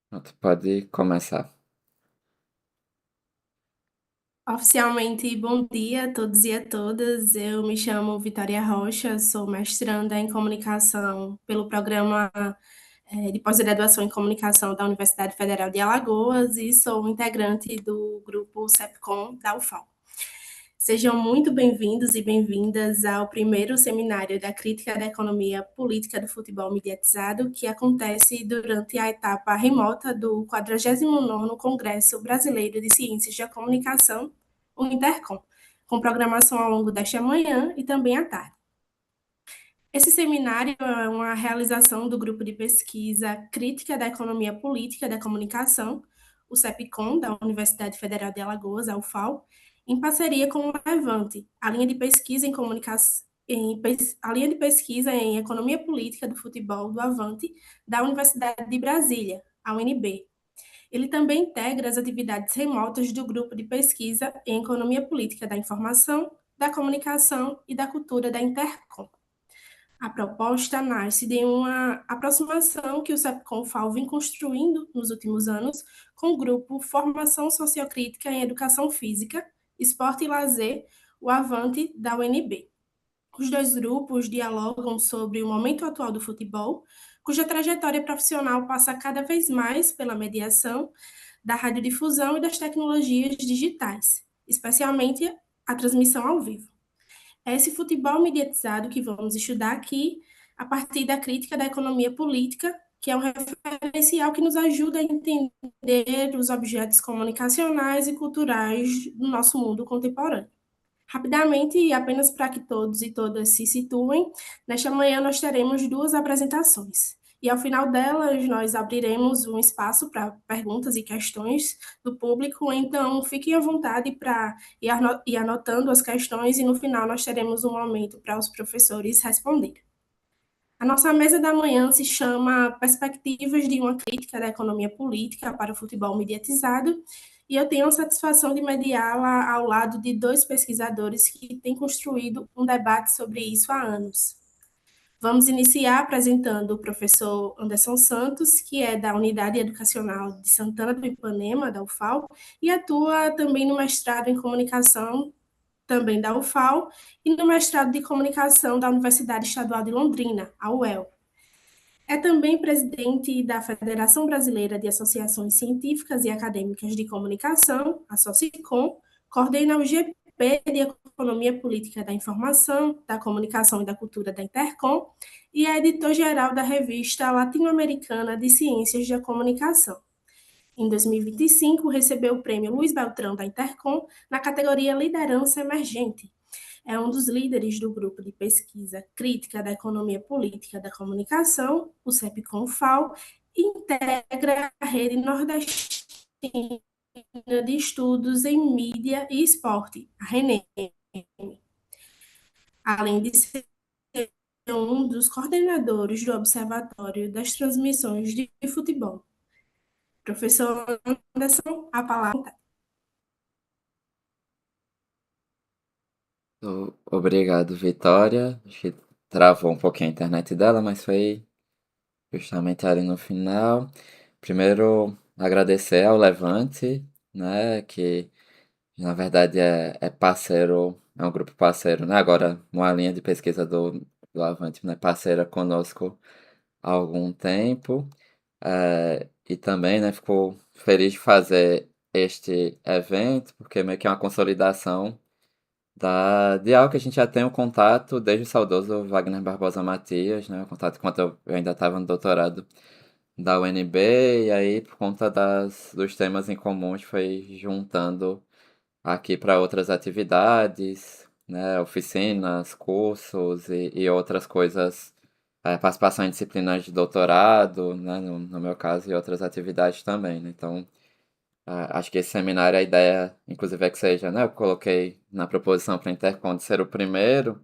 Pronto, pode começar. Oficialmente, bom dia a todos e a todas. Eu me chamo Vitória Rocha, sou mestranda em comunicação pelo programa de pós-graduação em comunicação da Universidade Federal de Alagoas e sou integrante do grupo CEPCOM da UFAL. Sejam muito bem-vindos e bem-vindas ao primeiro seminário da Crítica da Economia Política do Futebol Mediatizado, que acontece durante a etapa remota do 49º Congresso Brasileiro de Ciências da Comunicação, o Intercom, com programação ao longo desta manhã e também à tarde. Esse seminário é uma realização do grupo de pesquisa Crítica da Economia Política da Comunicação, o CEPCOM, da Universidade Federal de Alagoas, a UFAL, em parceria com o Levante, a linha de pesquisa em comunicação. A linha de pesquisa em Economia Política do Futebol do Avante, da Universidade de Brasília, a UNB. Ele também integra as atividades remotas do grupo de pesquisa em Economia Política da Informação, da Comunicação e da Cultura da Intercom. A proposta nasce de uma aproximação que o CEPCOM-FAO vem construindo nos últimos anos com o grupo Formação Sociocrítica em Educação Física, Esporte e Lazer, o Avante da UNB. Os dois grupos dialogam sobre o momento atual do futebol, cuja trajetória profissional passa cada vez mais pela mediação da radiodifusão e das tecnologias digitais, especialmente a transmissão ao vivo. É esse futebol mediatizado que vamos estudar aqui, a partir da crítica da economia política, que é um referencial que nos ajuda a entender os objetos comunicacionais e culturais do nosso mundo contemporâneo. Rapidamente, e apenas para que todos e todas se situem, nesta manhã nós teremos duas apresentações. E ao final delas, nós abriremos um espaço para perguntas e questões do público, então fiquem à vontade para ir anotando as questões e no final nós teremos um momento para os professores responderem. A nossa mesa da manhã se chama Perspectivas de uma Crítica da Economia Política para o Futebol Mediatizado, e eu tenho a satisfação de mediá-la ao lado de dois pesquisadores que têm construído um debate sobre isso há anos. Vamos iniciar apresentando o professor Anderson Santos, que é da Unidade Educacional de Santana do Ipanema, da UFAL, e atua também no mestrado em comunicação também da UFAL, e no mestrado de comunicação da Universidade Estadual de Londrina, a UEL. É também presidente da Federação Brasileira de Associações Científicas e Acadêmicas de Comunicação, a SOCICOM, coordena o GP de Economia Política da Informação, da Comunicação e da Cultura da Intercom e é editor-geral da revista Latino-Americana de Ciências da Comunicação. Em 2025, recebeu o prêmio Luiz Beltrão da Intercom na categoria Liderança Emergente. É um dos líderes do grupo de pesquisa crítica da economia política da comunicação, o CEPCOM-FAO, e integra a rede nordestina de estudos em mídia e esporte, a RENEM, além de ser um dos coordenadores do Observatório das Transmissões de Futebol. Professor Anderson, a palavra. Obrigado, Vitória. Acho que travou um pouquinho a internet dela, mas foi justamente ali no final. Primeiro, agradecer ao Levante, né, que na verdade é parceiro, é um grupo parceiro, né, agora uma linha de pesquisa do Levante, né, parceira conosco há algum tempo. E também, né, ficou feliz de fazer este evento, porque meio que é uma consolidação de algo que a gente já tem um contato desde o saudoso Wagner Barbosa Matias, né? O contato quando eu ainda estava no doutorado da UNB, e aí por conta dos temas em comuns foi juntando aqui para outras atividades, né? Oficinas, cursos e outras coisas, participação em disciplinas de doutorado, né? No meu caso, e outras atividades também, né? Então, acho que esse seminário, a ideia, inclusive, é que seja, né? Eu coloquei na proposição para a Intercom de ser o primeiro,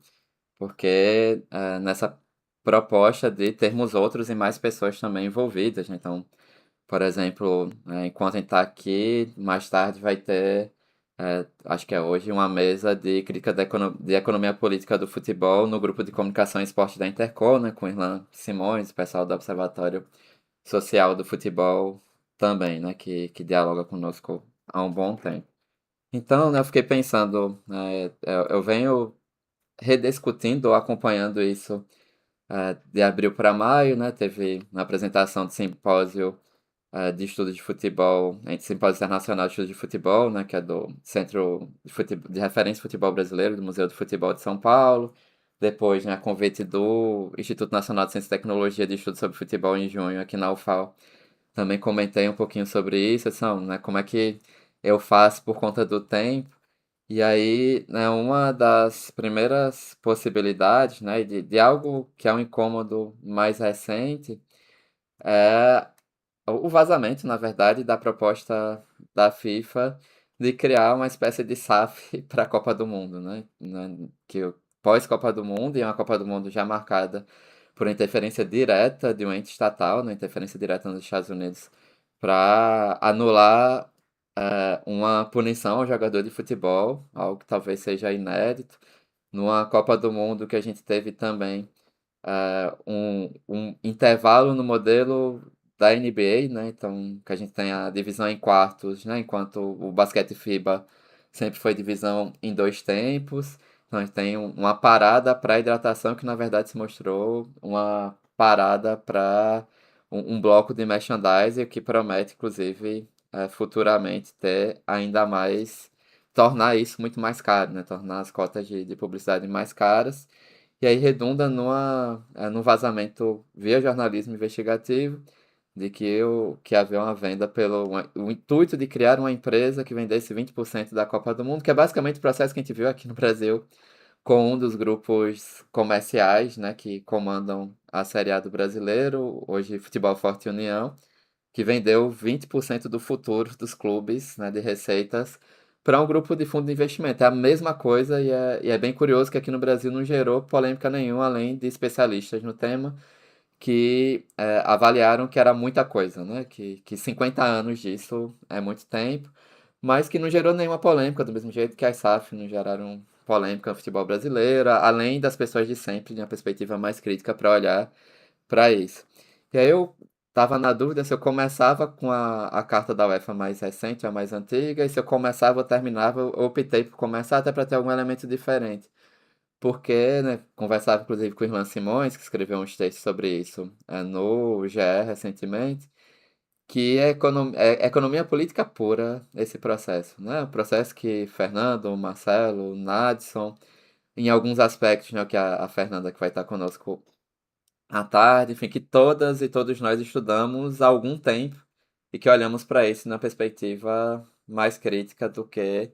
porque nessa proposta de termos outros e mais pessoas também envolvidas, né? Então, por exemplo, enquanto a gente está aqui, mais tarde vai ter, acho que é hoje, uma mesa de crítica de economia política do futebol no grupo de comunicação e esporte da Intercom, né? Com Irlan Simões, o pessoal do Observatório Social do Futebol também, né, que dialoga conosco há um bom tempo. Então, né, eu fiquei pensando, eu venho rediscutindo ou acompanhando isso de abril para maio, né, teve uma apresentação de simpósio de estudo de futebol, simpósio internacional de estudo de futebol, né, que é do Centro de Referência de Futebol Brasileiro, do Museu do Futebol de São Paulo. Depois, né, a convite do Instituto Nacional de Ciência e Tecnologia de Estudo sobre Futebol em junho, aqui na UFAL. Também comentei um pouquinho sobre isso, assim, né, como é que eu faço por conta do tempo. E aí, né, uma das primeiras possibilidades, né, de algo que é um incômodo mais recente é o vazamento, na verdade, da proposta da FIFA de criar uma espécie de SAF para a Copa do Mundo, né? Que pós-Copa do Mundo, e é uma Copa do Mundo já marcada por interferência direta de um ente estatal, né? Interferência direta nos Estados Unidos, para anular uma punição ao jogador de futebol, algo que talvez seja inédito. Numa Copa do Mundo que a gente teve também um intervalo no modelo da NBA, né? Então, que a gente tem a divisão em quartos, né? Enquanto o basquete FIBA sempre foi divisão em dois tempos. Então, a gente tem uma parada para hidratação que, na verdade, se mostrou uma parada para um bloco de merchandising que promete, inclusive, futuramente ter ainda mais, tornar isso muito mais caro, né? Tornar as cotas de publicidade mais caras. E aí redunda num vazamento via jornalismo investigativo de que havia uma venda o intuito de criar uma empresa que vendesse 20% da Copa do Mundo, que é basicamente o processo que a gente viu aqui no Brasil com um dos grupos comerciais, né, que comandam a Série A do brasileiro, hoje Futebol Forte União, que vendeu 20% do futuro dos clubes, né, de receitas para um grupo de fundo de investimento. É a mesma coisa e é bem curioso que aqui no Brasil não gerou polêmica nenhuma, além de especialistas no tema que avaliaram que era muita coisa, né? Que 50 anos disso é muito tempo, mas que não gerou nenhuma polêmica, do mesmo jeito que as SAF não geraram polêmica no futebol brasileiro, além das pessoas de sempre, de uma perspectiva mais crítica para olhar para isso. E aí eu tava na dúvida se eu começava com a carta da UEFA mais recente, a mais antiga, e se eu começava ou terminava, eu optei por começar até para ter algum elemento diferente. Porque, né, conversava inclusive com o Irlan Simões, que escreveu uns textos sobre isso no GE recentemente, que é economia política pura esse processo, né? Um processo que Fernando, Marcelo, Nadson, em alguns aspectos, né, que a Fernanda que vai estar conosco à tarde, enfim, que todas e todos nós estudamos há algum tempo e que olhamos para isso na perspectiva mais crítica do que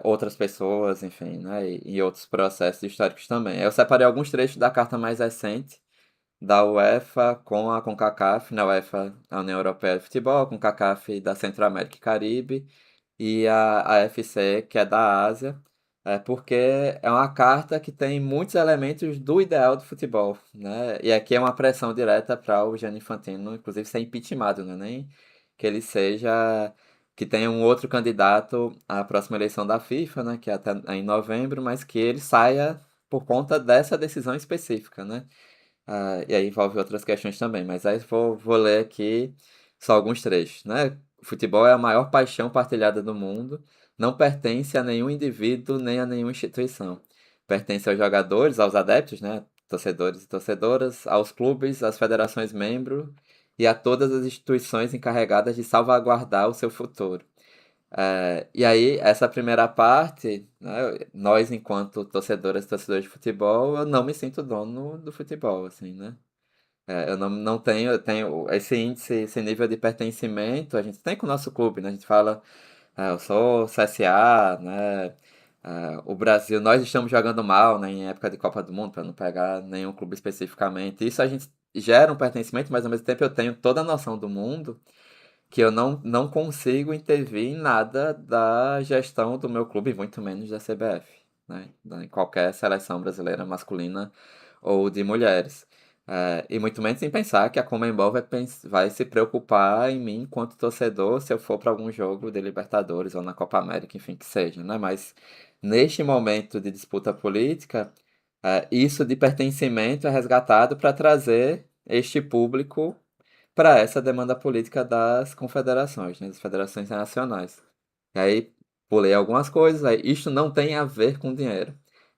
outras pessoas, enfim, né, e outros processos históricos também. Eu separei alguns trechos da carta mais recente da UEFA com a CONCACAF, na UEFA, a União Europeia de Futebol, a CONCACAF da Centro-América e Caribe, e a AFC, que é da Ásia, porque é uma carta que tem muitos elementos do ideal do futebol, né? E aqui é uma pressão direta para o Gianni Infantino, inclusive, ser impeachmentado, né? Nem que ele seja, que tenha um outro candidato à próxima eleição da FIFA, né? Que é até em novembro, mas que ele saia por conta dessa decisão específica, né? E aí envolve outras questões também, mas aí vou ler aqui só alguns trechos, né? O futebol é a maior paixão partilhada do mundo, não pertence a nenhum indivíduo nem a nenhuma instituição. Pertence aos jogadores, aos adeptos, né? Torcedores e torcedoras, aos clubes, às federações membros e a todas as instituições encarregadas de salvaguardar o seu futuro. E aí, essa primeira parte, né, nós, enquanto torcedoras e torcedores de futebol, eu não me sinto dono do futebol, assim, né? Eu não tenho, eu tenho esse índice, esse nível de pertencimento, a gente tem com o nosso clube, né? A gente fala, eu sou CSA, né? O Brasil, nós estamos jogando mal, né, em época de Copa do Mundo, para não pegar nenhum clube especificamente. Isso a gente gera um pertencimento, mas ao mesmo tempo eu tenho toda a noção do mundo que eu não consigo intervir em nada da gestão do meu clube, muito menos da CBF, né? Em qualquer seleção brasileira masculina ou de mulheres. E muito menos em pensar que a Conmebol vai se preocupar em mim enquanto torcedor se eu for para algum jogo de Libertadores ou na Copa América, enfim, que seja, né? Mas neste momento de disputa política, isso de pertencimento é resgatado para trazer este público para essa demanda política das confederações, né, das federações internacionais. E aí pulei algumas coisas, aí isto não tem a ver com dinheiro.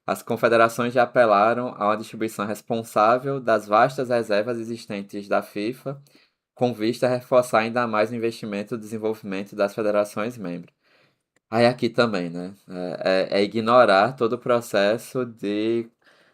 As confederações já apelaram a uma distribuição responsável das vastas reservas existentes da FIFA, com vista a reforçar ainda mais o investimento e desenvolvimento das federações membros. Aí aqui também, né? É ignorar todo o processo de,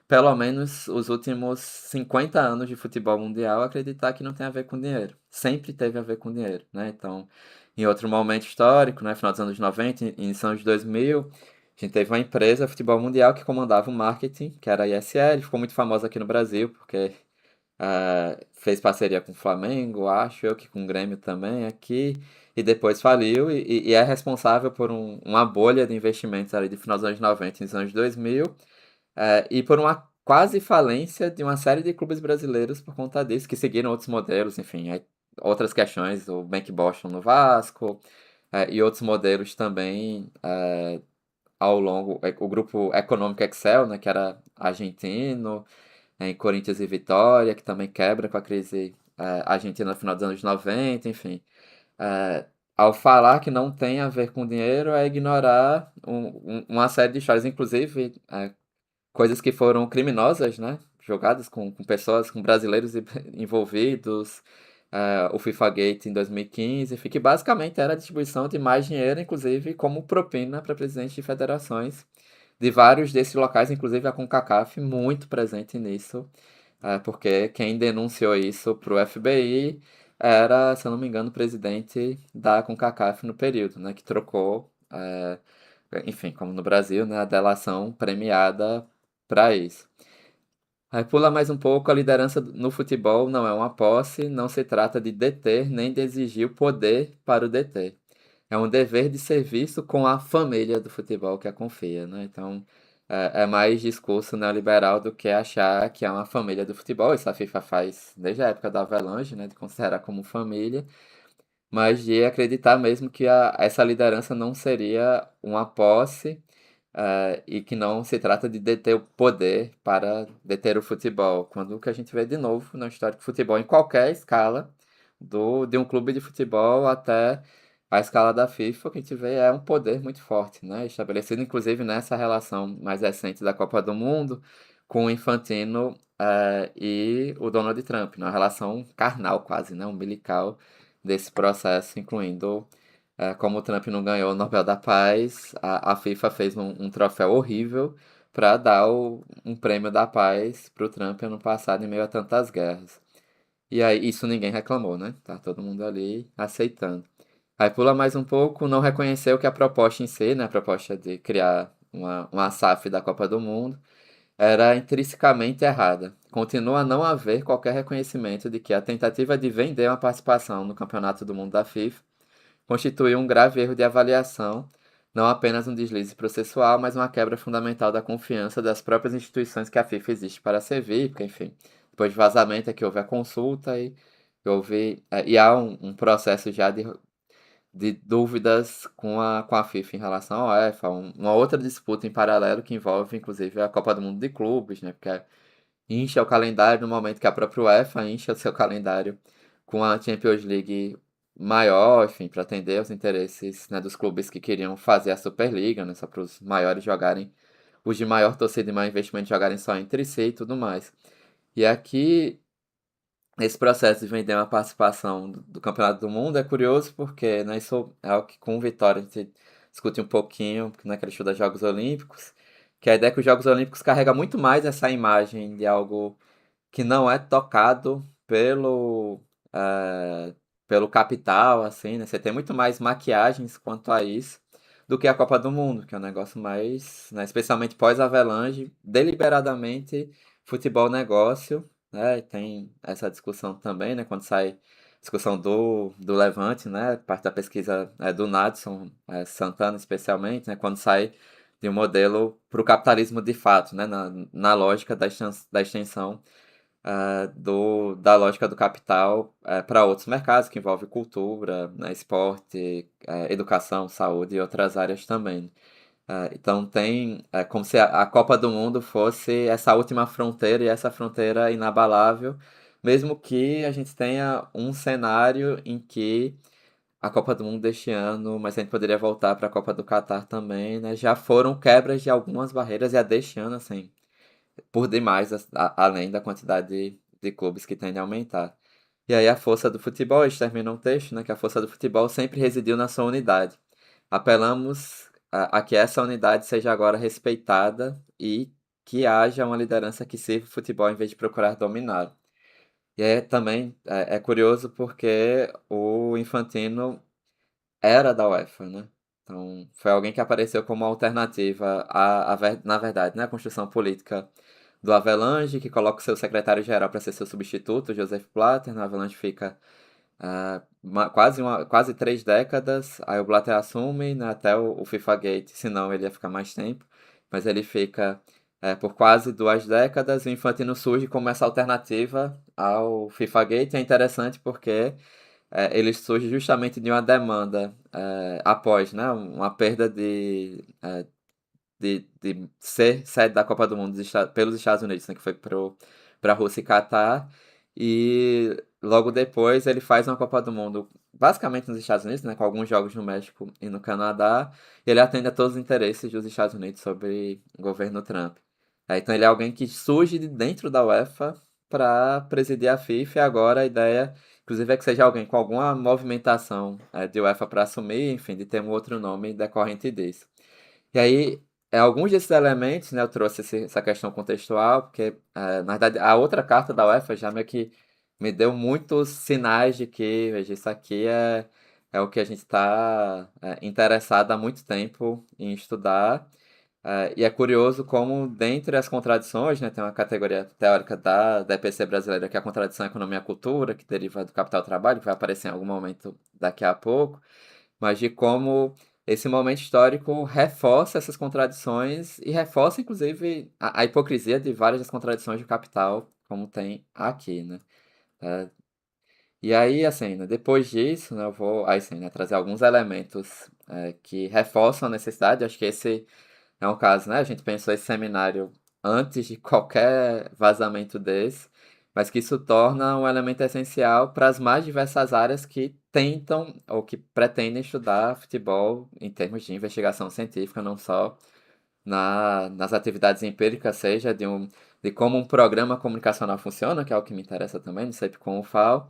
pelo menos, os últimos 50 anos de futebol mundial, acreditar que não tem a ver com dinheiro. Sempre teve a ver com dinheiro, né? Então, em outro momento histórico, né? Final dos anos 90, início dos anos 2000, a gente teve uma empresa, Futebol Mundial, que comandava o marketing, que era a ISL, ficou muito famosa aqui no Brasil, porque fez parceria com o Flamengo, acho eu que com o Grêmio também aqui, e depois faliu e é responsável por uma bolha de investimentos ali de final dos anos 90 e dos anos 2000, e por uma quase falência de uma série de clubes brasileiros por conta disso, que seguiram outros modelos, enfim, outras questões, o Bank Boston no Vasco, e outros modelos também ao longo, o grupo econômico Excel, né, que era argentino, em Corinthians e Vitória, que também quebra com a crise argentina no final dos anos 90, enfim. É, ao falar que não tem a ver com dinheiro, é ignorar uma série de histórias, inclusive coisas que foram criminosas, né? Jogadas com pessoas, com brasileiros envolvidos, o FIFA Gate em 2015, enfim, que basicamente era a distribuição de mais dinheiro, inclusive como propina para presidentes de federações de vários desses locais, inclusive a CONCACAF, muito presente nisso, porque quem denunciou isso para o FBI era, se eu não me engano, o presidente da CONCACAF no período, né, que trocou, enfim, como no Brasil, né, a delação premiada para isso. Aí pula mais um pouco, a liderança no futebol não é uma posse, não se trata de deter nem de exigir o poder para o deter. É um dever de serviço com a família do futebol que a confia, né? Então, é mais discurso neoliberal do que achar que é uma família do futebol. Isso a FIFA faz desde a época da Avelange, né? De considerar como família, mas de acreditar mesmo que essa liderança não seria uma posse, e que não se trata de deter o poder para deter o futebol. Quando o que a gente vê de novo na história do futebol, em qualquer escala, de um clube de futebol até a escala da FIFA, o que a gente vê é um poder muito forte, né? Estabelecido inclusive nessa relação mais recente da Copa do Mundo com o Infantino, e o Donald Trump, né? Uma relação carnal quase, né? Umbilical desse processo, incluindo como o Trump não ganhou o Nobel da Paz, a FIFA fez um troféu horrível para dar um prêmio da paz para o Trump ano passado em meio a tantas guerras. E aí, isso ninguém reclamou, né? Tá todo mundo ali aceitando. Aí pula mais um pouco, não reconheceu que a proposta em si, né? A proposta de criar uma SAF da Copa do Mundo, era intrinsecamente errada. Continua a não haver qualquer reconhecimento de que a tentativa de vender uma participação no Campeonato do Mundo da FIFA constitui um grave erro de avaliação, não apenas um deslize processual, mas uma quebra fundamental da confiança das próprias instituições que a FIFA existe para servir, porque, enfim, depois de vazamento é que houve a consulta e há um processo já de dúvidas com a FIFA em relação à UEFA, uma outra disputa em paralelo que envolve, inclusive, a Copa do Mundo de Clubes, né, porque incha o calendário no momento que a própria UEFA incha o seu calendário com a Champions League maior, enfim, para atender aos interesses, né, dos clubes que queriam fazer a Superliga, né, só para os maiores jogarem, os de maior torcida e maior investimento jogarem só entre si e tudo mais. E aqui, esse processo de vender uma participação do Campeonato do Mundo é curioso porque, né, isso é algo que com o Vitória a gente discute um pouquinho, naquele show dos Jogos Olímpicos, que a ideia é que os Jogos Olímpicos carrega muito mais essa imagem de algo que não é tocado eh, pelo capital, assim, né? Você tem muito mais maquiagens quanto a isso do que a Copa do Mundo, que é um negócio mais, né, especialmente pós-Avelange, deliberadamente futebol negócio, né? E tem essa discussão também, né? Quando sai discussão do Levante, né? Parte da pesquisa do Nadson, Santana especialmente, né? Quando sai de um modelo para o capitalismo de fato, né? Na lógica da extensão da lógica do capital para outros mercados, que envolve cultura, né, esporte, educação, saúde e outras áreas também. Então tem como se a Copa do Mundo fosse essa última fronteira e essa fronteira inabalável, mesmo que a gente tenha um cenário em que a Copa do Mundo deste ano, mas a gente poderia voltar para a Copa do Catar também, né? Já foram quebras de algumas barreiras e a deste ano, assim, por demais, além da quantidade de clubes que tende a aumentar. E aí a força do futebol, eles terminam o texto, né? Que a força do futebol sempre residiu na sua unidade. Apelamos a que essa unidade seja agora respeitada e que haja uma liderança que sirva o futebol em vez de procurar dominar. E aí também é curioso porque o Infantino era da UEFA, né? Então, foi alguém que apareceu como alternativa na verdade, né, a construção política do Avelange, que coloca o seu secretário-geral para ser seu substituto, Joseph Blatter. No Avelange fica quase 3 décadas. Aí o Blatter assume, né, até o FIFA Gate, senão ele ia ficar mais tempo. Mas ele fica por quase 2 décadas. E o Infantino surge como essa alternativa ao FIFA Gate. É interessante porque ele surge justamente de uma demanda após, né, uma perda de ser sede da Copa do Mundo pelos Estados Unidos, né, que foi para a Rússia e Catar. E logo depois ele faz uma Copa do Mundo basicamente nos Estados Unidos, né, com alguns jogos no México e no Canadá. E ele atende a todos os interesses dos Estados Unidos sobre o governo Trump. Então ele é alguém que surge de dentro da UEFA para presidir a FIFA, e agora a ideia, inclusive, é que seja alguém com alguma movimentação de UEFA para assumir, enfim, de ter um outro nome decorrente disso. E aí, alguns desses elementos, né, eu trouxe essa questão contextual, porque, na verdade, a outra carta da UEFA já meio que me deu muitos sinais de que, veja, isso aqui é o que a gente está interessado há muito tempo em estudar. E é curioso como, dentre as contradições, né, tem uma categoria teórica da EPC brasileira, que é a contradição economia-cultura, que deriva do capital-trabalho, que vai aparecer em algum momento daqui a pouco, mas de como esse momento histórico reforça essas contradições e reforça, inclusive, a hipocrisia de várias das contradições do capital, como tem aqui, né? É, e aí, assim, né, depois disso, né, eu vou, aí, assim, né, trazer alguns elementos que reforçam a necessidade. Acho que esse é um caso, né? A gente pensou esse seminário antes de qualquer vazamento desse, mas que isso torna um elemento essencial para as mais diversas áreas que tentam ou que pretendem estudar futebol em termos de investigação científica, não só nas atividades empíricas, seja de como um programa comunicacional funciona, que é o que me interessa também, não sei como falo,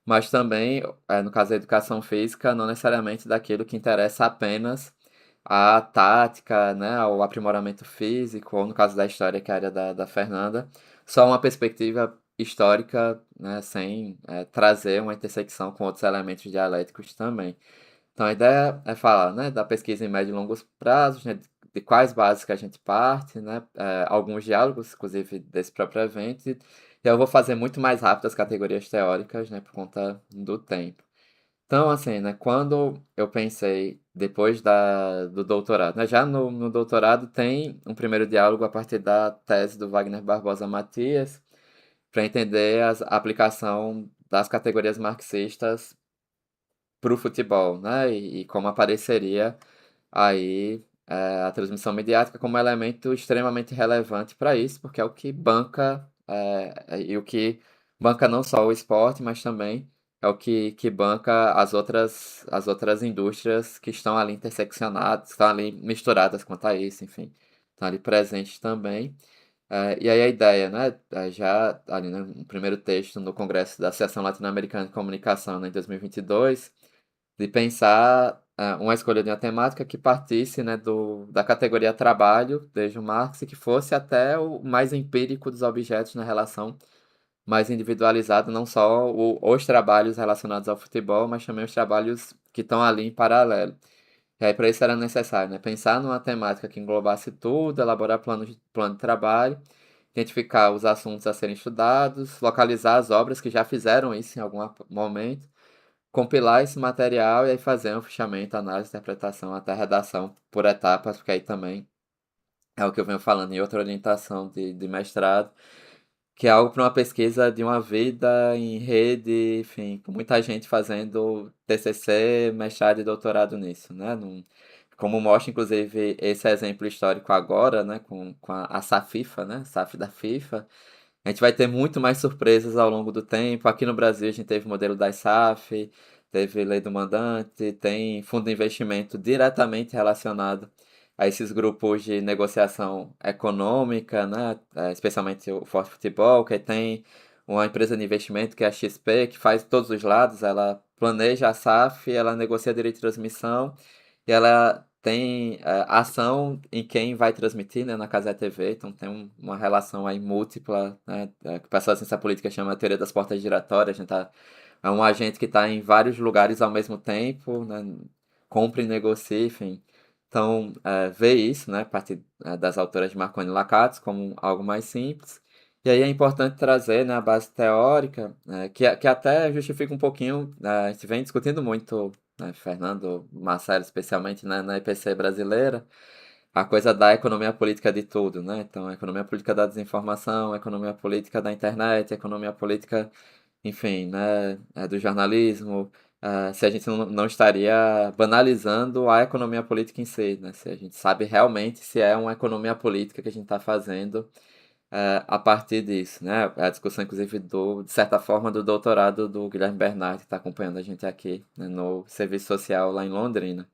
mas também, no caso da educação física, não necessariamente daquilo que interessa apenas a tática, né, o aprimoramento físico, ou no caso da história, que é a área da Fernanda, só uma perspectiva histórica, né, sem trazer uma intersecção com outros elementos dialéticos também. Então, a ideia é falar, né, da pesquisa em médio e longos prazos, né, de quais bases que a gente parte, né, alguns diálogos, inclusive, desse próprio evento, e eu vou fazer muito mais rápido as categorias teóricas, né, por conta do tempo. Então, assim, né, quando eu pensei, depois do doutorado, né, já no doutorado tem um primeiro diálogo a partir da tese do Wagner Barbosa Matias, para entender a aplicação das categorias marxistas para o futebol, né? E como apareceria aí a transmissão mediática como elemento extremamente relevante para isso, porque é o que banca e o que banca não só o esporte, mas também é o que banca as outras indústrias que estão ali interseccionadas, estão ali misturadas quanto a isso, enfim, estão ali presentes também. E aí a ideia, né, já ali no primeiro texto no Congresso da Associação Latino-Americana de Comunicação, né, em 2022, de pensar uma escolha de uma temática que partisse, né, da categoria trabalho, desde o Marx, e que fosse até o mais empírico dos objetos na relação mais individualizada, não só os trabalhos relacionados ao futebol, mas também os trabalhos que estão ali em paralelo. E aí, para isso era necessário, né, pensar numa temática que englobasse tudo, elaborar plano de trabalho, identificar os assuntos a serem estudados, localizar as obras que já fizeram isso em algum momento, compilar esse material e aí fazer um fichamento, análise, interpretação, até redação por etapas, porque aí também é o que eu venho falando em outra orientação de mestrado, que é algo para uma pesquisa de uma vida em rede, enfim, com muita gente fazendo TCC, mestrado e doutorado nisso, né? Como mostra, inclusive, esse exemplo histórico agora, né, com a SAFIFA, né, SAF da FIFA, A gente vai ter muito mais surpresas ao longo do tempo. Aqui no Brasil a gente teve o modelo da SAF, teve lei do mandante, tem fundo de investimento diretamente relacionado a esses grupos de negociação econômica, né? Especialmente o Forte Futebol, que tem uma empresa de investimento que é a XP, que faz todos os lados, ela planeja a SAF, ela negocia direito de transmissão e ela tem ação em quem vai transmitir, né, na Cazé TV, então tem uma relação aí múltipla, né, que o pessoal da ciência política chama a teoria das portas giratórias, a gente é um agente que está em vários lugares ao mesmo tempo, né, compra e negocia, enfim. Então, ver isso, né, a partir das autoras de Marconi e Lakatos, como algo mais simples. E aí é importante trazer, né, a base teórica, que até justifica um pouquinho, a gente vem discutindo muito, né, Fernando, Marcelo especialmente, né, na EPC brasileira, a coisa da economia política de tudo, né? Então, a economia política da desinformação, a economia política da internet, a economia política, enfim, né, do jornalismo, se a gente não estaria banalizando a economia política em si, né? Se a gente sabe realmente se é uma economia política que a gente está fazendo a partir disso, né? A discussão, inclusive, de certa forma, do doutorado do Guilherme Bernard, que está acompanhando a gente aqui, né, no serviço social lá em Londrina.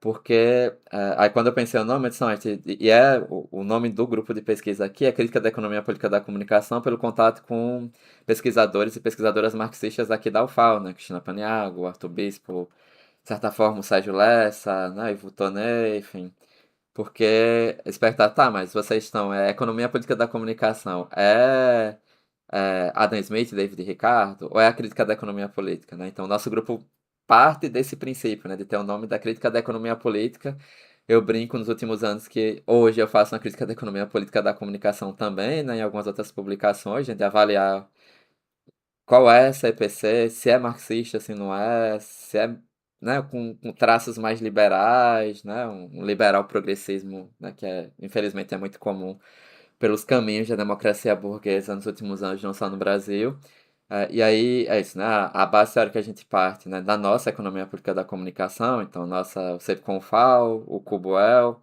Porque aí quando eu pensei no nome, eu disse, não, e é o nome do grupo de pesquisa aqui é Crítica da Economia Política da Comunicação pelo contato com pesquisadores e pesquisadoras marxistas aqui da UFAL, né? Cristina Paniagua, Arthur Bispo, de certa forma o Sérgio Lessa, né? Ivo Tonet, enfim. Porque espertar, tá, mas vocês estão, economia política da comunicação, Adam Smith, David Ricardo, ou é a crítica da economia política, né? Então, nosso grupo parte desse princípio, né, de ter o nome da crítica da economia política. Eu brinco nos últimos anos que hoje eu faço uma crítica da economia política da comunicação também, né, em algumas outras publicações, de avaliar qual é essa EPC, se é marxista, se não é, se é, né, com traços mais liberais, né, um liberal progressismo, né, que infelizmente é muito comum pelos caminhos da democracia burguesa nos últimos anos, não só no Brasil. E aí é isso, né? A base teórica que a gente parte, né, da nossa economia política da comunicação, então nossa, o CEPCONFAL, o CUBUEL,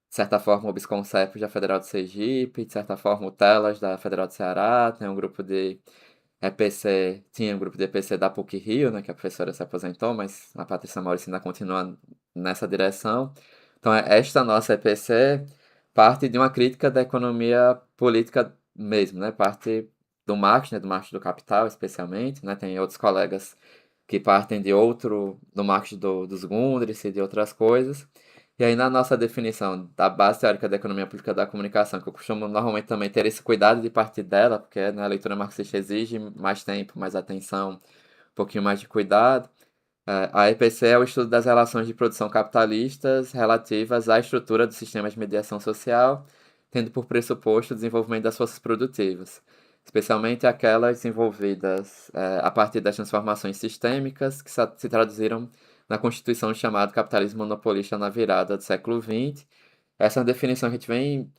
de certa forma o BISCONCEP da Federal de Sergipe, de certa forma o TELAS da Federal do Ceará, tem um grupo de EPC, tinha um grupo de EPC da PUC-Rio, né, que a professora se aposentou, mas a Patrícia Maurício ainda continua nessa direção. Então, esta nossa EPC parte de uma crítica da economia política mesmo, né, parte do marketing, né, do marketing do capital, especialmente, né, tem outros colegas que partem de outro, do marketing dos Gundrich e de outras coisas. E aí, na nossa definição da base teórica da economia política da comunicação, que eu costumo normalmente também ter esse cuidado de partir dela, porque né, a leitura marxista exige mais tempo, mais atenção, um pouquinho mais de cuidado. A EPC é o estudo das relações de produção capitalistas relativas à estrutura do sistema de mediação social, tendo por pressuposto o desenvolvimento das forças produtivas, especialmente aquelas desenvolvidas a partir das transformações sistêmicas que se traduziram na constituição do chamado capitalismo monopolista na virada do século XX. Essa é uma definição que a gente vem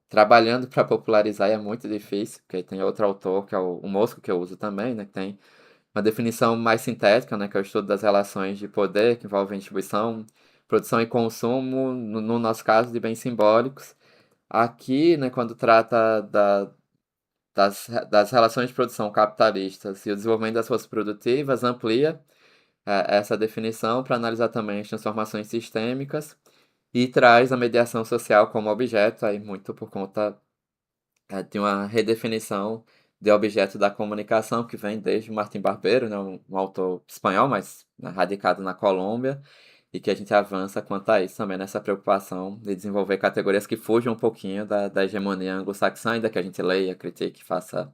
trabalhando para popularizar e é muito difícil, porque tem outro autor, que é o Mosco, que eu uso também, né, que tem uma definição mais sintética, né, que é o estudo das relações de poder, que envolvem distribuição, produção e consumo, no nosso caso, de bens simbólicos. Aqui, né, quando trata das relações de produção capitalistas e o desenvolvimento das forças produtivas, amplia essa definição para analisar também as transformações sistêmicas e traz a mediação social como objeto, aí muito por conta de uma redefinição de objeto da comunicação que vem desde Martin Barbeiro, né, um autor espanhol, mas né, radicado na Colômbia, e que a gente avança quanto a isso também nessa preocupação de desenvolver categorias que fujam um pouquinho da hegemonia anglo-saxã, ainda que a gente leia, critique, faça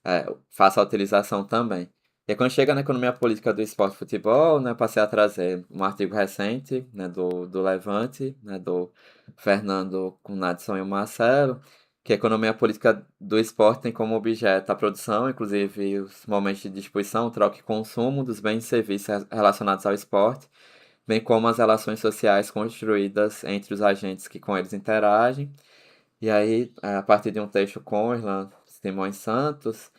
a utilização também. E aí, quando chega na economia política do esporte e futebol, né, passei a trazer um artigo recente, né, do Levante, né, do Fernando com o Nadson e o Marcelo, que a economia política do esporte tem como objeto a produção, inclusive os momentos de distribuição, troca e consumo dos bens e serviços relacionados ao esporte, bem como as relações sociais construídas entre os agentes que com eles interagem. E aí, a partir de um texto com Irlan Simões Santos,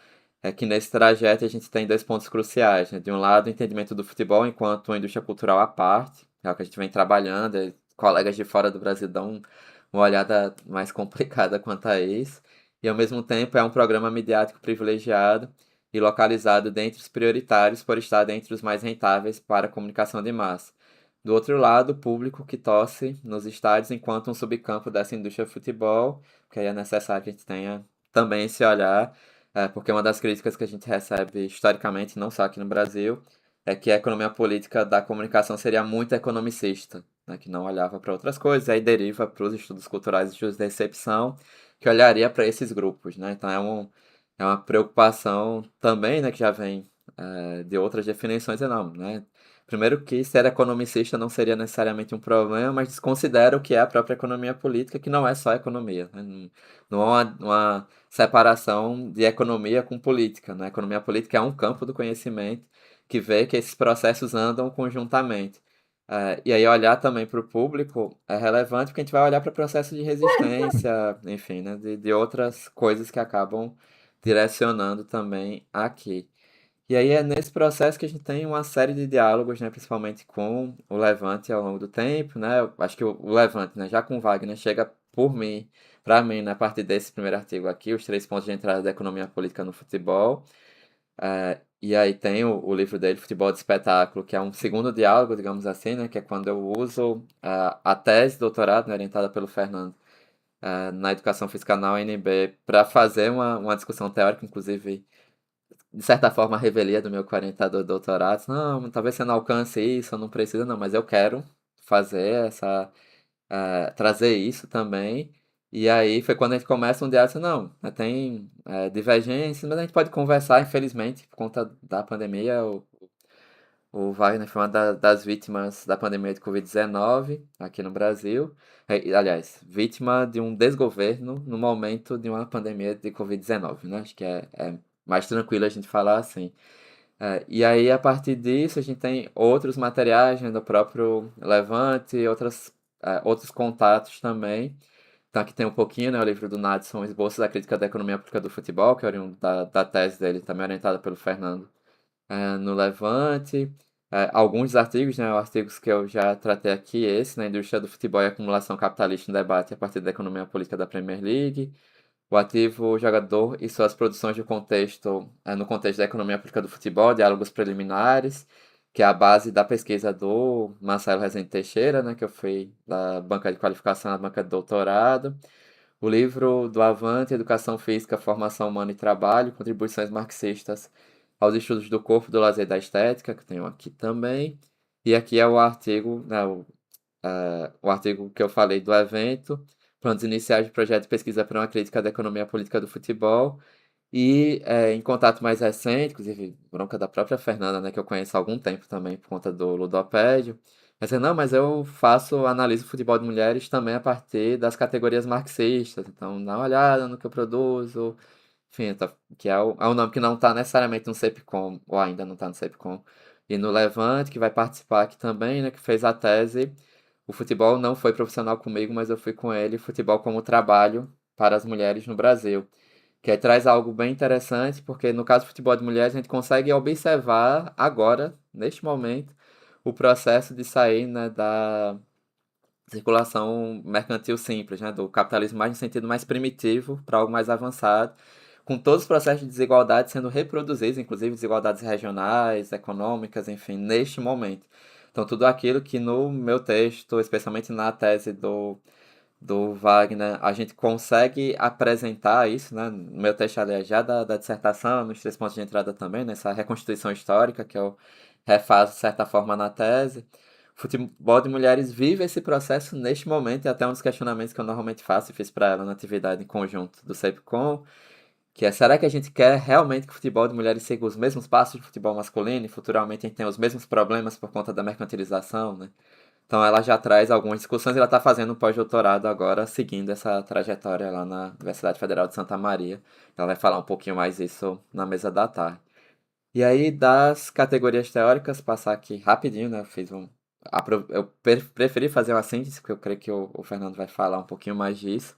é que nesse trajeto a gente tem dois pontos cruciais, né? De um lado, o entendimento do futebol enquanto uma indústria cultural à parte, é o que a gente vem trabalhando, e colegas de fora do Brasil dão uma olhada mais complicada quanto a isso. e ao mesmo tempo é um programa midiático privilegiado e localizado dentre os prioritários por estar dentre os mais rentáveis para a comunicação de massa. Do outro lado, o público que torce nos estádios enquanto um subcampo dessa indústria do futebol, que aí é necessário que a gente tenha também esse olhar, porque uma das críticas que a gente recebe historicamente, não só aqui no Brasil, é que a economia política da comunicação seria muito economicista, né, que não olhava para outras coisas, aí deriva para os estudos culturais e estudos de recepção, que olharia para esses grupos, né? Então é uma preocupação também, né, que já vem de outras definições, não, né? Primeiro que ser economicista não seria necessariamente um problema, mas desconsidera o que é a própria economia política, que não é só economia, né? Não há uma separação de economia com política, né? A economia política é um campo do conhecimento que vê que esses processos andam conjuntamente. E aí olhar também para o público é relevante porque a gente vai olhar para o processo de resistência, enfim, né, de outras coisas que acabam direcionando também aqui. E aí é nesse processo que a gente tem uma série de diálogos, né, principalmente com o Levante ao longo do tempo, né? Eu acho que o Levante, né, já com o Wagner, chega por mim, para mim, né, a partir desse primeiro artigo aqui, os 3 pontos de entrada da economia política no futebol. E aí tem o livro dele, Futebol de Espetáculo, que é um segundo diálogo, digamos assim, né? Que é quando eu uso a tese de doutorado, né, orientada pelo Fernando, na educação física na UNB, para fazer uma discussão teórica, inclusive, de certa forma, a revelia do meu orientador de doutorado. Não, talvez você não alcance isso, eu não precisa, não, mas eu quero fazer trazer isso também. E aí foi quando a gente começa um diálogo, assim, não, né, tem divergências, mas a gente pode conversar, infelizmente, por conta da pandemia, o Wagner foi uma das vítimas da pandemia de Covid-19 aqui no Brasil. Aliás, vítima de um desgoverno no momento de uma pandemia de Covid-19, né? Acho que é mais tranquilo a gente falar assim. E aí, a partir disso, a gente tem outros materiais, né, do próprio Levante, outros contatos também. Então, aqui tem um pouquinho, né, o livro do Nadson, Esboço da Crítica da Economia Política do Futebol, que é oriundo da tese dele, também orientada pelo Fernando, no Levante. Alguns artigos, né, artigos que eu já tratei aqui, esse, na indústria do futebol e acumulação capitalista em debate a partir da economia política da Premier League. O ativo jogador e suas produções de contexto, no contexto da economia política do futebol, diálogos preliminares, que é a base da pesquisa do Marcelo Rezende Teixeira, né, que eu fui da banca de qualificação na banca de doutorado. O livro do Avante, Educação Física, Formação Humana e Trabalho, Contribuições Marxistas aos Estudos do Corpo, do Lazer e da Estética, que eu tenho aqui também. E aqui é o artigo, né, o artigo que eu falei do evento, Planos Iniciais de Projeto de Pesquisa para uma Crítica da Economia Política do Futebol, e em contato mais recente, inclusive bronca da própria Fernanda, né, que eu conheço há algum tempo também por conta do Ludopédio, mas não, mas eu analiso o futebol de mulheres também a partir das categorias marxistas, então dá uma olhada no que eu produzo, enfim, que é um nome que não está necessariamente no CEPCOM, ou ainda não está no CEPCOM, e no Levante, que vai participar aqui também, né, que fez a tese. O futebol não foi profissional comigo, mas eu fui com ele, futebol como trabalho para as mulheres no Brasil. Que aí traz algo bem interessante, porque no caso do futebol de mulheres, a gente consegue observar agora, neste momento, o processo de sair, né, da circulação mercantil simples, né, do capitalismo mais no sentido mais primitivo para algo mais avançado, com todos os processos de desigualdade sendo reproduzidos, inclusive desigualdades regionais, econômicas, enfim, neste momento. Então, tudo aquilo que no meu texto, especialmente na tese do Wagner, a gente consegue apresentar isso, né? No meu texto, aliás, já da dissertação, nos 3 pontos de entrada também, nessa reconstituição histórica que eu refaço, de certa forma, na tese. O futebol de mulheres vive esse processo neste momento, e até um dos questionamentos que eu normalmente faço e fiz para ela na atividade em conjunto do SEPCOM, que é, será que a gente quer realmente que o futebol de mulheres siga os mesmos passos de futebol masculino e futuramente a gente tenha os mesmos problemas por conta da mercantilização, né? Então ela já traz algumas discussões e ela está fazendo um pós-doutorado agora, seguindo essa trajetória lá na Universidade Federal de Santa Maria. Ela vai falar um pouquinho mais isso na mesa da tarde. E aí, das categorias teóricas, passar aqui rapidinho, né? Eu preferi fazer uma síntese, porque eu creio que o Fernando vai falar um pouquinho mais disso.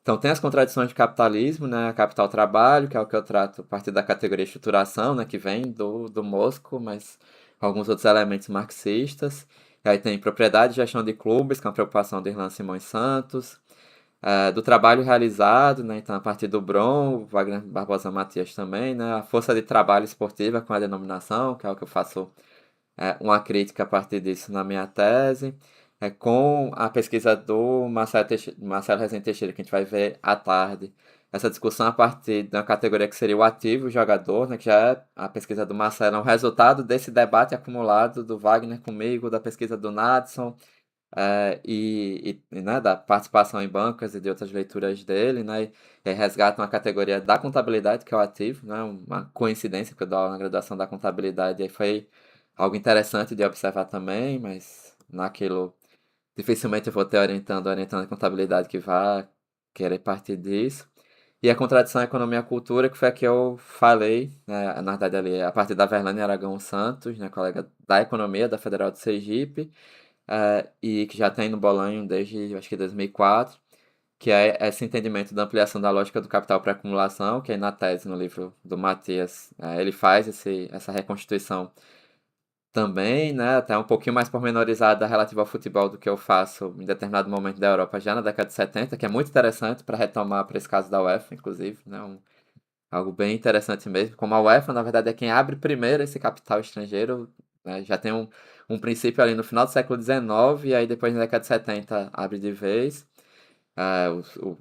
Então, tem as contradições de capitalismo, né? Capital-trabalho, que é o que eu trato a partir da categoria estruturação, né? Que vem do Mosco, mas com alguns outros elementos marxistas. E aí tem propriedade e gestão de clubes, que é uma preocupação de Irlan Simões Santos. do trabalho realizado, né? Então, a partir do Bron, Wagner Barbosa Matias também, né? A força de trabalho esportiva com a denominação, que é o que eu faço uma crítica a partir disso na minha tese, com a pesquisa do Marcelo Rezende Teixeira, que a gente vai ver à tarde. Essa discussão a partir da categoria que seria o ativo jogador, né, que já é a pesquisa do Marcelo, é um resultado desse debate acumulado do Wagner comigo, da pesquisa do Nadson, né, da participação em bancas e de outras leituras dele, né, e resgata uma categoria da contabilidade, que é o ativo, né, uma coincidência, porque eu dou aula na graduação da contabilidade, e aí foi algo interessante de observar também, mas naquilo dificilmente eu vou ter orientando a contabilidade que vá querer partir disso. E a contradição economia-cultura, que foi a que eu falei, né, na verdade ali, a partir da Verlane Aragão Santos, né, colega da Economia da Federal de Sergipe, e que já tem no Bolanho desde, acho que 2004, que é esse entendimento da ampliação da lógica do capital para acumulação, que aí na tese, no livro do Matias, ele faz essa reconstituição também, né, até um pouquinho mais pormenorizada relativa ao futebol do que eu faço em determinado momento da Europa já na década de 70, que é muito interessante para retomar para esse caso da UEFA, inclusive, né, algo bem interessante mesmo. Como a UEFA, na verdade, é quem abre primeiro esse capital estrangeiro, né, já tem um princípio ali no final do século XIX, e aí depois na década de 70 abre de vez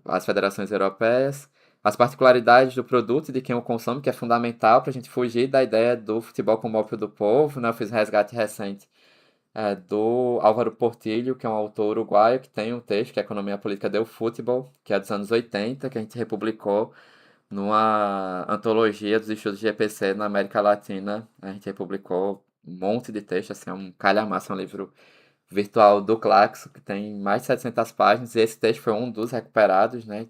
as federações europeias, as particularidades do produto e de quem o consome, que é fundamental para a gente fugir da ideia do futebol como ópio do povo, né? Eu fiz um resgate recente do Álvaro Portillo, que é um autor uruguaio, que tem um texto, que é Economia Política do Futebol, que é dos anos 80, que a gente republicou numa antologia dos estudos de EPC na América Latina. A gente republicou um monte de texto, assim, é um calhamaço, é um livro virtual do Claxo, que tem mais de 700 páginas, e esse texto foi um dos recuperados, né?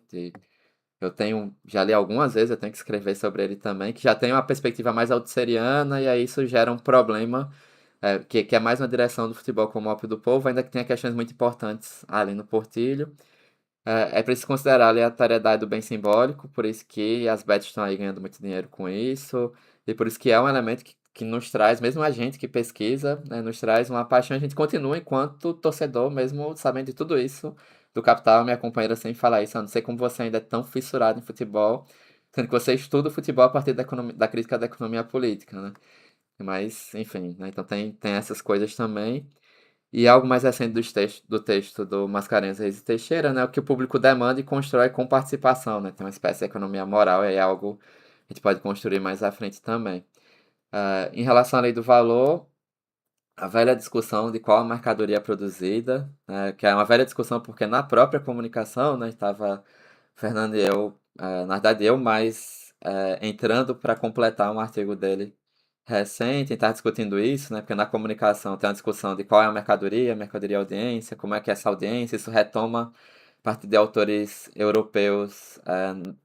Eu tenho, já li algumas vezes, eu tenho que escrever sobre ele também, que já tem uma perspectiva mais altusseriana, e aí isso gera um problema, que é mais uma direção do futebol como ópio do povo, ainda que tenha questões muito importantes ali no Portilho. É preciso considerar a aleatoriedade do bem simbólico, por isso que as bets estão aí ganhando muito dinheiro com isso, e por isso que é um elemento que nos traz, mesmo a gente que pesquisa, né, nos traz uma paixão, a gente continua enquanto torcedor, mesmo sabendo de tudo isso, do Capital, minha companheira sempre fala isso, eu não sei como você ainda é tão fissurado em futebol, sendo que você estuda o futebol a partir da crítica da economia política, né? Mas, enfim, né, então tem essas coisas também. E algo mais recente do texto do Mascarenhas Reis e Teixeira, né, o que o público demanda e constrói com participação, né, tem uma espécie de economia moral e é algo que a gente pode construir mais à frente também. Em relação à lei do valor, a velha discussão de qual a mercadoria produzida, né, que é uma velha discussão porque na própria comunicação, né, estava Fernando e eu, na verdade eu mais entrando para completar um artigo dele recente, estar discutindo isso, né? Porque na comunicação tem uma discussão de qual é a mercadoria e audiência, como é que é essa audiência, isso retoma a partir de autores europeus,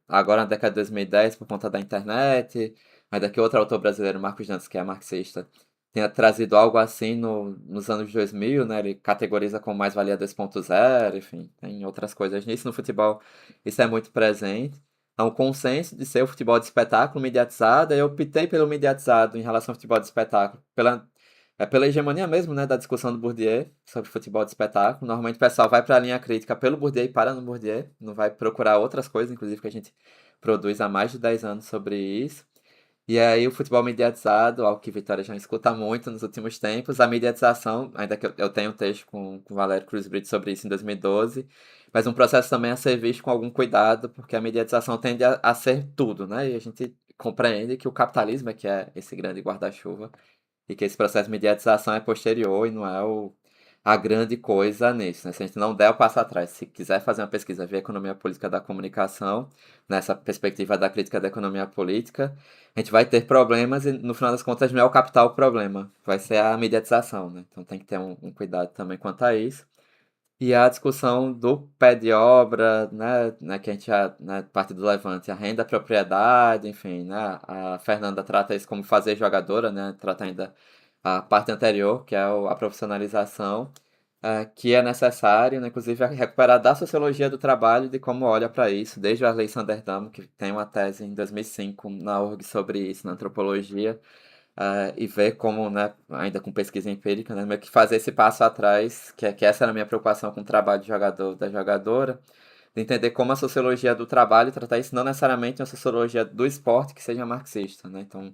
agora na década de 2010 por conta da internet, mas daqui outro autor brasileiro, Marcos Dantas, que é marxista, tenha trazido algo assim nos anos 2000, né? Ele categoriza como mais-valia 2.0, enfim, tem outras coisas nisso. No futebol isso é muito presente. Há um consenso de ser o futebol de espetáculo mediatizado, e eu optei pelo mediatizado em relação ao futebol de espetáculo, pela hegemonia mesmo, né, da discussão do Bourdieu sobre futebol de espetáculo. Normalmente o pessoal vai para a linha crítica pelo Bourdieu e para no Bourdieu, não vai procurar outras coisas, inclusive que a gente produz há mais de 10 anos sobre isso. E aí o futebol mediatizado, algo que Vitória já escuta muito nos últimos tempos, a mediatização, ainda que eu tenho um texto com o Valério Cruz Brito sobre isso em 2012, mas um processo também a ser visto com algum cuidado, porque a mediatização tende a ser tudo, né? E a gente compreende que o capitalismo é que é esse grande guarda-chuva, e que esse processo de mediatização é posterior e não é a grande coisa nisso, né? Se a gente não der o passo atrás, se quiser fazer uma pesquisa via economia política da comunicação, nessa perspectiva da crítica da economia política, a gente vai ter problemas e, no final das contas, não é o capital o problema, vai ser a mediatização, né? Então tem que ter um cuidado também quanto a isso. E a discussão do pé de obra, né, que a gente já, né, parte do Levante, a renda, a propriedade, enfim, né, a Fernanda trata isso como fazer jogadora, né, trata ainda a parte anterior, que é a profissionalização, que é necessário, né, inclusive, recuperar da sociologia do trabalho, de como olha para isso, desde o Arley Sanderdam, que tem uma tese em 2005 na URG sobre isso, na antropologia, e ver como, né, ainda com pesquisa empírica, né, meio que fazer esse passo atrás, que essa era a minha preocupação com o trabalho de jogador, da jogadora, de entender como a sociologia do trabalho tratar isso, não necessariamente uma sociologia do esporte que seja marxista, né? Então,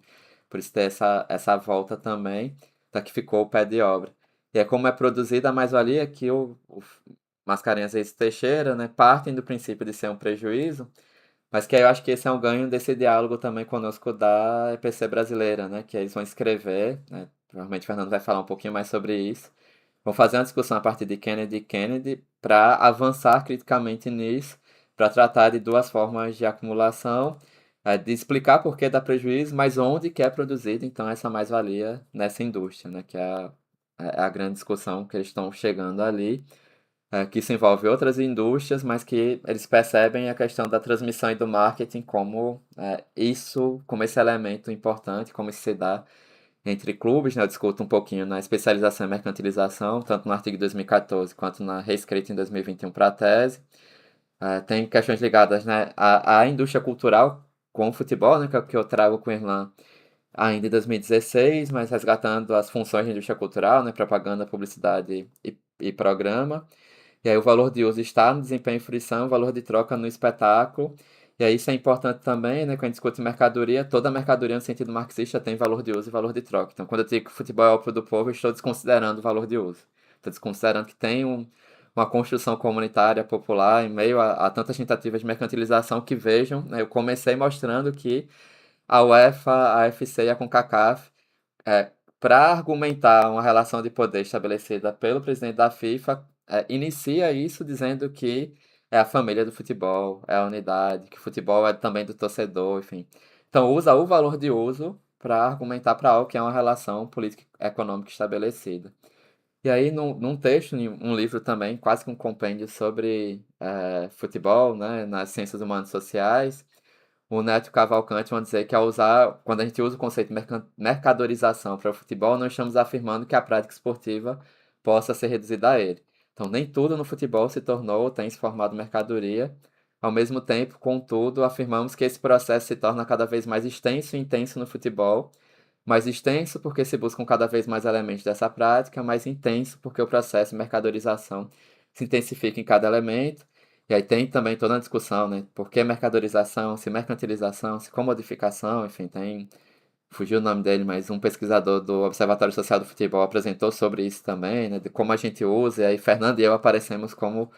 por isso ter essa volta também, tá que ficou o pé de obra. E é como é produzida a mais-valia que o Mascarenhas e Teixeira, né, partem do princípio de ser um prejuízo, mas que aí eu acho que esse é um ganho desse diálogo também conosco da EPC brasileira, né? Que eles vão escrever, né? Provavelmente o Fernando vai falar um pouquinho mais sobre isso. Vão fazer uma discussão a partir de Kennedy e Kennedy para avançar criticamente nisso, para tratar de duas formas de acumulação, de explicar por que dá prejuízo, mas onde que é produzido então essa mais-valia nessa indústria, né? Que é a grande discussão que eles estão chegando ali, que isso envolve outras indústrias, mas que eles percebem a questão da transmissão e do marketing como como esse elemento importante, como isso se dá entre clubes, né? Eu discuto um pouquinho na especialização e mercantilização, tanto no artigo 2014 quanto na reescrita em 2021 para a tese. Tem questões ligadas, né, à indústria cultural com o futebol, né, que é o que eu trago com o Irlan ainda em 2016, mas resgatando as funções da indústria cultural, né, propaganda, publicidade e programa. E aí o valor de uso está no desempenho e fruição, o valor de troca no espetáculo. E aí isso é importante também, né? Quando a gente discute mercadoria, toda mercadoria no sentido marxista tem valor de uso e valor de troca. Então, quando eu digo que o futebol é ópio do povo, eu estou desconsiderando o valor de uso. Estou desconsiderando que tem uma construção comunitária popular em meio a tantas tentativas de mercantilização que vejam, né? Eu comecei mostrando que a UEFA, a AFC e a CONCACAF para argumentar uma relação de poder estabelecida pelo presidente da FIFA, inicia isso dizendo que é a família do futebol, é a unidade, que o futebol é também do torcedor, enfim. Então usa o valor de uso para argumentar para algo que é uma relação política e econômica estabelecida. E aí, num texto, em um livro também, quase que um compêndio sobre futebol, né, nas ciências humanas e sociais, o Neto e o Cavalcante vão dizer que quando a gente usa o conceito de mercadorização para o futebol, não estamos afirmando que a prática esportiva possa ser reduzida a ele. Então, nem tudo no futebol se tornou ou tem se formado mercadoria. Ao mesmo tempo, contudo, afirmamos que esse processo se torna cada vez mais extenso e intenso no futebol, mais extenso porque se buscam cada vez mais elementos dessa prática, mais intenso porque o processo de mercadorização se intensifica em cada elemento. E aí tem também toda a discussão, né? Por que mercadorização, se mercantilização, se comodificação, enfim, fugiu o nome dele, mas um pesquisador do Observatório Social do Futebol apresentou sobre isso também, né? De como a gente usa, e aí Fernando e eu aparecemos como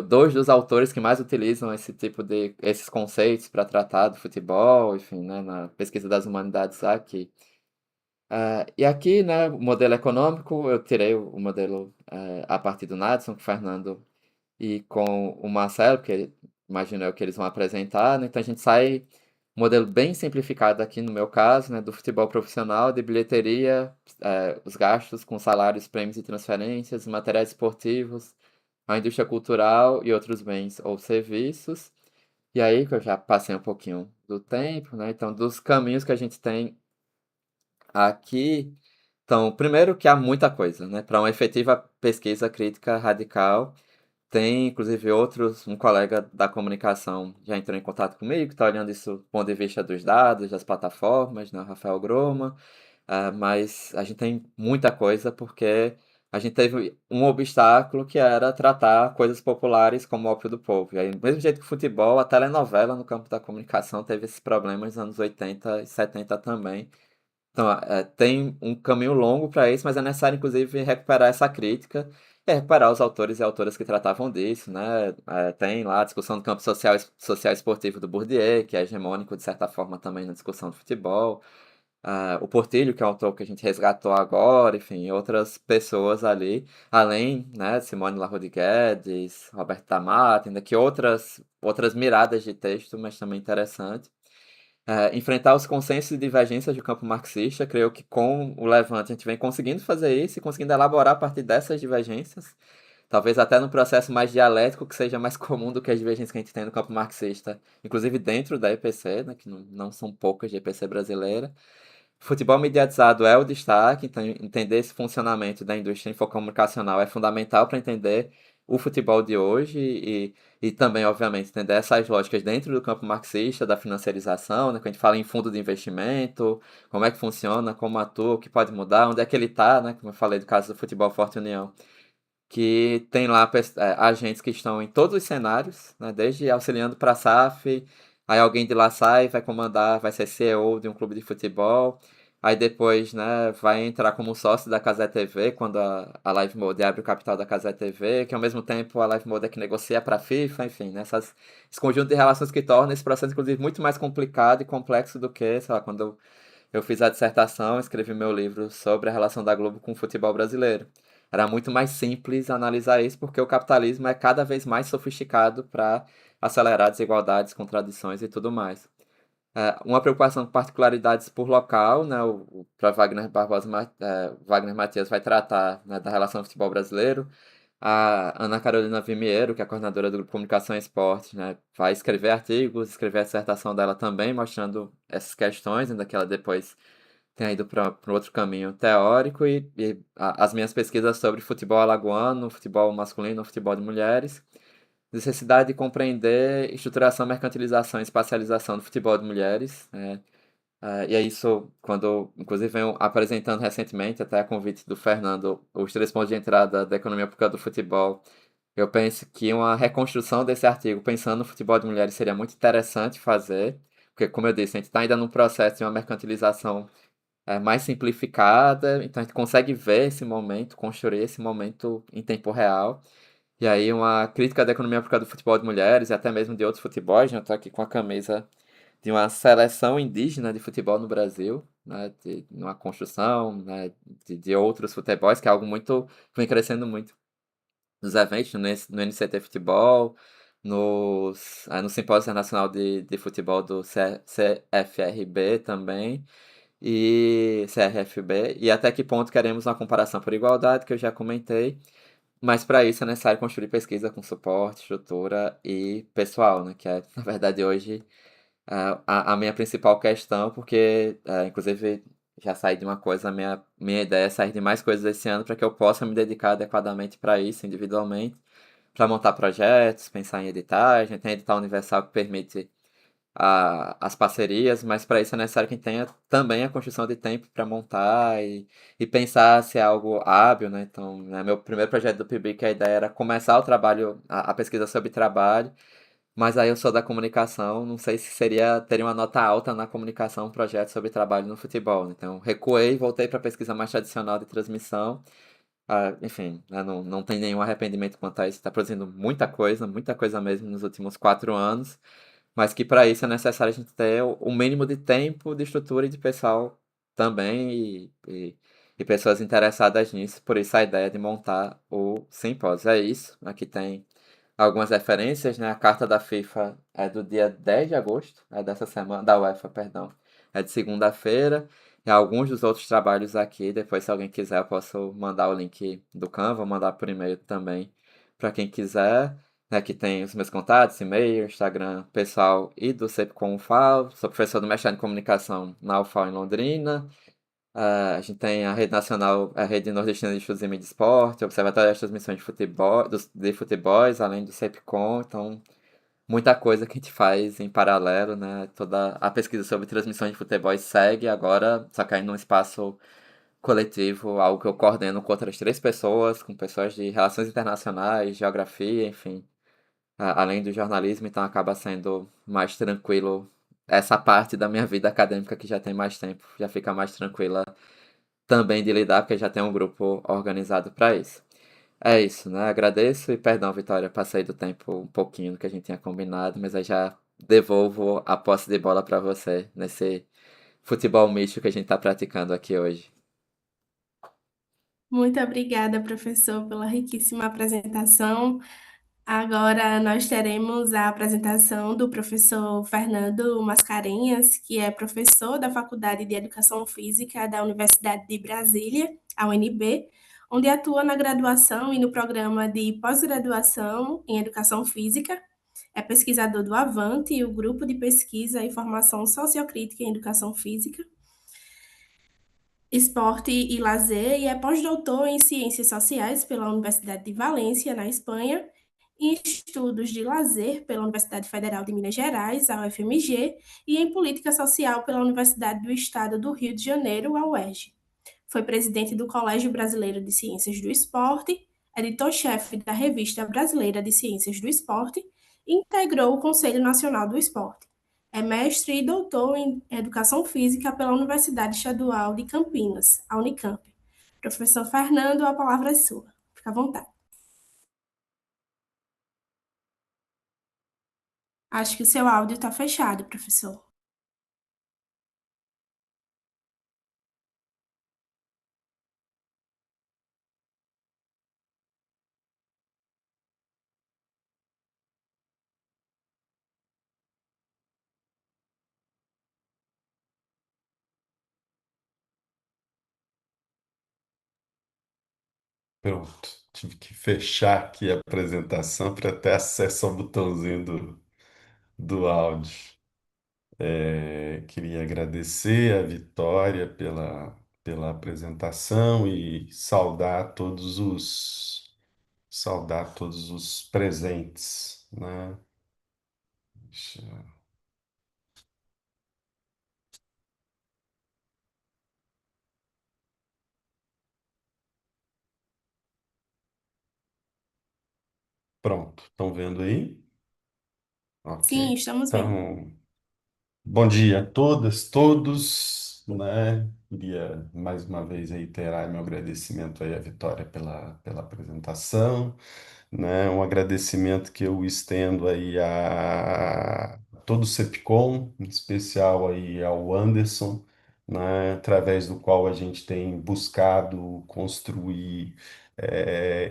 dois dos autores que mais utilizam esses conceitos para tratar do futebol, enfim, né? Na pesquisa das humanidades aqui. E aqui, né, o modelo econômico, eu tirei o modelo a partir do Nadson, que o Fernando e com o Marcelo, que imagino eu que eles vão apresentar, né? Então a gente sai um modelo bem simplificado aqui no meu caso, né, do futebol profissional, de bilheteria, os gastos com salários, prêmios e transferências, materiais esportivos, a indústria cultural e outros bens ou serviços. E aí que eu já passei um pouquinho do tempo, né? Então, dos caminhos que a gente tem aqui, então, primeiro que há muita coisa, né? Para uma efetiva pesquisa crítica radical, tem, inclusive, um colega da comunicação já entrou em contato comigo, está olhando isso do ponto de vista dos dados, das plataformas, né, o Rafael Groma, mas a gente tem muita coisa porque a gente teve um obstáculo que era tratar coisas populares como o ópio do povo. E aí, do mesmo jeito que o futebol, a telenovela no campo da comunicação teve esses problemas nos anos 80 e 70 também. Então, tem um caminho longo para isso, mas é necessário, inclusive, recuperar essa crítica e recuperar os autores e autoras que tratavam disso, né? Tem lá a discussão do campo social esportivo do Bourdieu, que é hegemônico, de certa forma, também na discussão do futebol. O Portilho, que é um autor que a gente resgatou agora, enfim, outras pessoas ali, além, né, Simone Larraud Guedes, Roberto da Mata, ainda que outras miradas de texto, mas também interessante. Enfrentar os consensos e divergências do campo marxista, creio que com o Levante a gente vem conseguindo fazer isso e conseguindo elaborar a partir dessas divergências, talvez até no processo mais dialético, que seja mais comum do que as divergências que a gente tem no campo marxista, inclusive dentro da EPC, né, que não são poucas de EPC brasileira. Futebol mediatizado é o destaque, então entender esse funcionamento da indústria infocomunicacional é fundamental para entender o futebol de hoje e também, obviamente, entender essas lógicas dentro do campo marxista, da financiarização, né? Quando a gente fala em fundo de investimento, como é que funciona, como atua, o que pode mudar, onde é que ele está, né? Como eu falei do caso do Futebol Forte União. que tem lá agentes que estão em todos os cenários, né, desde auxiliando para a SAF, aí alguém de lá sai, vai comandar, vai ser CEO de um clube de futebol, aí depois, né, vai entrar como sócio da Cazé TV, quando a Live Mode abre o capital da Cazé TV, que ao mesmo tempo a Live Mode é que negocia para a FIFA, enfim, né, esse conjunto de relações que torna esse processo, inclusive, muito mais complicado e complexo do que, sei lá, quando eu fiz a dissertação, escrevi meu livro sobre a relação da Globo com o futebol brasileiro. Era muito mais simples analisar isso, porque o capitalismo é cada vez mais sofisticado para acelerar desigualdades, contradições e tudo mais. Uma preocupação com particularidades por local, né? Para Wagner Barbosa, Wagner Matias vai tratar, né, da relação do futebol brasileiro. A Ana Carolina Vimiero, que é a coordenadora do Grupo Comunicação e Esporte, né, vai escrever artigos, escrever a dissertação dela também, mostrando essas questões, ainda que ela depois tenha ido para outro caminho teórico, as minhas pesquisas sobre futebol alagoano, futebol masculino, futebol de mulheres, necessidade de compreender estruturação, mercantilização e espacialização do futebol de mulheres, né? E é isso, quando, inclusive, venho apresentando recentemente, até a convite do Fernando, os 3 pontos de entrada da economia pública do futebol. Eu penso que uma reconstrução desse artigo, pensando no futebol de mulheres, seria muito interessante fazer, porque, como eu disse, a gente está ainda num processo de uma mercantilização mais simplificada, então a gente consegue ver esse momento, construir esse momento em tempo real. E aí, uma crítica da economia pública do futebol de mulheres e até mesmo de outros futebols, né? Eu estou aqui com a camisa de uma seleção indígena de futebol no Brasil, né, de uma construção, né, de outros futebols, que é algo muito, vem crescendo muito nos eventos, no NCT Futebol, no Simpósio Internacional de Futebol do CFRB também, e CRFB, e até que ponto queremos uma comparação por igualdade, que eu já comentei, mas para isso é necessário construir pesquisa com suporte, estrutura e pessoal, né, que é, na verdade, hoje a minha principal questão, porque, inclusive, já saí de uma coisa, minha ideia é sair de mais coisas esse ano para que eu possa me dedicar adequadamente para isso, individualmente, para montar projetos, pensar em editagem, tem edital universal que permite as parcerias, mas para isso é necessário que a gente tenha também a construção de tempo para montar e pensar se é algo hábil, né? Então, né, meu primeiro projeto do PIBIC, a ideia era começar o trabalho, a pesquisa sobre trabalho, mas aí eu sou da comunicação, não sei se teria uma nota alta na comunicação, um projeto sobre trabalho no futebol, né? Então, recuei, voltei para a pesquisa mais tradicional de transmissão. Enfim, né, não tem nenhum arrependimento quanto a isso. Está produzindo muita coisa mesmo nos últimos 4 anos, mas que para isso é necessário a gente ter o mínimo de tempo, de estrutura e de pessoal também, e pessoas interessadas nisso. Por isso a ideia de montar o simpósio. É isso, aqui tem algumas referências, né? A carta da FIFA é do dia 10 de agosto, é dessa semana, da UEFA, perdão, é de segunda-feira. E alguns dos outros trabalhos aqui, depois se alguém quiser, eu posso mandar o link do Canva, mandar por e-mail também para quem quiser. Aqui tem os meus contatos, e-mail, Instagram pessoal e do CEP com UFAL. Sou professor do mestrado em comunicação na UFAL em Londrina. A gente tem a Rede Nacional, a Rede Nordestina de Estudos em Mídia e Esporte, o Observatório das Transmissões de Futebol, de futebols, além do CEPCOM, então muita coisa que a gente faz em paralelo, né? Toda a pesquisa sobre transmissões de futebol segue agora, só que aí num espaço coletivo, algo que eu coordeno com outras 3 pessoas, com pessoas de relações internacionais, geografia, enfim, além do jornalismo, então acaba sendo mais tranquilo. Essa parte da minha vida acadêmica que já tem mais tempo, já fica mais tranquila também de lidar, porque já tem um grupo organizado para isso. É isso, né? Agradeço e perdão, Vitória, passei do tempo um pouquinho do que a gente tinha combinado, mas aí já devolvo a posse de bola para você nesse futebol misto que a gente está praticando aqui hoje. Muito obrigada, professor, pela riquíssima apresentação. Agora nós teremos a apresentação do professor Fernando Mascarenhas, que é professor da Faculdade de Educação Física da Universidade de Brasília, a UNB, onde atua na graduação e no programa de pós-graduação em Educação Física. É pesquisador do Avante, o grupo de pesquisa e formação sociocrítica em Educação Física, Esporte e Lazer, e é pós-doutor em Ciências Sociais pela Universidade de Valência, na Espanha, em Estudos de Lazer pela Universidade Federal de Minas Gerais, a UFMG, e em Política Social pela Universidade do Estado do Rio de Janeiro, a UERJ. Foi presidente do Colégio Brasileiro de Ciências do Esporte, editor-chefe da Revista Brasileira de Ciências do Esporte e integrou o Conselho Nacional do Esporte. É mestre e doutor em Educação Física pela Universidade Estadual de Campinas, a Unicamp. Professor Fernando, a palavra é sua. Fica à vontade. Acho que o seu áudio está fechado, professor. Pronto, tive que fechar aqui a apresentação para ter acesso ao botãozinho do áudio. Queria agradecer a Vitória pela apresentação e saudar todos os presentes, né? Deixa- Pronto, estão vendo aí? Sim, Ok. estamos vendo. Então, bom dia a todas, todos, né? Queria mais uma vez reiterar meu agradecimento aí à Vitória pela apresentação, né? Um agradecimento que eu estendo aí a todo o CEPCOM, em especial aí ao Anderson, né? Através do qual a gente tem buscado construir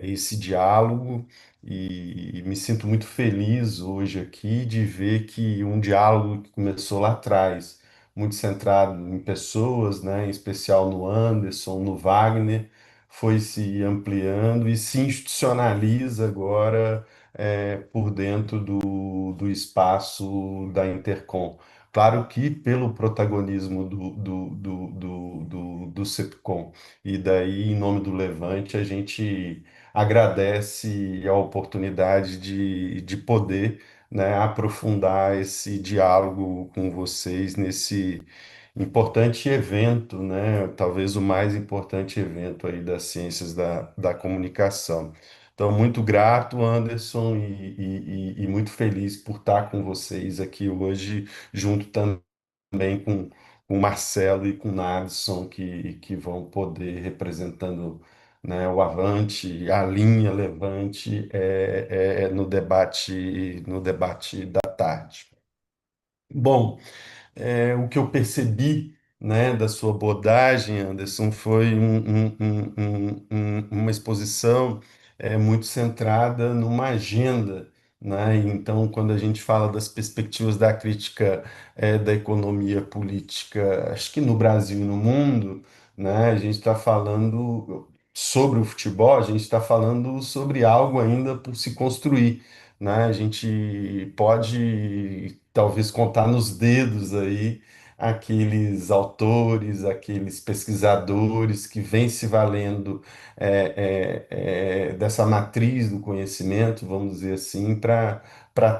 esse diálogo e me sinto muito feliz hoje aqui de ver que um diálogo que começou lá atrás, muito centrado em pessoas, né? Em especial no Anderson, no Wagner, foi se ampliando e se institucionaliza agora por dentro do espaço da Intercom. Claro que pelo protagonismo do CEPCOM. E daí, em nome do Levante, a gente agradece a oportunidade de poder, né, aprofundar esse diálogo com vocês nesse importante evento, né? Talvez o mais importante evento aí das ciências da comunicação. Então, muito grato, Anderson, e muito feliz por estar com vocês aqui hoje, junto também com o Marcelo e com o Nadson, que vão poder representando, né, o Avante, a linha Levante no debate da tarde. Bom, o que eu percebi, né, da sua abordagem, Anderson, foi uma exposição muito centrada numa agenda, né? Então, quando a gente fala das perspectivas da crítica da economia política, acho que no Brasil e no mundo, né, a gente está falando sobre o futebol, a gente está falando sobre algo ainda por se construir, né? A gente pode talvez contar nos dedos aí aqueles autores, aqueles pesquisadores que vêm se valendo dessa matriz do conhecimento, vamos dizer assim, para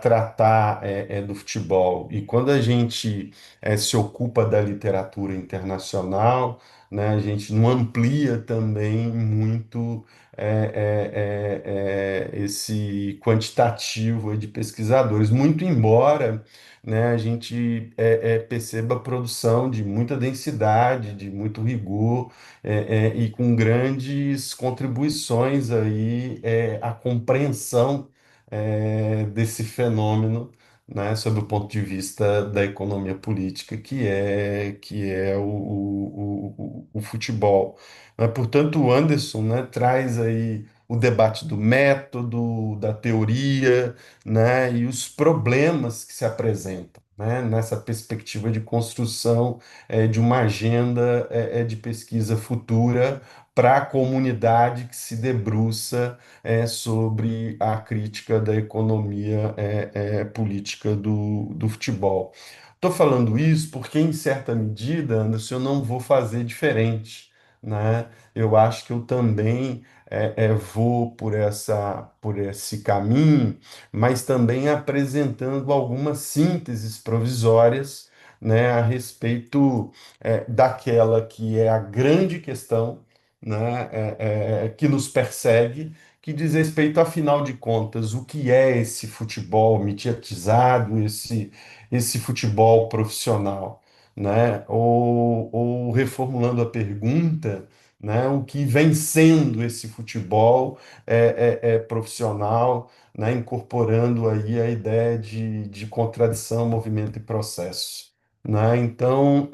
tratar do futebol. E quando a gente se ocupa da literatura internacional, né, a gente não amplia também muito esse quantitativo aí de pesquisadores, muito embora, né, a gente perceba a produção de muita densidade, de muito rigor, e com grandes contribuições aí à compreensão desse fenômeno, né, sob o ponto de vista da economia política, que é o futebol. Portanto, o Anderson, né, traz aí o debate do método, da teoria, né, e os problemas que se apresentam, né, nessa perspectiva de construção de uma agenda de pesquisa futura para a comunidade que se debruça sobre a crítica da economia política do futebol. Estou falando isso porque, em certa medida, Anderson, eu não vou fazer diferente, né? Eu acho que eu também vou por esse caminho, mas também apresentando algumas sínteses provisórias, né, a respeito daquela que é a grande questão, né, que nos persegue, que diz respeito, afinal de contas, o que é esse futebol mediatizado, esse futebol profissional, né? Ou reformulando a pergunta, né? O que vem sendo esse futebol profissional, né? Incorporando aí a ideia de contradição, movimento e processo. Né? Então,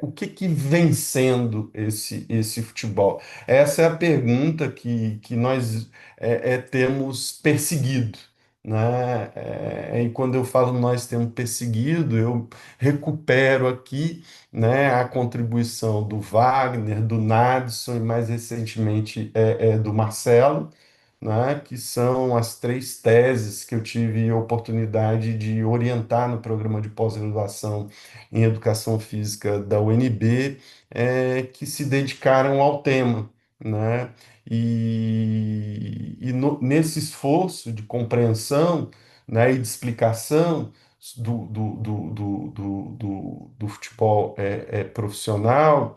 o que que vem sendo esse futebol? Essa é a pergunta que nós temos perseguido, né? E quando eu falo nós temos perseguido, eu recupero aqui, né, a contribuição do Wagner, do Nadson e mais recentemente do Marcelo, né, que são as três teses que eu tive a oportunidade de orientar no programa de pós-graduação em Educação Física da UNB, que se dedicaram ao tema, né? Nesse esforço de compreensão, né, e de explicação do futebol profissional,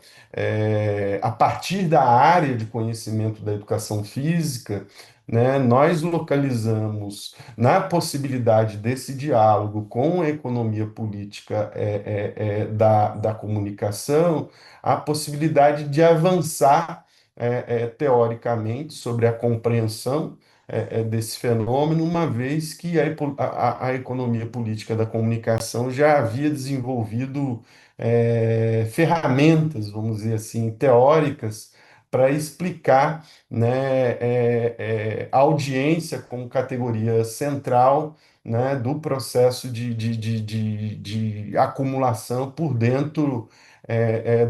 a partir da área de conhecimento da educação física, né, nós localizamos na possibilidade desse diálogo com a economia política da comunicação, a possibilidade de avançar teoricamente sobre a compreensão desse fenômeno, uma vez que a economia política da comunicação já havia desenvolvido ferramentas, vamos dizer assim, teóricas para explicar, né, a audiência como categoria central, né, do processo de acumulação por dentro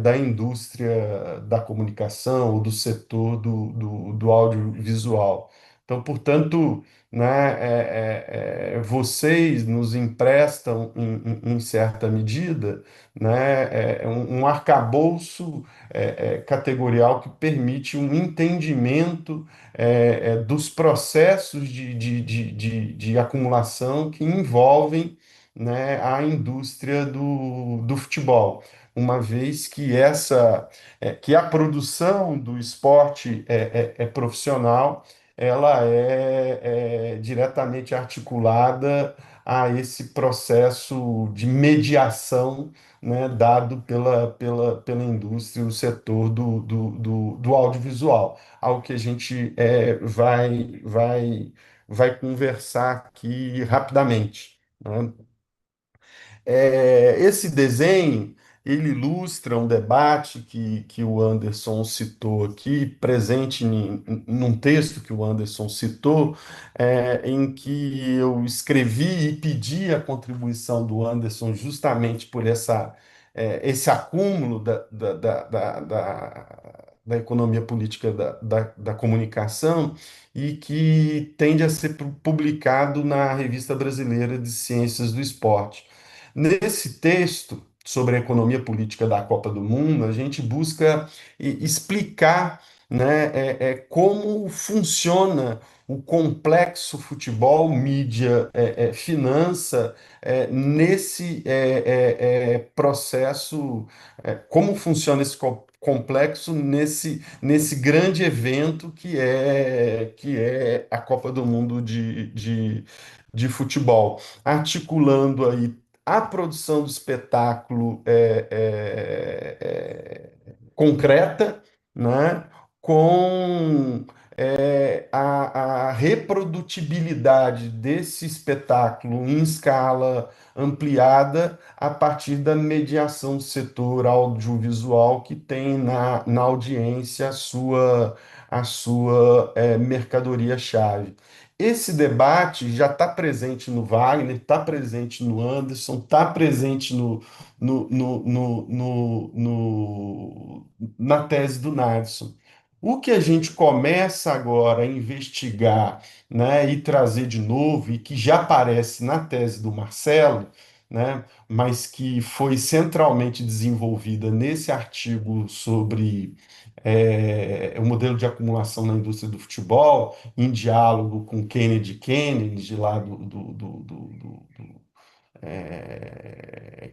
da indústria da comunicação ou do setor do audiovisual. Então, portanto, né, vocês nos emprestam, em certa medida, né, um arcabouço categorial que permite um entendimento dos processos de acumulação que envolvem, né, a indústria do futebol, uma vez que que a produção do esporte profissional, ela é diretamente articulada a esse processo de mediação, né, dado pela indústria, o setor do audiovisual, algo que a gente vai conversar aqui rapidamente, né? Esse desenho, ele ilustra um debate que o Anderson citou aqui, presente num texto que o Anderson citou, em que eu escrevi e pedi a contribuição do Anderson justamente por esse acúmulo da economia política da comunicação e que tende a ser publicado na Revista Brasileira de Ciências do Esporte. Nesse texto sobre a economia política da Copa do Mundo, a gente busca explicar, né, como funciona o complexo futebol, mídia, finança, nesse processo, como funciona esse complexo nesse grande evento que é a Copa do Mundo de futebol, articulando aí a produção do espetáculo concreta, né, com a reprodutibilidade desse espetáculo em escala ampliada a partir da mediação do setor audiovisual que tem na audiência a sua mercadoria-chave. Esse debate já está presente no Wagner, está presente no Anderson, está presente no, no, no, no, na tese do Nadson. O que a gente começa agora a investigar, né, e trazer de novo, e que já aparece na tese do Marcelo, né, mas que foi centralmente desenvolvida nesse artigo sobre o modelo de acumulação na indústria do futebol, em diálogo com Kennedy, lá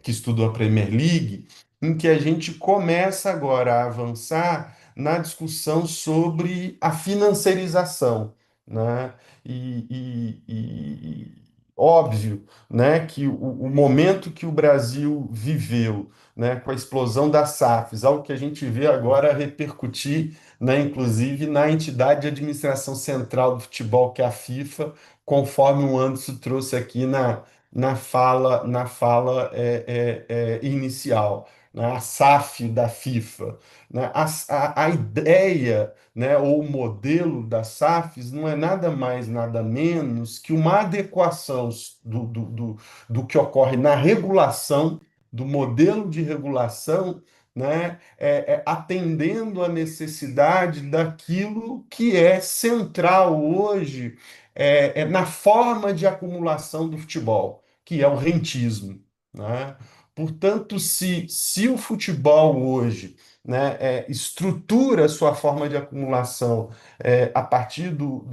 que estudou a Premier League, em que a gente começa agora a avançar na discussão sobre a financiarização, né? E óbvio, né, que o momento que o Brasil viveu, né, com a explosão das SAFs, algo que a gente vê agora repercutir, né, inclusive na entidade de administração central do futebol, que é a FIFA, conforme o Anderson trouxe aqui na fala inicial, né, a SAF da FIFA, né, a ideia, né, ou o modelo das SAFs não é nada mais, nada menos que uma adequação do que ocorre na regulação, do modelo de regulação, né, atendendo à necessidade daquilo que é central hoje na forma de acumulação do futebol, que é o rentismo, né? Portanto, se o futebol hoje, né, estrutura sua forma de acumulação a partir do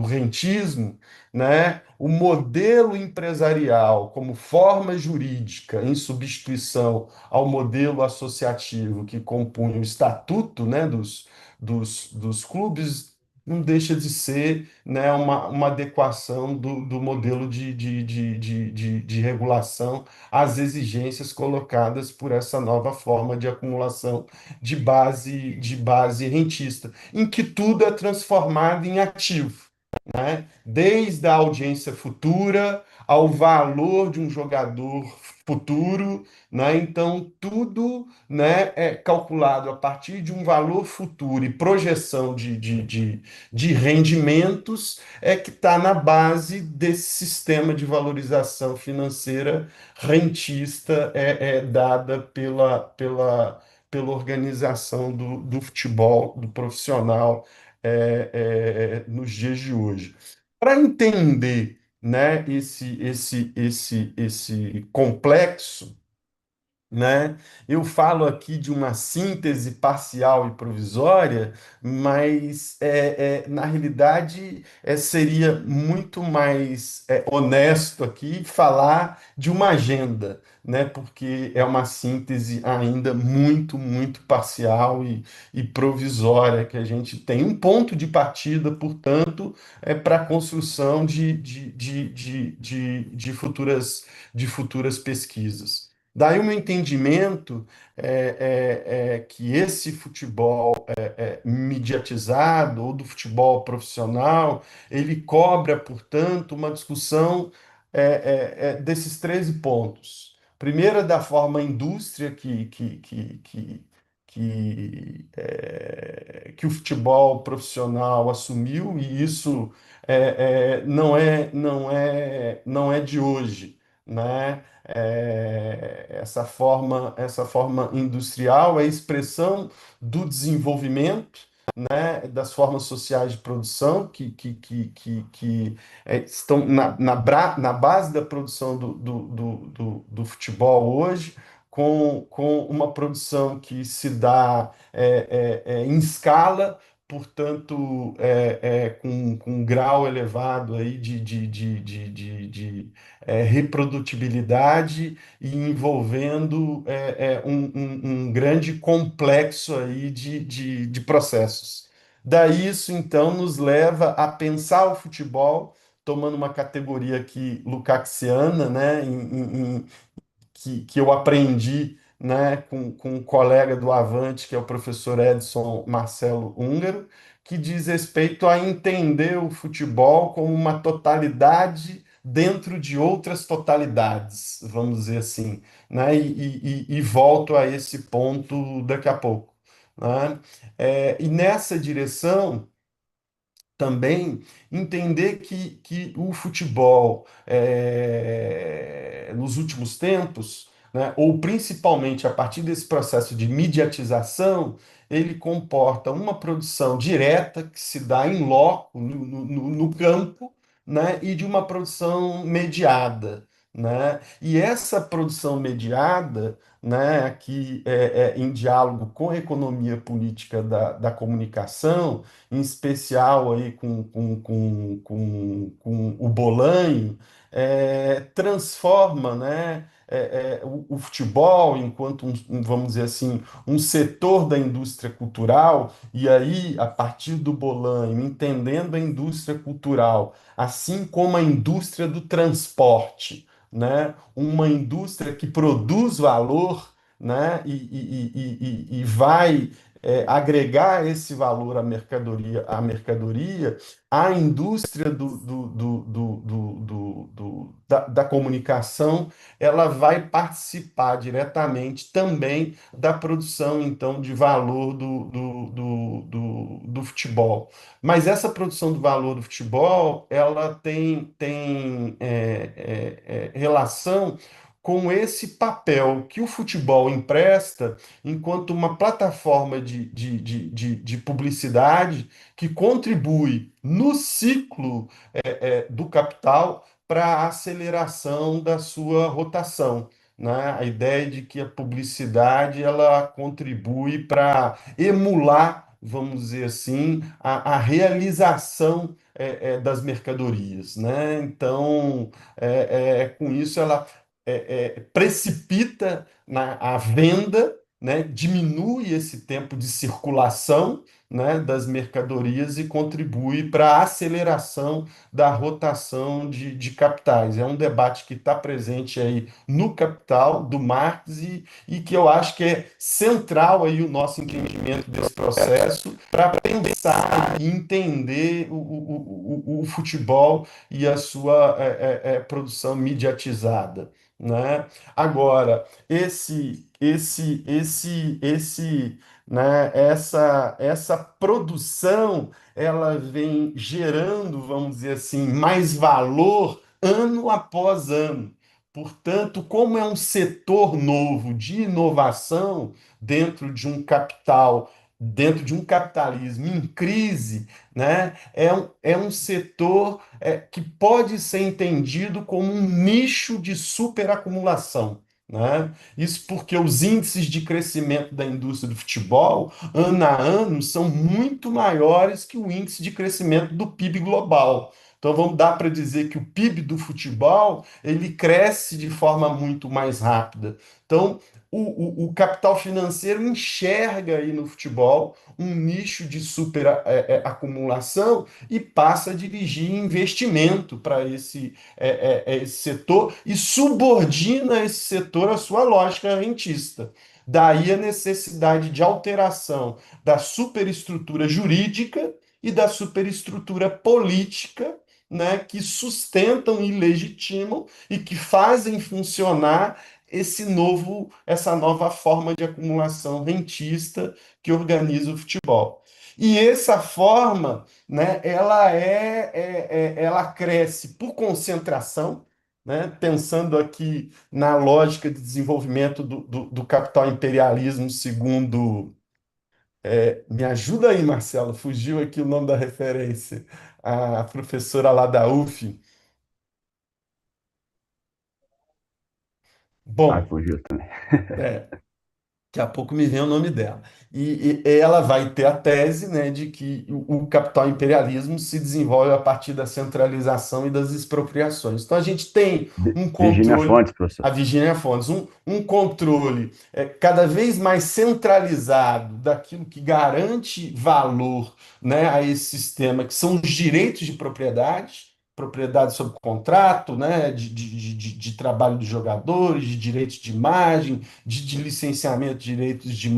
rentismo, né, o modelo empresarial como forma jurídica em substituição ao modelo associativo que compunha o estatuto, né, dos clubes, não deixa de ser, né, uma adequação do modelo de regulação às exigências colocadas por essa nova forma de acumulação de base rentista, em que tudo é transformado em ativo, né? Desde a audiência futura ao valor de um jogador futuro, né? Então, tudo, né, é calculado a partir de um valor futuro e projeção de rendimentos que está na base desse sistema de valorização financeira rentista dada pela organização do futebol, do profissional nos dias de hoje. Para entender, né, esse complexo, né? Eu falo aqui de uma síntese parcial e provisória, mas na realidade seria muito mais honesto aqui falar de uma agenda, né? Porque é uma síntese ainda muito, muito parcial e provisória que a gente tem. Um ponto de partida, portanto, para a construção de futuras pesquisas. Daí o meu entendimento que esse futebol mediatizado ou do futebol profissional, ele cobra, portanto, uma discussão desses 13 pontos. Primeiro, da forma indústria que o futebol profissional assumiu, e isso não é de hoje, né? Essa forma industrial é a expressão do desenvolvimento, né, das formas sociais de produção que estão na base da produção do futebol hoje, com uma produção que se dá em escala, portanto, com um grau elevado aí de reprodutibilidade e envolvendo um grande complexo aí de processos. Daí isso, então, nos leva a pensar o futebol, tomando uma categoria aqui lukácsiana, né, que eu aprendi, né, com um colega do Avante, que é o professor Edson Marcelo Húngaro, que diz respeito a entender o futebol como uma totalidade dentro de outras totalidades, vamos dizer assim, né? E volto a esse ponto daqui a pouco, né? E nessa direção também entender que o futebol, nos últimos tempos, né, ou principalmente a partir desse processo de mediatização, ele comporta uma produção direta que se dá em loco, no campo, né, e de uma produção mediada. Né? E essa produção mediada, né, aqui em diálogo com a economia política da comunicação, em especial aí com o Bolanho, transforma, né, o futebol, enquanto vamos dizer assim, um setor da indústria cultural, e aí, a partir do Bolanho, entendendo a indústria cultural, assim como a indústria do transporte, né? Uma indústria que produz valor, né? E vai agregar esse valor à mercadoria, a indústria da comunicação, ela vai participar diretamente também da produção, então, de valor do futebol. Mas essa produção do valor do futebol, ela tem relação com esse papel que o futebol empresta enquanto uma plataforma de publicidade que contribui no ciclo do capital para a aceleração da sua rotação, né? A ideia de que a publicidade ela contribui para emular, vamos dizer assim, a realização das mercadorias, né? Então, com isso ela precipita a venda, né? Diminui esse tempo de circulação, né, das mercadorias e contribui para a aceleração da rotação de capitais. É um debate que está presente aí no Capital, do Marx, e que eu acho que é central aí o nosso entendimento desse processo para pensar e entender o futebol e a sua produção mediatizada, né? Agora, né, essa produção, ela vem gerando, vamos dizer assim, mais valor ano após ano. Portanto, como é um setor novo de inovação dentro de um capitalismo em crise, né, é um setor que pode ser entendido como um nicho de superacumulação, né? Isso porque os índices de crescimento da indústria do futebol, ano a ano, são muito maiores que o índice de crescimento do PIB global. Então, vamos dar para dizer que o PIB do futebol ele cresce de forma muito mais rápida. Então, o capital financeiro enxerga aí no futebol um nicho de superacumulação e passa a dirigir investimento para esse setor e subordina esse setor à sua lógica rentista. Daí a necessidade de alteração da superestrutura jurídica e da superestrutura política, né, que sustentam e legitimam e que fazem funcionar essa nova forma de acumulação rentista que organiza o futebol. E essa forma, né, ela cresce por concentração, né, pensando aqui na lógica de desenvolvimento do capital imperialismo segundo. Me ajuda aí, Marcelo, fugiu aqui o nome da referência, a professora lá da UF. Ai, Bom, fugiu também. é, daqui a pouco me vem o nome dela. E ela vai ter a tese, né, de que o capital imperialismo se desenvolve a partir da centralização e das expropriações. Então, a gente tem um Virginia controle, Fontes, professor. a Virginia Fontes, um controle cada vez mais centralizado daquilo que garante valor, né, a esse sistema, que são os direitos de propriedade sobre contrato, né, de trabalho dos jogadores, de direitos de imagem, de licenciamento de direitos de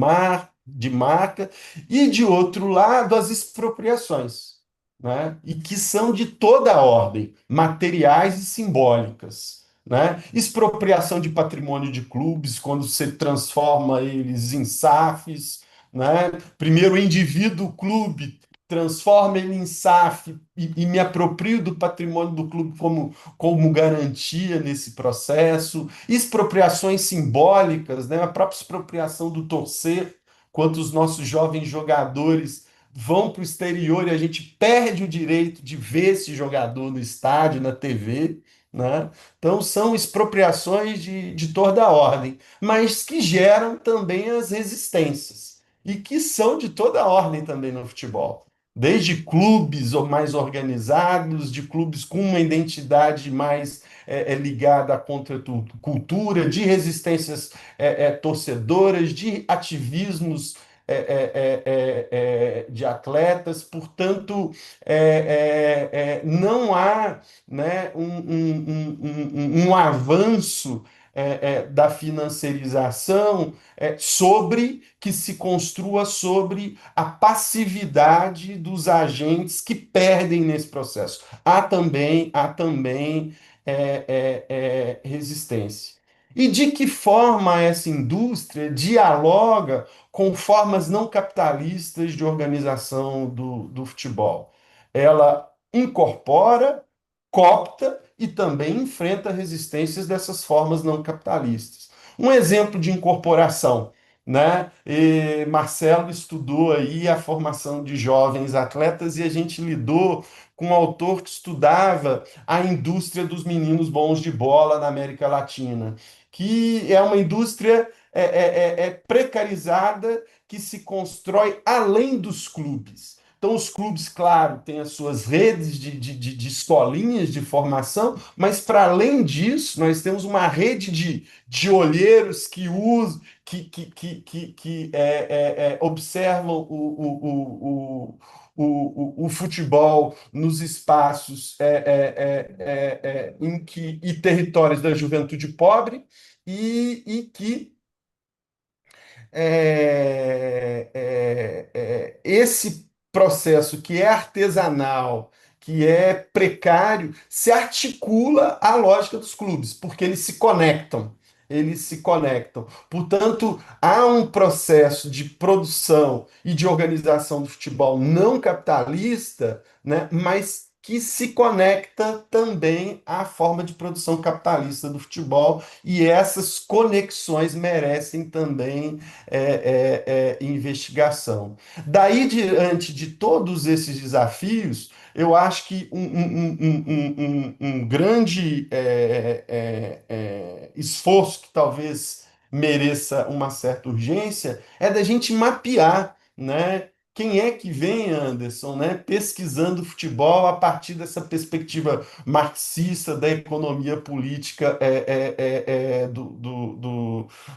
marca, e de outro lado, as expropriações, né? E que são de toda a ordem, materiais e simbólicas. Né? Expropriação de patrimônio de clubes, quando você transforma eles em SAFs, né? Primeiro o indivíduo, o clube, transforma ele em SAF e me aproprio do patrimônio do clube como garantia nesse processo, expropriações simbólicas, né? A própria expropriação do torcer, quando os nossos jovens jogadores vão para o exterior e a gente perde o direito de ver esse jogador no estádio, na TV, né? Então, são expropriações de toda a ordem, mas que geram também as resistências e que são de toda a ordem também no futebol. Desde clubes mais organizados, de clubes com uma identidade mais ligada à contracultura, de resistências torcedoras, de ativismos de atletas. Portanto, não há, né, um avanço da financiarização sobre que se construa sobre a passividade dos agentes que perdem nesse processo. Há também resistência. E de que forma essa indústria dialoga com formas não capitalistas de organização do futebol? Ela incorpora, coopta e também enfrenta resistências dessas formas não capitalistas. Um exemplo de incorporação, né? E Marcelo estudou aí a formação de jovens atletas e a gente lidou com um autor que estudava a indústria dos meninos bons de bola na América Latina, que é uma indústria precarizada que se constrói além dos clubes. Então, os clubes, claro, têm as suas redes de escolinhas de formação, mas, para além disso, nós temos uma rede de olheiros que usam, que observam o futebol nos espaços e territórios da juventude pobre e que esse processo que é artesanal, que é precário, se articula à lógica dos clubes, porque eles se conectam. Eles se conectam. Portanto, há um processo de produção e de organização do futebol não capitalista, né, mas que se conecta também à forma de produção capitalista do futebol, e essas conexões merecem também investigação. Daí, diante de todos esses desafios, eu acho que um grande esforço que talvez mereça uma certa urgência é da gente mapear, né? Quem é que vem, Anderson, né, pesquisando futebol a partir dessa perspectiva marxista da economia política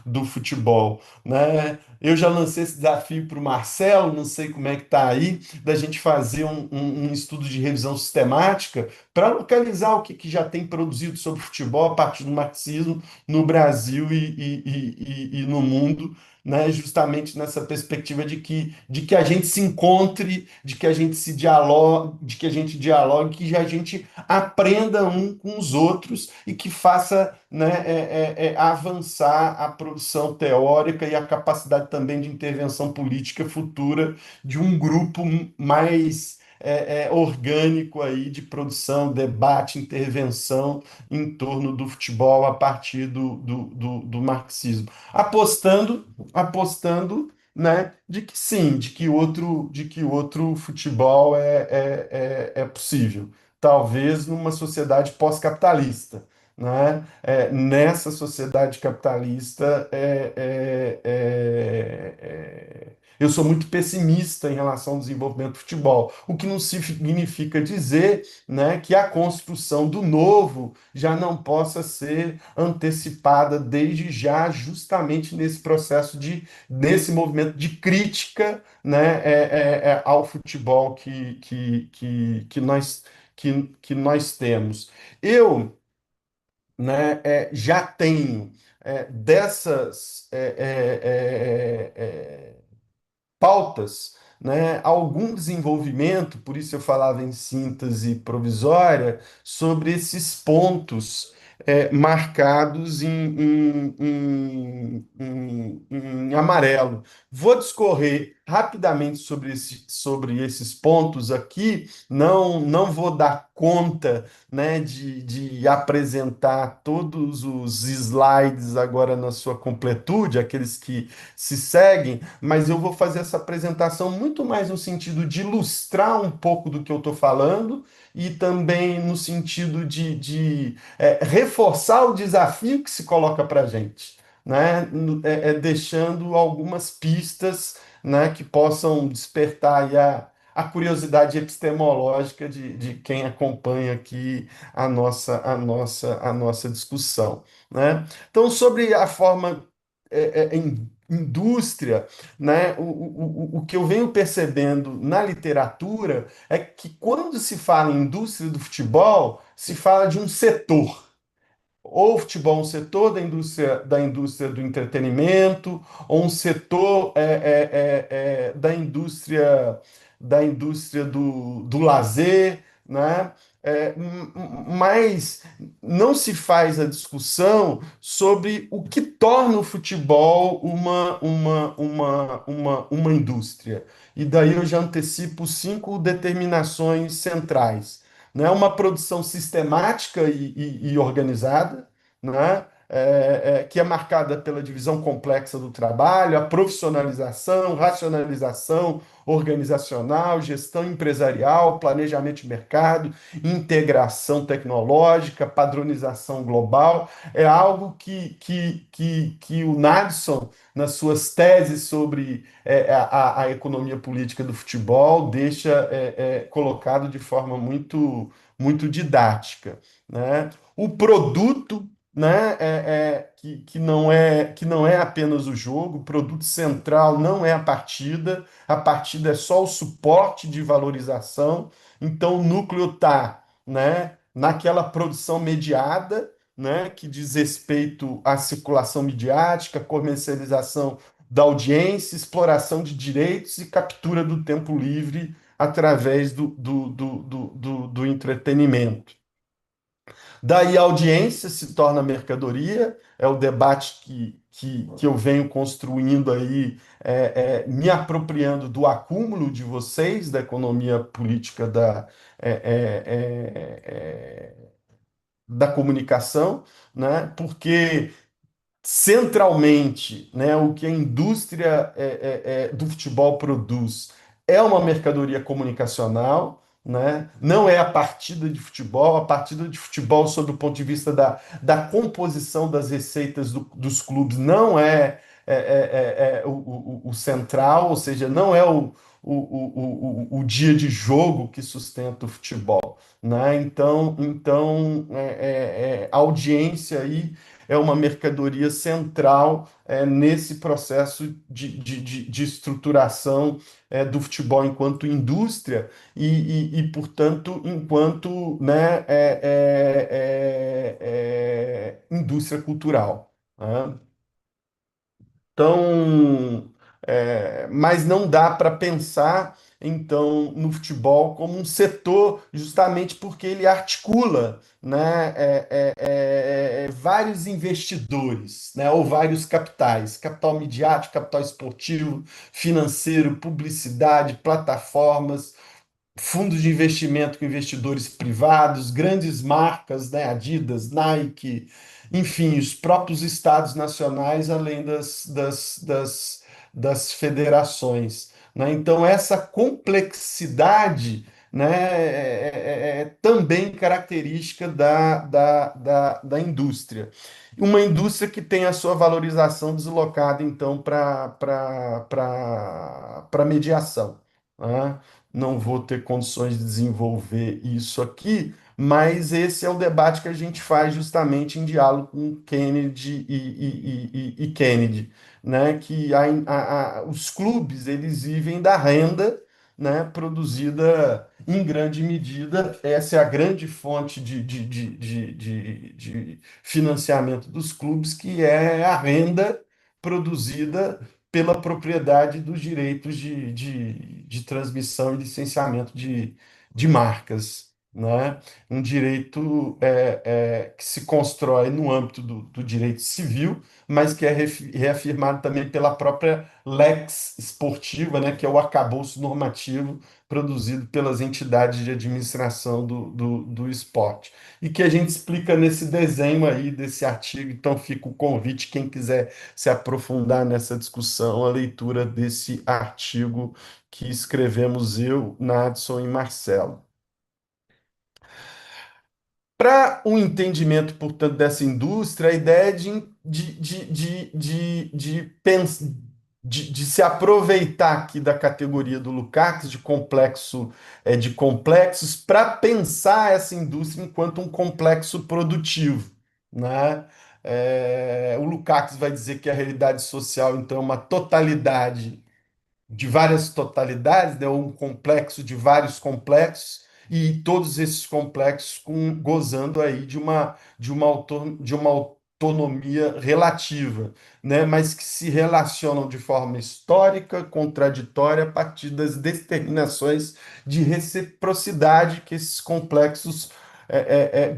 do futebol, né? Eu já lancei esse desafio para o Marcelo, não sei como é que está aí, da gente fazer um estudo de revisão sistemática para localizar o que já tem produzido sobre futebol a partir do marxismo no Brasil e no mundo, né? Justamente nessa perspectiva de que a gente se encontre, de que a gente se dialogue, de que a gente dialogue, que a gente aprenda um com os outros e que faça, né, avançar a produção teórica e a capacidade também de intervenção política futura de um grupo mais orgânico aí de produção, debate, intervenção em torno do futebol a partir do marxismo, apostando, né, de que sim, de que outro futebol é possível, talvez numa sociedade pós-capitalista, né? Nessa sociedade capitalista, eu sou muito pessimista em relação ao desenvolvimento do futebol, o que não significa dizer, né, que a construção do novo já não possa ser antecipada desde já, justamente nesse processo nesse movimento de crítica, né, ao futebol que nós temos. Eu, né, já tenho dessas pautas, né, algum desenvolvimento, por isso eu falava em síntese provisória, sobre esses pontos marcados em amarelo. Vou discorrer rapidamente sobre esses pontos aqui, não vou dar conta, né, de apresentar todos os slides agora na sua completude, aqueles que se seguem, mas eu vou fazer essa apresentação muito mais no sentido de ilustrar um pouco do que eu estou falando e também no sentido de reforçar o desafio que se coloca para a gente, né? Deixando algumas pistas, né, que possam despertar aí a curiosidade epistemológica de quem acompanha aqui a nossa discussão, né? Então, sobre a forma indústria, né? O que eu venho percebendo na literatura é que quando se fala em indústria do futebol, se fala de um setor. Ou o futebol é um setor da indústria do entretenimento, ou um setor da indústria do lazer, né? Mas não se faz a discussão sobre o que torna o futebol uma indústria. E daí eu já antecipo cinco determinações centrais, né? Uma produção sistemática e organizada, né? Que é marcada pela divisão complexa do trabalho, a profissionalização, racionalização organizacional, gestão empresarial, planejamento de mercado, integração tecnológica, padronização global. É algo que o Nadson, nas suas teses sobre a economia política do futebol, deixa colocado de forma muito didática, né? O produto, né, que não é apenas o jogo, o produto central não é a partida é só o suporte de valorização, então o núcleo está, né, naquela produção mediada, né, que diz respeito à circulação midiática, comercialização da audiência, exploração de direitos e captura do tempo livre através do entretenimento. Daí a audiência se torna mercadoria, é o debate que eu venho construindo aí, me apropriando do acúmulo de vocês, da economia política é, é, é, da comunicação, né? Porque centralmente, né, o que a indústria do futebol produz é uma mercadoria comunicacional, né? Não é a partida de futebol, sob o ponto de vista da composição das receitas dos clubes, não o central, ou seja, não é o dia de jogo que sustenta o futebol, né? Então a audiência aí é uma mercadoria central nesse processo de estruturação do futebol enquanto indústria portanto, enquanto né, indústria cultural, né? Então, mas não dá para pensar então no futebol como um setor, justamente porque ele articula, né, vários investidores, né, ou vários capitais, capital midiático, capital esportivo, financeiro, publicidade, plataformas, fundos de investimento com investidores privados, grandes marcas, né, Adidas, Nike, enfim, os próprios estados nacionais, além das federações, né? Então, essa complexidade, né, é também característica da indústria. Uma indústria que tem a sua valorização deslocada, então, para mediação, né? Não vou ter condições de desenvolver isso aqui, mas esse é o debate que a gente faz justamente em diálogo com Kennedy e Kennedy, né? Que os clubes eles vivem da renda, né, produzida em grande medida. Essa é a grande fonte de financiamento dos clubes, que é a renda produzida pela propriedade dos direitos de transmissão e licenciamento de marcas, né? Um direito que se constrói no âmbito do direito civil, mas que é reafirmado também pela própria lex esportiva, né? Que é o arcabouço normativo produzido pelas entidades de administração do esporte. E que a gente explica nesse desenho aí, desse artigo. Então fica o convite, quem quiser se aprofundar nessa discussão, a leitura desse artigo que escrevemos eu, Nadson e Marcelo. Para o entendimento, portanto, dessa indústria, a ideia de de se aproveitar aqui da categoria do Lukács de complexos para pensar essa indústria enquanto um complexo produtivo, né? O Lukács vai dizer que a realidade social então é uma totalidade de várias totalidades, né, um complexo de vários complexos, e todos esses complexos gozando aí de uma autonomia relativa, né, mas que se relacionam de forma histórica, contraditória, a partir das determinações de reciprocidade que esses complexos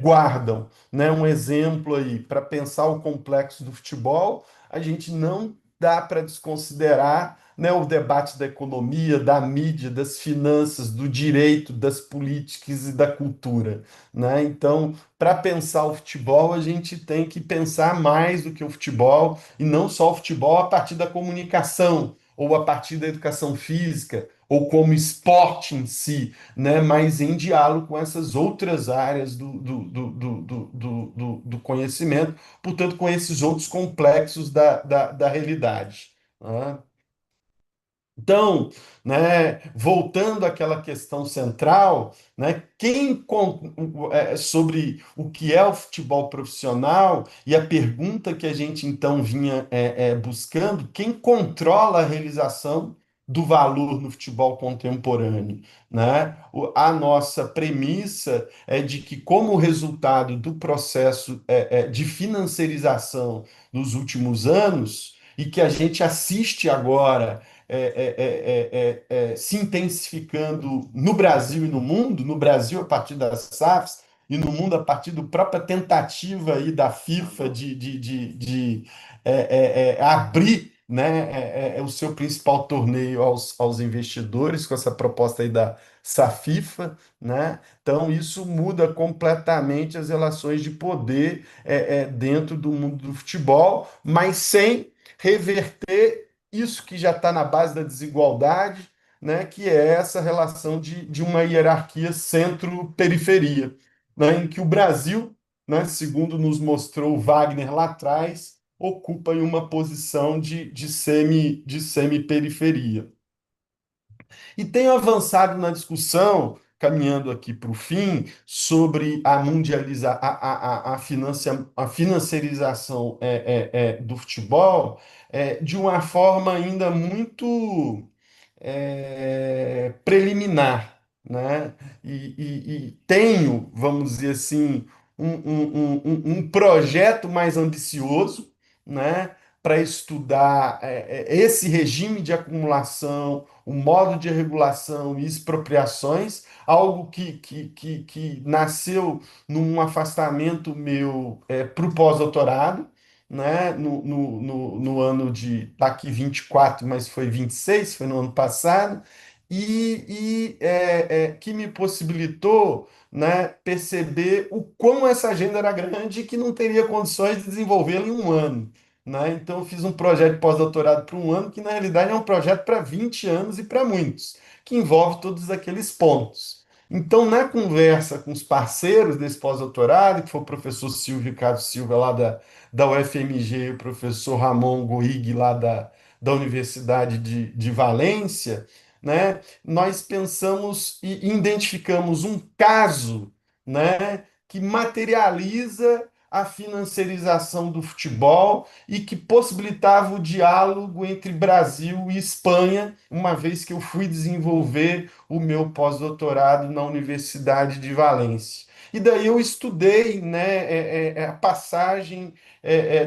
guardam. Né? Um exemplo aí, para pensar o complexo do futebol, a gente não dá para desconsiderar, né, o debate da economia, da mídia, das finanças, do direito, das políticas e da cultura, né? Então, para pensar o futebol, a gente tem que pensar mais do que o futebol, e não só o futebol a partir da comunicação, ou a partir da educação física, ou como esporte em si, né? Mas em diálogo com essas outras áreas do conhecimento, portanto, com esses outros complexos da realidade. Né? Então, né, voltando àquela questão central, né, sobre o que é o futebol profissional e a pergunta que a gente então vinha buscando, quem controla a realização do valor no futebol contemporâneo, né? A nossa premissa é de que, como resultado do processo de financiarização dos últimos anos, e que a gente assiste agora se intensificando no Brasil e no mundo, no Brasil a partir das SAFs e no mundo a partir da própria tentativa aí da FIFA de abrir, né, o seu principal torneio aos investidores com essa proposta aí da SAFIFA, né? Então isso muda completamente as relações de poder dentro do mundo do futebol, mas sem reverter isso que já está na base da desigualdade, né, que é essa relação de uma hierarquia centro-periferia, né, em que o Brasil, né, segundo nos mostrou Wagner lá atrás, ocupa em uma posição de semi-periferia. E tenho avançado na discussão, caminhando aqui para o fim, sobre a financiarização do futebol de uma forma ainda muito preliminar, né? E tenho, vamos dizer assim, um projeto mais ambicioso, né? Para estudar esse regime de acumulação, o modo de regulação e expropriações, algo que nasceu num afastamento meu para o pós-doutorado, né, no ano de daqui 24, mas foi 26, foi no ano passado, que me possibilitou, né, perceber o quão essa agenda era grande e que não teria condições de desenvolvê-la em um ano. Né? Então, eu fiz um projeto de pós-doutorado para um ano, que na realidade é um projeto para 20 anos e para muitos, que envolve todos aqueles pontos. Então, na conversa com os parceiros desse pós-doutorado, que foi o professor Silvio Carlos Silva, lá da UFMG, e o professor Ramon Goig, lá da Universidade de Valência, né, nós pensamos e identificamos um caso, né, que materializa a financiarização do futebol e que possibilitava o diálogo entre Brasil e Espanha, uma vez que eu fui desenvolver o meu pós-doutorado na Universidade de Valência. E daí eu estudei, né, a passagem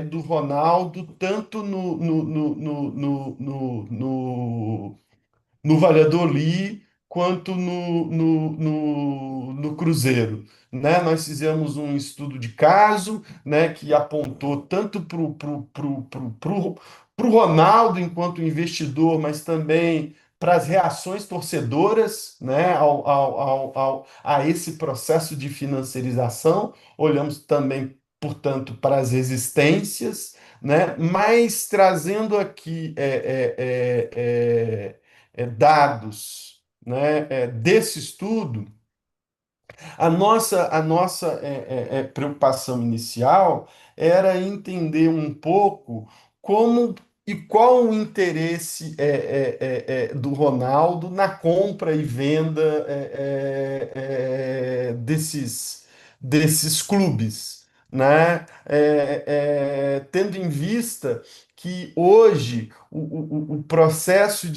do Ronaldo, tanto no Valladolid quanto no Cruzeiro. Né? Nós fizemos um estudo de caso, né, que apontou tanto para o Ronaldo enquanto investidor, mas também para as reações torcedoras, né, a esse processo de financiarização. Olhamos também, portanto, para as resistências, né, mas trazendo aqui dados, né, desse estudo, a nossa preocupação inicial era entender um pouco como E qual o interesse do Ronaldo na compra e venda desses clubes, né? Tendo em vista que hoje o processo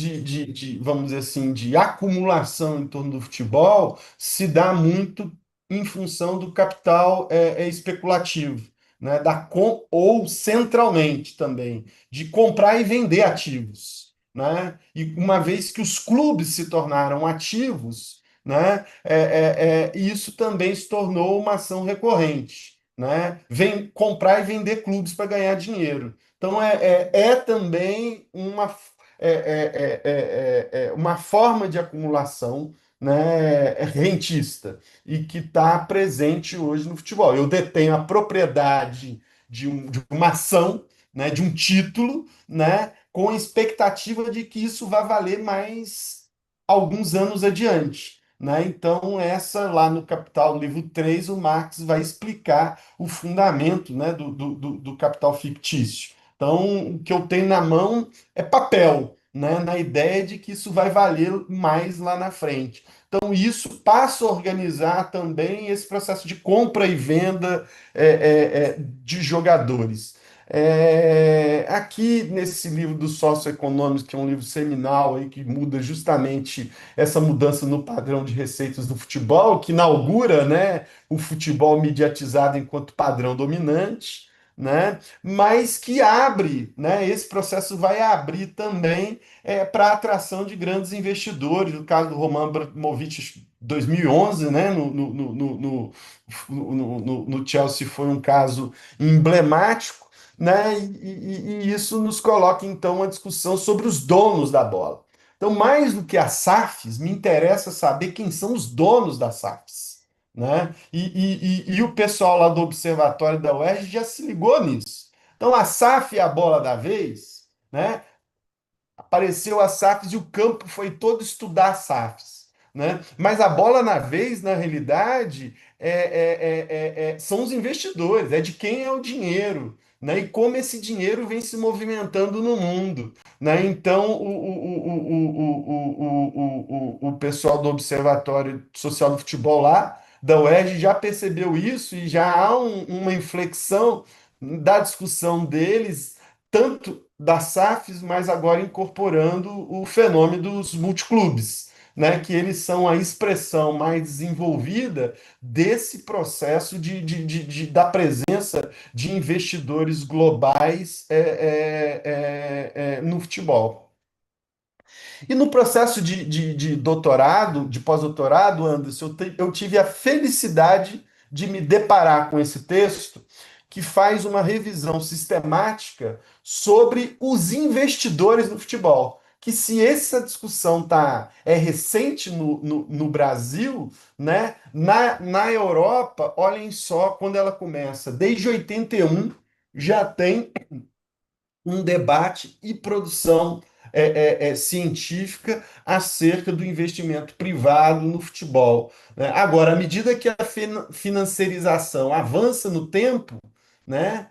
vamos dizer assim, de acumulação em torno do futebol se dá muito em função do capital especulativo, né? Ou centralmente também de comprar e vender ativos, né? E uma vez que os clubes se tornaram ativos, né? Isso também se tornou uma ação recorrente, né? Vem comprar e vender clubes para ganhar dinheiro. Então é também uma forma de acumulação, né, rentista e que está presente hoje no futebol. Eu detenho a propriedade de uma ação, né, de um título, né, com a expectativa de que isso vai valer mais alguns anos adiante. Né? Então, essa lá no Capital, livro 3 o Marx vai explicar o fundamento, né, do capital fictício. Então, o que eu tenho na mão é papel, né, na ideia de que isso vai valer mais lá na frente. Então, isso passa a organizar também esse processo de compra e venda de jogadores. Aqui nesse livro do Socioeconômicos, que é um livro seminal aí, que muda justamente essa mudança no padrão de receitas do futebol, que inaugura, né, o futebol mediatizado enquanto padrão dominante, né, mas que abre, né, esse processo vai abrir também para a atração de grandes investidores, no caso do Roman Abramovich 2011, né, no Chelsea foi um caso emblemático, né? E isso nos coloca, então, uma discussão sobre os donos da bola. Então, mais do que as SAFs, me interessa saber quem são os donos das SAFs. Né? E o pessoal lá do Observatório da UERJ já se ligou nisso. Então, a SAF é a bola da vez, né? Apareceu as SAFs e o campo foi todo estudar as SAFs. Né? Mas a bola na vez, na realidade, são os investidores, é de quem é o dinheiro, né? E como esse dinheiro vem se movimentando no mundo. Né? Então, o pessoal do Observatório Social do Futebol lá, da UERJ, já percebeu isso e já há uma inflexão da discussão deles, tanto das SAFs, mas agora incorporando o fenômeno dos multiclubes, né, que eles são a expressão mais desenvolvida desse processo da presença de investidores globais no futebol. E no processo de doutorado, de pós-doutorado, Anderson, eu tive a felicidade de me deparar com esse texto que faz uma revisão sistemática sobre os investidores no futebol. Que se essa discussão é recente no Brasil, né, na Europa, olhem só quando ela começa. Desde 81 já tem um debate e produção científica acerca do investimento privado no futebol. Né? Agora, à medida que a financiarização avança no tempo, né,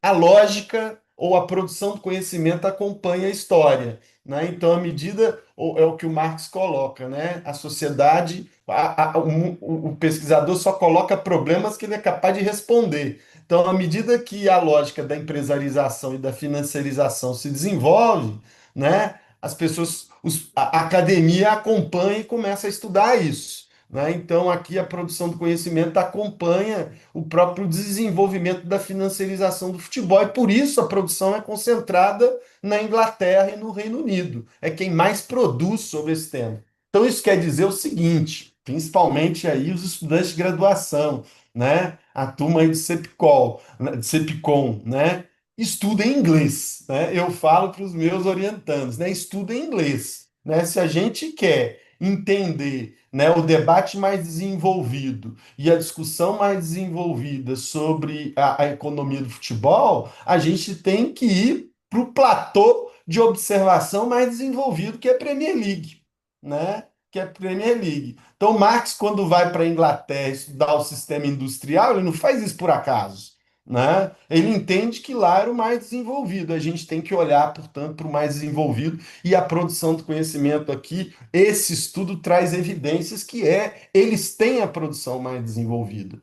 a lógica ou a produção do conhecimento acompanha a história. Né? Então, à medida, é o que o Marx coloca, né? A sociedade, o pesquisador só coloca problemas que ele é capaz de responder. Então, à medida que a lógica da empresarização e da financiarização se desenvolve, né? As pessoas, a academia acompanha e começa a estudar isso. Né? Então, aqui a produção do conhecimento acompanha o próprio desenvolvimento da financiarização do futebol, e por isso a produção é concentrada na Inglaterra e no Reino Unido. É quem mais produz sobre esse tema. Então, isso quer dizer o seguinte, principalmente aí os estudantes de graduação, né? A turma aí de CEPCOL, de CEPCOM, né? Estudem inglês, né? Eu falo para os meus orientandos, né? Estudem inglês, né? Se a gente quer entender, né, o debate mais desenvolvido e a discussão mais desenvolvida sobre a economia do futebol, a gente tem que ir para o platô de observação mais desenvolvido, que é a Premier League, né? Que é a Premier League. Então, Marx, quando vai para a Inglaterra estudar o sistema industrial, ele não faz isso por acaso. né? Ele entende que lá era o mais desenvolvido. A gente tem que olhar, portanto, para o mais desenvolvido e a produção do conhecimento aqui. Esse estudo traz evidências que eles têm a produção mais desenvolvida.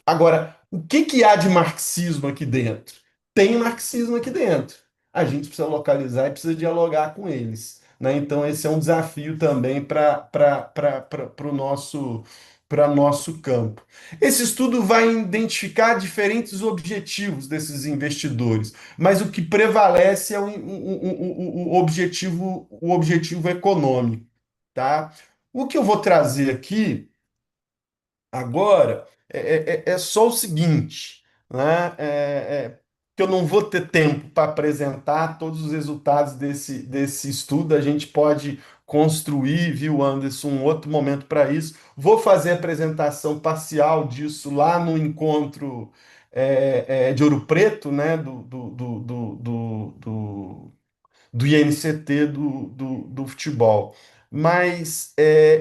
Agora, o que que há de marxismo aqui dentro? Tem marxismo aqui dentro. A gente precisa localizar e precisa dialogar com eles, né? Então, esse é um desafio também para o nosso campo. Esse estudo vai identificar diferentes objetivos desses investidores, mas o que prevalece é o objetivo econômico, tá? O que eu vou trazer aqui agora é só o seguinte, né? Que eu não vou ter tempo para apresentar todos os resultados desse estudo. A gente pode construir, viu, Anderson, um outro momento para isso. Vou fazer a apresentação parcial disso lá no encontro de Ouro Preto, né? Do INCT do futebol. Mas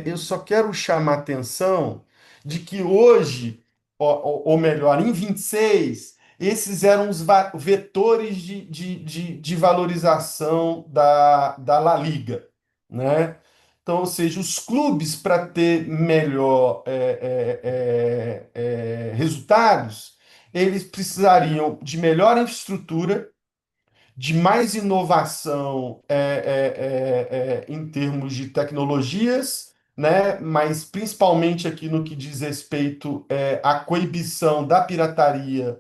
eu só quero chamar a atenção de que hoje, ou melhor, em 26, esses eram os vetores de valorização da La Liga, né? Então, ou seja, os clubes, para ter melhor resultados, eles precisariam de melhor infraestrutura, de mais inovação em termos de tecnologias, né? Mas principalmente aqui no que diz respeito à coibição da pirataria,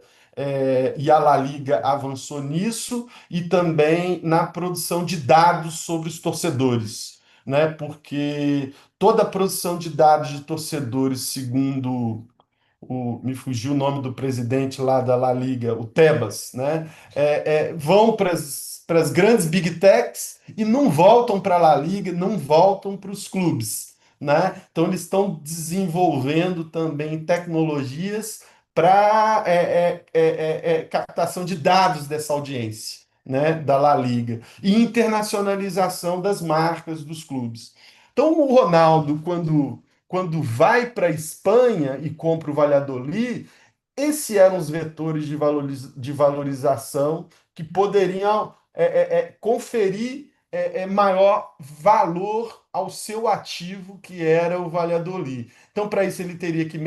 e a La Liga avançou nisso, e também na produção de dados sobre os torcedores, né? Porque toda a produção de dados de torcedores, segundo me fugiu o nome do presidente lá da La Liga, o Tebas, né? Vão para as grandes big techs e não voltam para a La Liga, não voltam para os clubes, né? Então eles estão desenvolvendo também tecnologias para captação de dados dessa audiência, né? Da La Liga e internacionalização das marcas dos clubes. Então o Ronaldo, quando vai para a Espanha e compra o Valladolid, esses eram os vetores de valorização que poderiam conferir maior valor ao seu ativo, que era o Valladolid. Então, para isso, ele teria que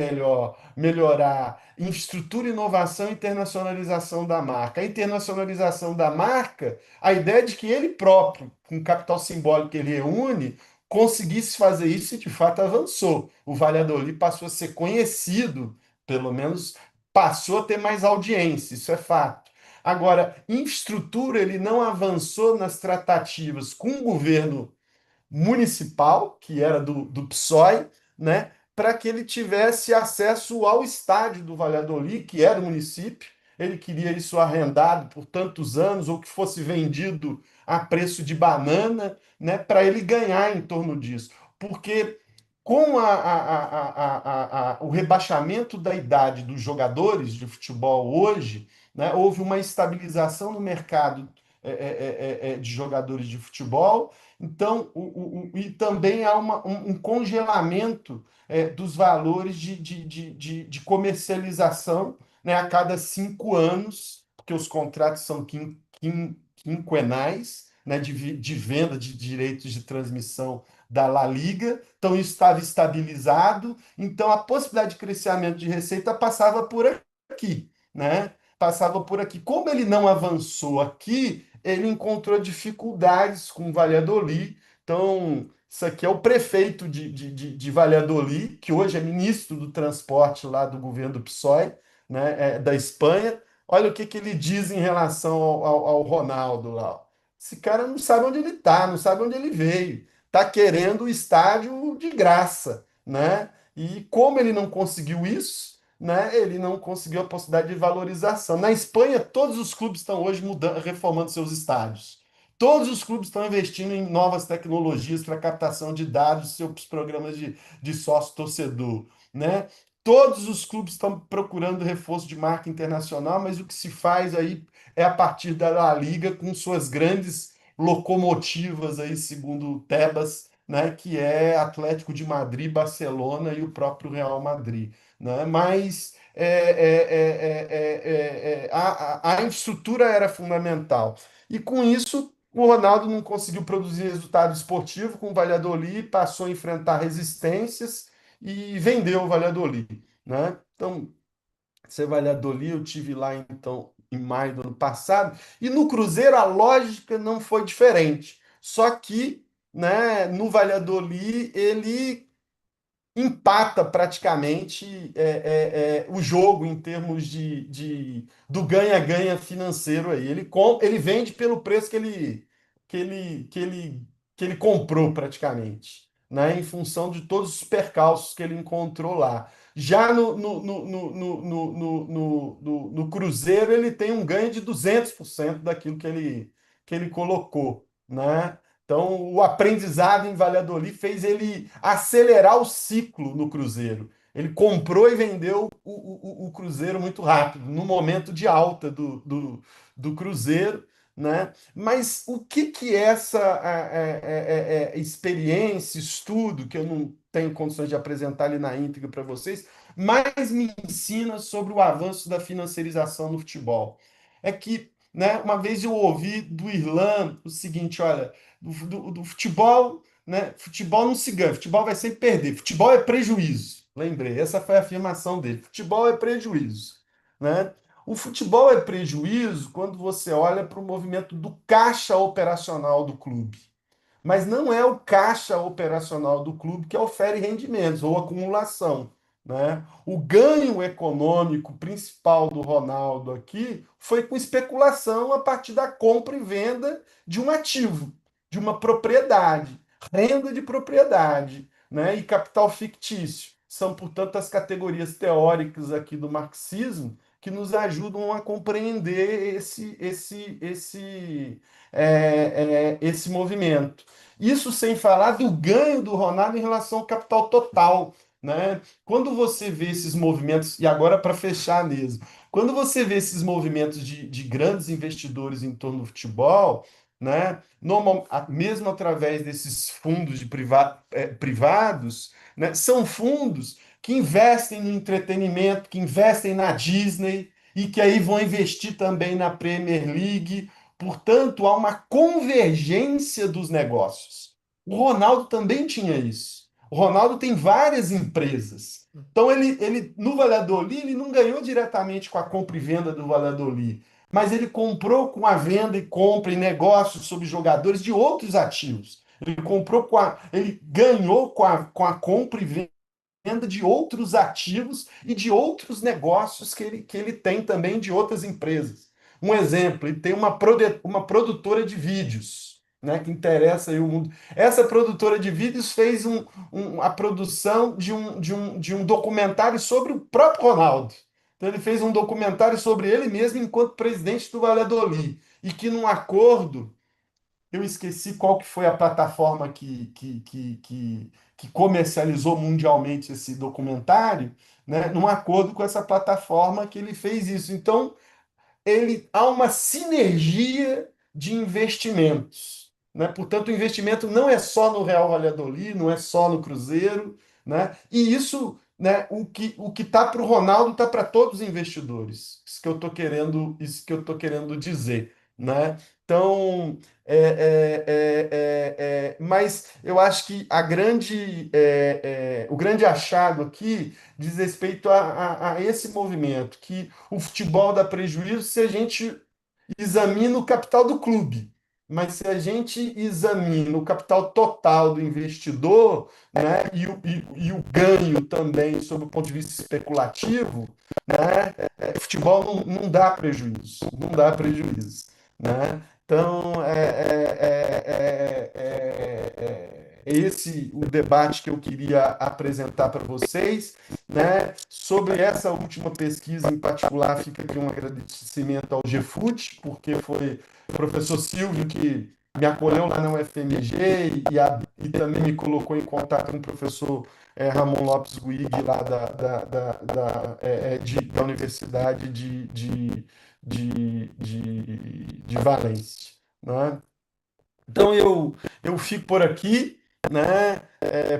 melhorar infraestrutura, inovação e internacionalização da marca. A internacionalização da marca, a ideia é de que ele próprio, com o capital simbólico que ele reúne, conseguisse fazer isso e de fato avançou. O Valladolid passou a ser conhecido, pelo menos passou a ter mais audiência, isso é fato. Agora, infraestrutura, ele não avançou nas tratativas com o governo municipal, que era do PSOE, né, para que ele tivesse acesso ao estádio do Valladolid, que era o município. Ele queria isso arrendado por tantos anos, ou que fosse vendido a preço de banana, né, para ele ganhar em torno disso. Porque com o rebaixamento da idade dos jogadores de futebol hoje, né, houve uma estabilização no mercado de jogadores de futebol. Então, e também há um congelamento dos valores de comercialização, né, a cada 5 anos, porque os contratos são quinquenais, né, de venda de direitos de transmissão da La Liga. Então, isso estava estabilizado. Então, a possibilidade de crescimento de receita passava por aqui, né? Passava por aqui. Como ele não avançou aqui, ele encontrou dificuldades com Valladolid. Então, isso aqui é o prefeito de Valladolid, que hoje é ministro do transporte lá do governo do PSOE, né, da Espanha. Olha o que ele diz em relação ao Ronaldo lá. Esse cara não sabe onde ele está, não sabe onde ele veio. Está querendo o estádio de graça, né? E como ele não conseguiu isso, né, ele não conseguiu a possibilidade de valorização. Na Espanha, todos os clubes estão hoje mudando, reformando seus estádios. Todos os clubes estão investindo em novas tecnologias para captação de dados, seus programas de sócio-torcedor, né? Todos os clubes estão procurando reforço de marca internacional, mas o que se faz aí é a partir da La Liga com suas grandes locomotivas aí, segundo o Tebas, né, que é Atlético de Madrid, Barcelona e o próprio Real Madrid, né? Mas a infraestrutura era fundamental. E com isso, o Ronaldo não conseguiu produzir resultado esportivo com o Valladolid, passou a enfrentar resistências e vendeu o Valladolid, né? Então, esse Valladolid, eu tive lá então em maio do ano passado, e no Cruzeiro a lógica não foi diferente. Só que, né, no Valladolid ele empata praticamente o jogo em termos do ganha-ganha financeiro aí. Ele vende pelo preço que ele, que ele, que ele comprou praticamente, né? Em função de todos os percalços que ele encontrou lá. Já no Cruzeiro, ele tem um ganho de 200% daquilo que ele colocou, né? Então, o aprendizado em Valladolid fez ele acelerar o ciclo no Cruzeiro. Ele comprou e vendeu o Cruzeiro muito rápido, no momento de alta do Cruzeiro, né? Mas o que essa experiência, estudo, que eu não tenho condições de apresentar ali na íntegra para vocês, mais me ensina sobre o avanço da financiarização no futebol? É que, né, uma vez eu ouvi do Irlan o seguinte: olha, do futebol, né? Futebol não se ganha, futebol vai sempre perder. Futebol é prejuízo. Lembrei, essa foi a afirmação dele. Futebol é prejuízo, né? O futebol é prejuízo quando você olha para o movimento do caixa operacional do clube. Mas não é o caixa operacional do clube que ofere rendimentos ou acumulação, né? O ganho econômico principal do Ronaldo aqui foi com especulação a partir da compra e venda de um ativo, de uma propriedade, renda de propriedade, né? E capital fictício. São, portanto, as categorias teóricas aqui do marxismo que nos ajudam a compreender esse movimento. Isso sem falar do ganho do Ronaldo em relação ao capital total, né? Quando você vê esses movimentos, e agora para fechar mesmo, quando você vê esses movimentos de grandes investidores em torno do futebol, né? Mesmo através desses fundos privados, né? São fundos que investem no entretenimento, que investem na Disney e que aí vão investir também na Premier League. Portanto, há uma convergência dos negócios. O Ronaldo também tinha isso. O Ronaldo tem várias empresas. Então, ele no Valladolid, ele não ganhou diretamente com a compra e venda do Valladolid, mas ele comprou com a venda e compra e negócios sobre jogadores de outros ativos. Ele ganhou com a compra e venda de outros ativos e de outros negócios que ele tem também de outras empresas. Um exemplo, ele tem uma produtora de vídeos, né, que interessa aí o mundo. Essa produtora de vídeos fez a produção de um documentário sobre o próprio Ronaldo. Então, ele fez um documentário sobre ele mesmo enquanto presidente do Valladolid. E que, num acordo, eu esqueci qual que foi a plataforma que comercializou mundialmente esse documentário, né? Num acordo com essa plataforma que ele fez isso. Então, há uma sinergia de investimentos, né? Portanto, o investimento não é só no Real Valladolid, não é só no Cruzeiro, né? E isso, né, o que está para o Ronaldo está para todos os investidores. Isso que eu tô querendo dizer, né? Então, mas eu acho que o grande achado aqui diz respeito a esse movimento, que o futebol dá prejuízo se a gente examina o capital do clube. Mas se a gente examina o capital total do investidor, né, e o ganho também, sob o ponto de vista especulativo, né, futebol não dá prejuízo, não dá prejuízo, né? Então, esse o debate que eu queria apresentar para vocês, né? Sobre essa última pesquisa em particular, fica aqui um agradecimento ao GFUT, porque foi o professor Silvio que me acolheu lá na UFMG e também me colocou em contato com o professor Ramon Lopes Guig, lá da Universidade de Valência, né? Então eu fico por aqui, né?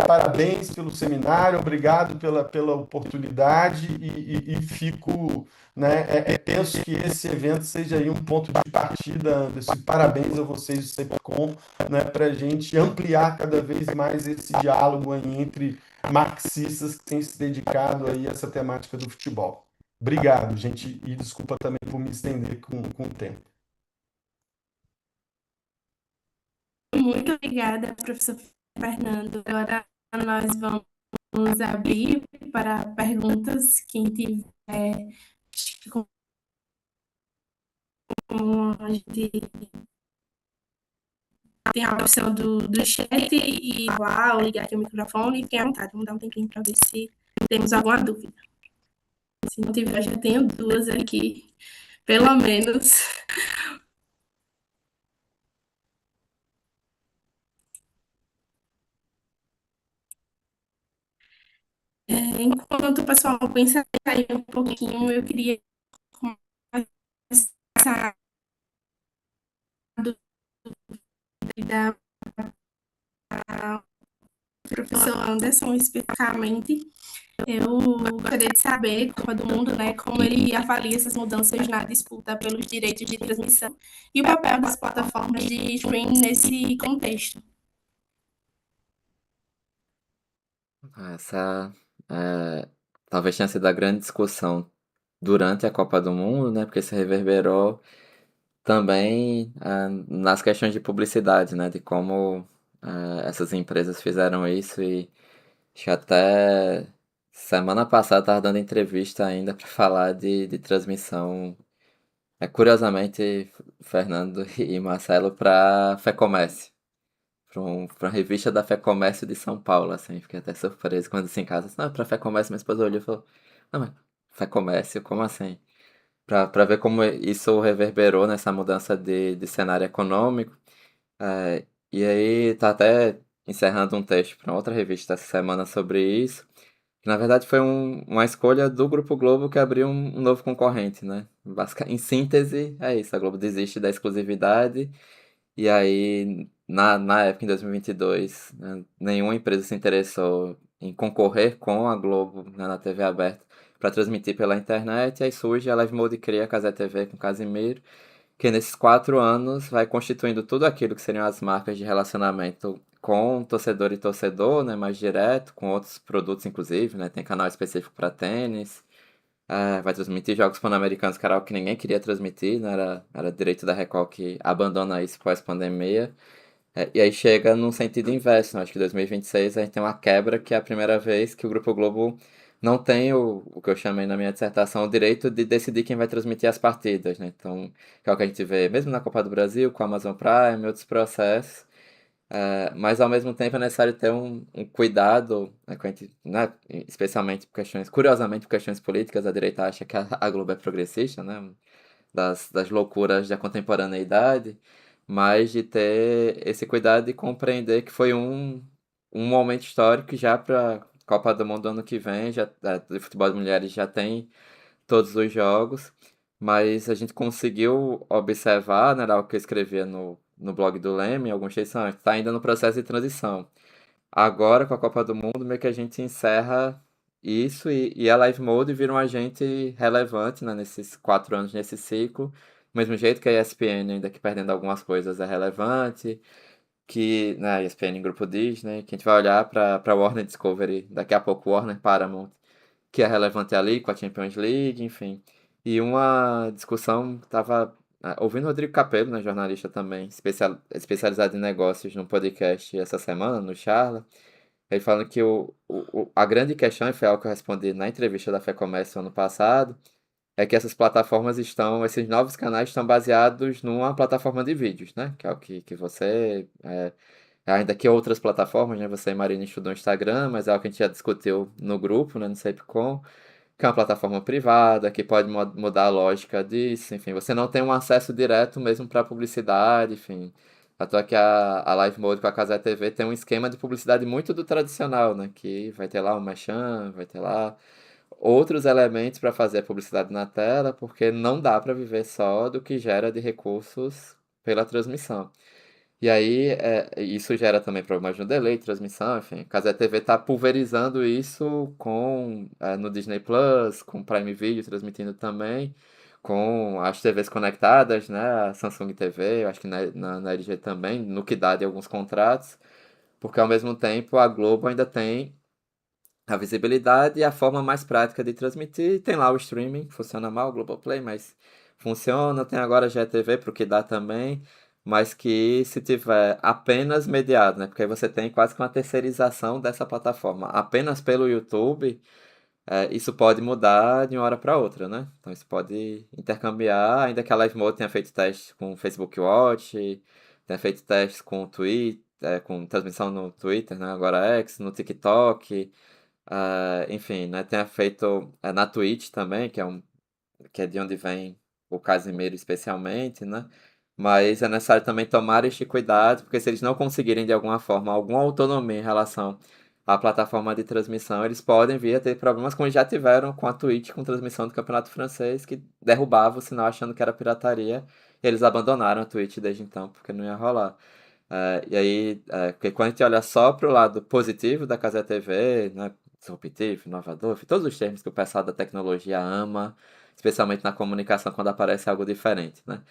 Parabéns pelo seminário, obrigado pela oportunidade e fico, né? Penso que esse evento seja aí um ponto de partida, Anderson. Parabéns a vocês do CEPCOM, né? Para a gente ampliar cada vez mais esse diálogo aí entre marxistas que têm se dedicado aí a essa temática do futebol. Obrigado, gente, e desculpa também por me estender com o tempo. Muito obrigada, professor Fernando. Agora nós vamos abrir para perguntas. Quem tiver, como a gente tem a opção do chat e falar ou ligar aqui o microfone, fiquem à vontade. Vamos dar um tempinho para ver se temos alguma dúvida. Se não tiver, já tenho duas aqui, pelo menos. Enquanto o pessoal pensa aí um pouquinho, eu queria começar da professor Anderson especificamente. Eu gostaria de saber, Copa do Mundo, né, como ele avalia essas mudanças na disputa pelos direitos de transmissão e o papel das plataformas de streaming nesse contexto. Essa talvez tenha sido a grande discussão durante a Copa do Mundo, né? Porque se reverberou também nas questões de publicidade, né? De como essas empresas fizeram isso e acho que até semana passada estava dando entrevista ainda para falar de transmissão. Curiosamente, Fernando e Marcelo para Fecomércio, para uma revista da Fecomércio de São Paulo, assim, fiquei até surpreso quando disse em casa, não, é para Fecomércio, minha esposa olhou e falou, não, mas Fecomércio, como assim? Para ver como isso reverberou nessa mudança de cenário econômico. E aí tá até encerrando um texto para outra revista essa semana sobre isso, que na verdade foi uma escolha do Grupo Globo que abriu um novo concorrente, né? Em síntese, é isso, a Globo desiste da exclusividade e aí na época, em 2022, né, nenhuma empresa se interessou em concorrer com a Globo, né, na TV aberta para transmitir pela internet, e aí surge a Live Mode cria a Casé TV com Casimiro, que nesses 4 anos vai constituindo tudo aquilo que seriam as marcas de relacionamento com torcedor e torcedor, né, mais direto, com outros produtos inclusive, né, tem canal específico para tênis, vai transmitir jogos pan-americanos, que era algo que ninguém queria transmitir, né, era direito da Record que abandona isso pós-pandemia, e aí chega num sentido inverso, né? Acho que em 2026 a gente tem uma quebra que é a primeira vez que o Grupo Globo não tem o que eu chamei na minha dissertação, o direito de decidir quem vai transmitir as partidas, né? Então, que é o que a gente vê mesmo na Copa do Brasil, com a Amazon Prime e outros processos. Mas ao mesmo tempo é necessário ter um cuidado, né, com a gente, né, especialmente por questões, curiosamente por questões políticas, a direita acha que a Globo é progressista, né? Das loucuras da contemporaneidade, mas de ter esse cuidado de compreender que foi um momento histórico que já para Copa do Mundo ano que vem, já, de futebol de mulheres já tem todos os jogos, mas a gente conseguiu observar, né, era o que eu escrevia no blog do Leme, alguns textos, está ainda no processo de transição. Agora, com a Copa do Mundo, meio que a gente encerra isso e a Live Mode vira um agente relevante, né, nesses 4 anos, nesse ciclo. Do mesmo jeito que a ESPN, ainda que perdendo algumas coisas, é relevante. Que, né, a ESPN em grupo Disney, que a gente vai olhar para Warner Discovery, daqui a pouco Warner Paramount, que é relevante ali com a Champions League, enfim. E uma discussão que estava ouvindo o Rodrigo Capello, né, jornalista também, especializado em negócios, num podcast essa semana, no Charla. Ele falando que a grande questão, e foi algo que eu respondi na entrevista da FEComércio ano passado, é que essas plataformas estão, esses novos canais estão baseados numa plataforma de vídeos, né? Que é o que você, ainda que outras plataformas, né? Você e Marina estudou no Instagram, mas é algo que a gente já discutiu no grupo, né? No Sapcom, que é uma plataforma privada, que pode mudar a lógica disso, enfim, você não tem um acesso direto mesmo para publicidade, enfim. À toa que a Live Mode com a Casé TV tem um esquema de publicidade muito do tradicional, né? Que vai ter lá o Merchan, vai ter lá outros elementos para fazer a publicidade na tela, porque não dá para viver só do que gera de recursos pela transmissão. E aí, isso gera também problemas no delay, transmissão, enfim. A Casa TV está pulverizando isso no Disney Plus, com Prime Video transmitindo também, com as TVs conectadas, né? A Samsung TV, eu acho que na LG também, no que dá de alguns contratos, porque ao mesmo tempo a Globo ainda tem a visibilidade e a forma mais prática de transmitir. Tem lá o streaming, que funciona mal, o Globoplay, mas funciona. Tem agora a GTV, para o que dá também, mas que se tiver apenas mediado, né? Porque aí você tem quase que uma terceirização dessa plataforma. Apenas pelo YouTube, isso pode mudar de uma hora para outra, né? Então isso pode intercambiar, ainda que a Livemode tenha feito testes com o Facebook Watch, tenha feito testes com o Twitter, com transmissão no Twitter, né? Agora X, no TikTok. Enfim, né, tenha feito na Twitch também, que é de onde vem o Casimiro especialmente, né? Mas é necessário também tomar este cuidado, porque se eles não conseguirem de alguma forma alguma autonomia em relação à plataforma de transmissão, eles podem vir a ter problemas como já tiveram com a Twitch, com transmissão do Campeonato Francês, que derrubava o sinal achando que era pirataria, e eles abandonaram a Twitch desde então, porque não ia rolar. E aí, porque quando a gente olha só para o lado positivo da Casa TV, né, disruptivo, inovador, enfim, todos os termos que o pessoal da tecnologia ama, especialmente na comunicação quando aparece algo diferente, né?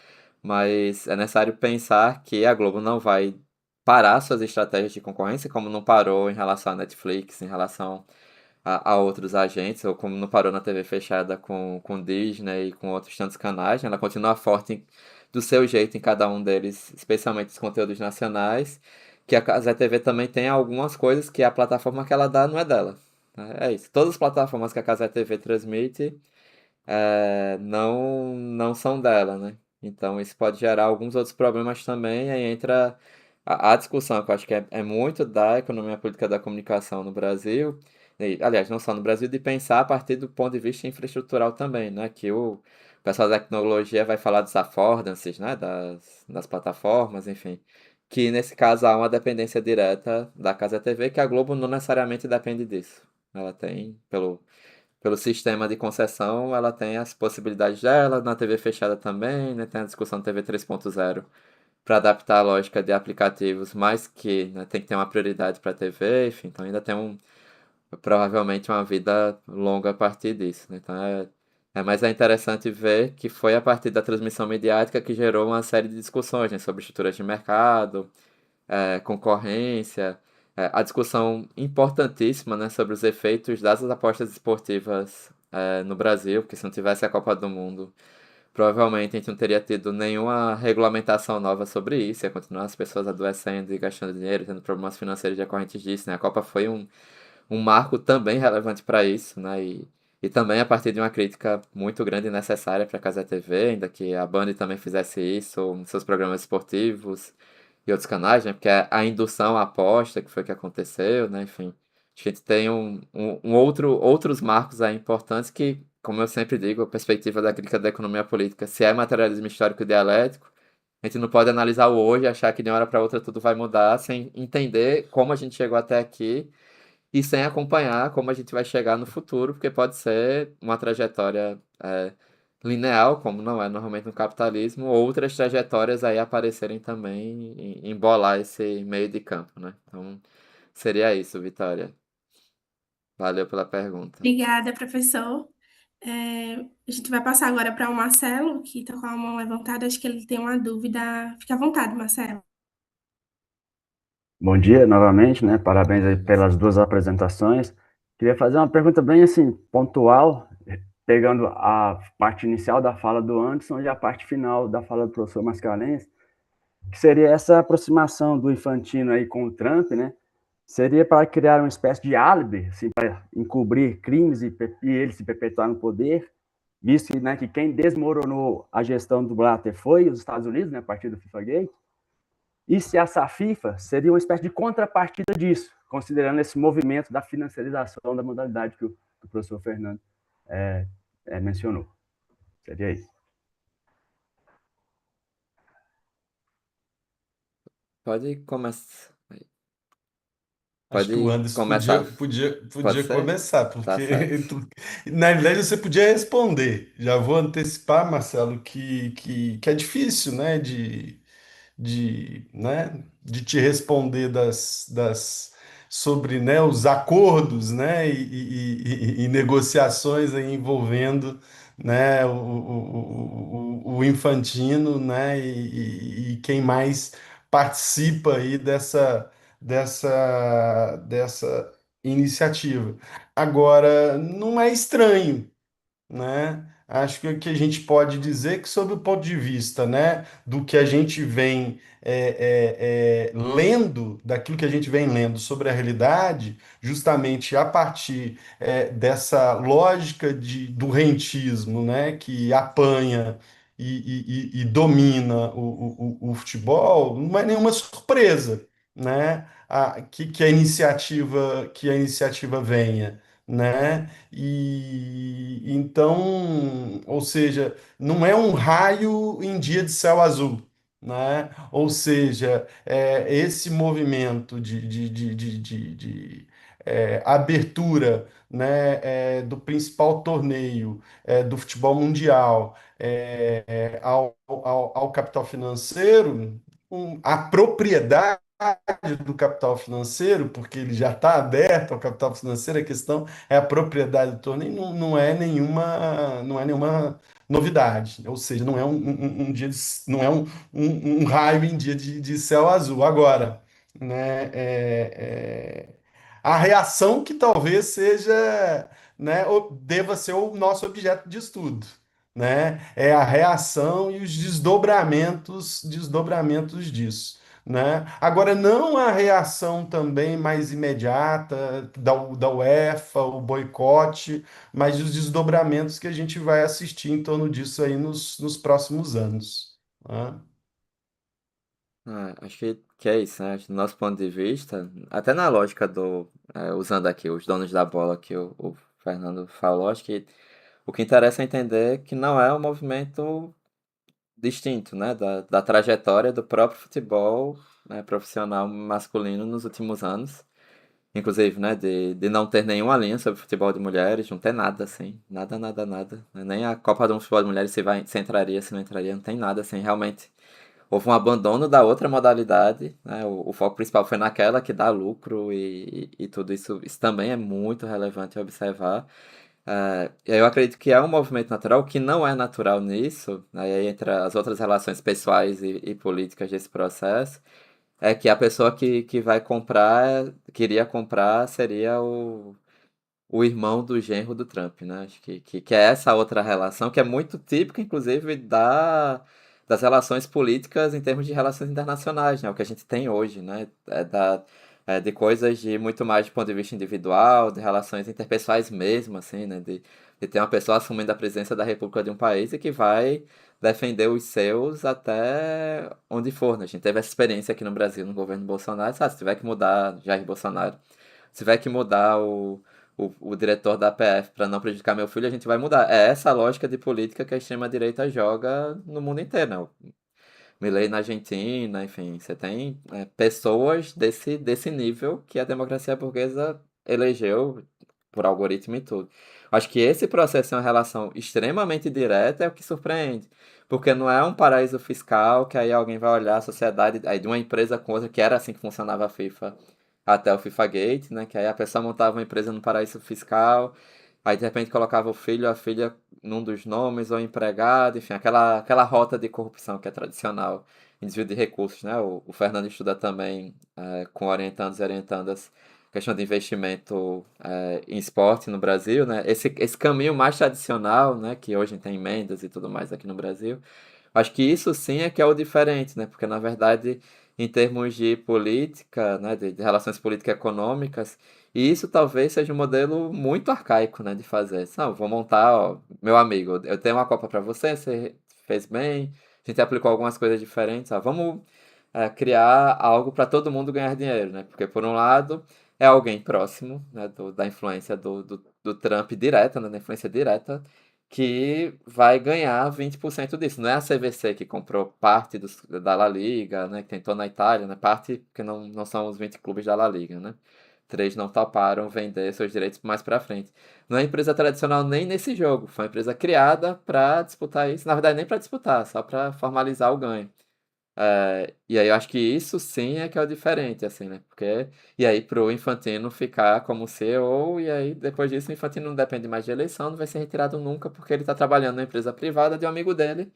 Mas é necessário pensar que a Globo não vai parar suas estratégias de concorrência, como não parou em relação à Netflix, em relação a outros agentes, ou como não parou na TV fechada com Disney e com outros tantos canais, né? Ela continua forte do seu jeito em cada um deles, especialmente os conteúdos nacionais, que a Casa TV também tem algumas coisas que a plataforma que ela dá não é dela. Né? É isso. Todas as plataformas que a Casa TV transmite não são dela, né? Então isso pode gerar alguns outros problemas também, aí entra a discussão, que eu acho que é muito da economia política da comunicação no Brasil, e, aliás, não só no Brasil, de pensar a partir do ponto de vista infraestrutural também, né? Que o pessoal da tecnologia vai falar dos affordances, né? Das plataformas, enfim. Que nesse caso há uma dependência direta da Casa TV, que a Globo não necessariamente depende disso. Ela tem, pelo sistema de concessão, ela tem as possibilidades dela, na TV fechada também, né? Tem a discussão TV 3.0 para adaptar a lógica de aplicativos, mas que, né, tem que ter uma prioridade para a TV, enfim, então ainda tem provavelmente uma vida longa a partir disso, né? Então mas é interessante ver que foi a partir da transmissão midiática que gerou uma série de discussões, né, sobre estruturas de mercado, concorrência, a discussão importantíssima, né, sobre os efeitos das apostas esportivas no Brasil, porque se não tivesse a Copa do Mundo, provavelmente a gente não teria tido nenhuma regulamentação nova sobre isso, ia continuar as pessoas adoecendo e gastando dinheiro, tendo problemas financeiros decorrentes disso, né? A Copa foi um marco também relevante para isso, né? E também a partir de uma crítica muito grande e necessária para a Casa TV, ainda que a Band também fizesse isso nos seus programas esportivos e outros canais, né? Porque a indução à aposta, que foi o que aconteceu, né? Enfim, a gente tem outros marcos aí importantes que, como eu sempre digo, a perspectiva da crítica da economia política, se é materialismo histórico dialético, a gente não pode analisar o hoje e achar que de uma hora para outra tudo vai mudar sem entender como a gente chegou até aqui e sem acompanhar como a gente vai chegar no futuro, porque pode ser uma trajetória linear, como não é normalmente no capitalismo, ou outras trajetórias aí aparecerem também e embolar esse meio de campo, né? Então, seria isso, Vitória. Valeu pela pergunta. Obrigada, professor. A gente vai passar agora para o Marcelo, que está com a mão levantada. Acho que ele tem uma dúvida. Fique à vontade, Marcelo. Bom dia novamente, né? Parabéns aí pelas duas apresentações. Queria fazer uma pergunta bem assim, pontual, pegando a parte inicial da fala do Anderson e a parte final da fala do professor Mascarenhas, que seria essa aproximação do Infantino aí com o Trump, né? Seria para criar uma espécie de álibi, assim, para encobrir crimes e ele se perpetuar no poder, visto que, né, que quem desmoronou a gestão do Blatter foi os Estados Unidos, né, a partir do FIFA Gate. E se a SAFIFA seria uma espécie de contrapartida disso, considerando esse movimento da financiarização da modalidade que o professor Fernando mencionou. Seria isso. Pode começar. Acho que o Pode Anderson podia, começar. podia, Pode podia ser? começar, Tá porque certo. na verdade você podia responder. Já vou antecipar, Marcelo, que é difícil, né, né, de te responder sobre, né, os acordos, né, e negociações aí envolvendo, né, o Infantino, né, e quem mais participa aí dessa iniciativa. Agora, não é estranho, né? Acho que o que a gente pode dizer é que, sob o ponto de vista, né, do que a gente vem lendo, daquilo que a gente vem lendo sobre a realidade, justamente a partir dessa lógica do rentismo, né, que apanha e domina o futebol, não é nenhuma surpresa, né, que a iniciativa venha, né? E então, ou seja, não é um raio em dia de céu azul, né? Ou seja, esse movimento de abertura, né, do principal torneio do futebol mundial ao capital financeiro, a propriedade do capital financeiro, porque ele já está aberto ao capital financeiro, a questão é a propriedade do torneio, não é nenhuma novidade, ou seja, não é um dia não é um raio em dia de céu azul. Agora, né, a reação que talvez seja, né, deva ser o nosso objeto de estudo, né? É a reação e os desdobramentos disso, né? Agora, não a reação também mais imediata da UEFA, o boicote, mas os desdobramentos que a gente vai assistir em torno disso aí nos próximos anos, né? Acho que é isso, né? Acho que do nosso ponto de vista, até na lógica usando aqui os donos da bola que o Fernando falou, acho que o que interessa é entender que não é um movimento distinto, né, da trajetória do próprio futebol, né, profissional masculino nos últimos anos. Inclusive, né, de não ter nenhuma linha sobre futebol de mulheres, não ter nada assim, nada, nada, nada. Né? Nem a Copa do Futebol de Mulheres se entraria, se não entraria, não tem nada assim, realmente. Houve um abandono da outra modalidade, né? O foco principal foi naquela que dá lucro e tudo isso, isso também é muito relevante observar. E aí eu acredito que é um movimento natural, o que não é natural nisso, né, e aí entre as outras relações pessoais e políticas desse processo, é que a pessoa que vai comprar, queria comprar, seria o irmão do genro do Trump, né? Acho que é essa outra relação, que é muito típica, inclusive, das relações políticas em termos de relações internacionais, né? O que a gente tem hoje, né? De coisas de muito mais de ponto de vista individual, de relações interpessoais mesmo, assim, né? De ter uma pessoa assumindo a presidência da República de um país e que vai defender os seus até onde for, né? A gente teve essa experiência aqui no Brasil, no governo Bolsonaro, sabe? Se tiver que mudar Jair Bolsonaro, se tiver que mudar o diretor da PF para não prejudicar meu filho, a gente vai mudar. É essa a lógica de política que a extrema-direita joga no mundo inteiro, né? O Milei na Argentina, enfim, você tem pessoas desse nível que a democracia burguesa elegeu por algoritmo e tudo. Acho que esse processo é uma relação extremamente direta, é o que surpreende. Porque não é um paraíso fiscal que aí alguém vai olhar a sociedade aí de uma empresa com outra, que era assim que funcionava a FIFA até o FIFA Gate, né? Que aí a pessoa montava uma empresa no paraíso fiscal, aí de repente colocava o filho, a filha num dos nomes, ou empregado, enfim, aquela rota de corrupção que é tradicional em desvio de recursos, né? O Fernando estuda também com orientandos e orientandas questão de investimento em esporte no Brasil, né? Esse caminho mais tradicional, né? Que hoje tem emendas e tudo mais aqui no Brasil. Acho que isso sim é que é o diferente, né? Porque na verdade, em termos de política, né? De relações político-econômicas, e isso talvez seja um modelo muito arcaico, né? De fazer. Não, vou montar, ó, meu amigo, eu tenho uma Copa para você, você fez bem, a gente aplicou algumas coisas diferentes, ó, vamos criar algo para todo mundo ganhar dinheiro, né? Porque por um lado é alguém próximo, né, da influência do Trump direta, né, da influência direta, que vai ganhar 20% disso. Não é a CVC que comprou parte da La Liga, né, que tentou na Itália, né, parte porque não são os 20 clubes da La Liga, né? Três não toparam vender seus direitos mais para frente. Não é empresa tradicional nem nesse jogo. Foi uma empresa criada para disputar isso. Na verdade, nem para disputar, só para formalizar o ganho. E aí eu acho que isso sim é que é o diferente, assim, né? Porque, e aí pro Infantino ficar como CEO, e aí depois disso o Infantino não depende mais de eleição, não vai ser retirado nunca, porque ele tá trabalhando na empresa privada de um amigo dele,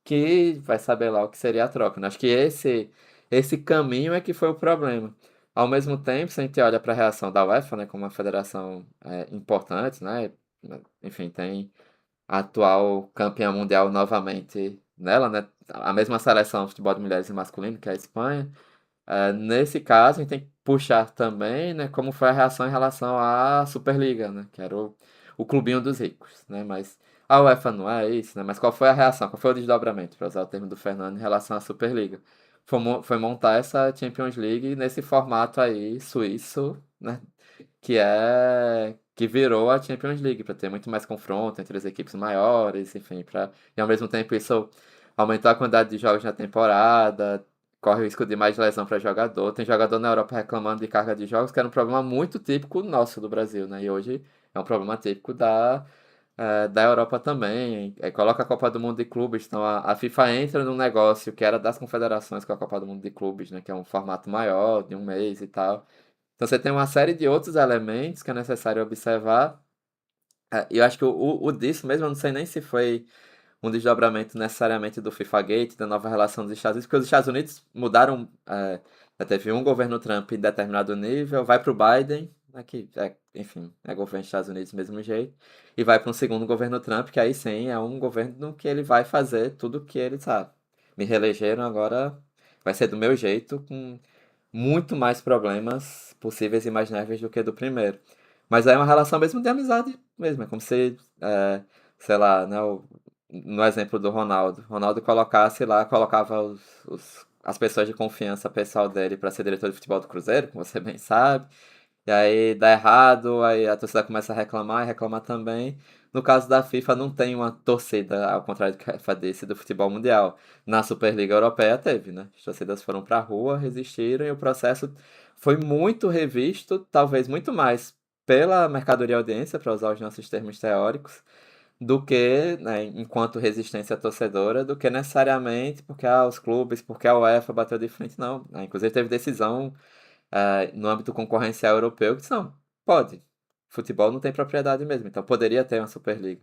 que vai saber lá o que seria a troca, né? Acho que esse caminho é que foi o problema. Ao mesmo tempo, se a gente olha para a reação da UEFA, né, como uma federação importante, né? Enfim, tem a atual campeã mundial novamente nela, né? A mesma seleção de futebol de mulheres e masculino, que é a Espanha. Nesse caso, a gente tem que puxar também, né, como foi a reação em relação à Superliga, né, que era o clubinho dos ricos, né, mas a UEFA não é isso, né, mas qual foi a reação, qual foi o desdobramento, para usar o termo do Fernando, em relação à Superliga? Foi montar essa Champions League nesse formato aí suíço, né, que virou a Champions League, para ter muito mais confronto entre as equipes maiores, enfim, e ao mesmo tempo isso aumentou a quantidade de jogos na temporada, corre o risco de mais lesão para jogador. Tem jogador na Europa reclamando de carga de jogos, que era um problema muito típico nosso do Brasil, né? E hoje é um problema típico da Europa também. Coloca a Copa do Mundo de Clubes, então a FIFA entra num negócio que era das confederações com a Copa do Mundo de Clubes, né? Que é um formato maior, de um mês e tal. Então você tem uma série de outros elementos que é necessário observar. E eu acho que o disso mesmo, eu não sei nem se foi um desdobramento necessariamente do FIFA Gate, da nova relação dos Estados Unidos, porque os Estados Unidos mudaram. Já teve um governo Trump em determinado nível, vai para o Biden, né, enfim, é governo dos Estados Unidos do mesmo jeito, e vai para um segundo governo Trump, que aí sim é um governo que ele vai fazer tudo o que ele sabe. Me reelegeram, agora vai ser do meu jeito, com muito mais problemas possíveis e imagináveis do que do primeiro. Mas aí é uma relação mesmo de amizade mesmo. É como se, sei lá, né, no exemplo do Ronaldo. Ronaldo colocasse lá, colocava as pessoas de confiança pessoal dele para ser diretor de futebol do Cruzeiro, como você bem sabe. E aí dá errado, aí a torcida começa a reclamar e reclamar também. No caso da FIFA, não tem uma torcida, ao contrário do que a FIFA disse do futebol mundial. Na Superliga Europeia teve, né? As torcidas foram pra rua, resistiram e o processo foi muito revisto, talvez muito mais pela mercadoria audiência, para usar os nossos termos teóricos, do que, né, enquanto resistência torcedora, do que necessariamente porque os clubes, porque a UEFA bateu de frente, não. Né? Inclusive teve decisão no âmbito concorrencial europeu, que não, pode. Futebol não tem propriedade mesmo, então poderia ter uma Superliga.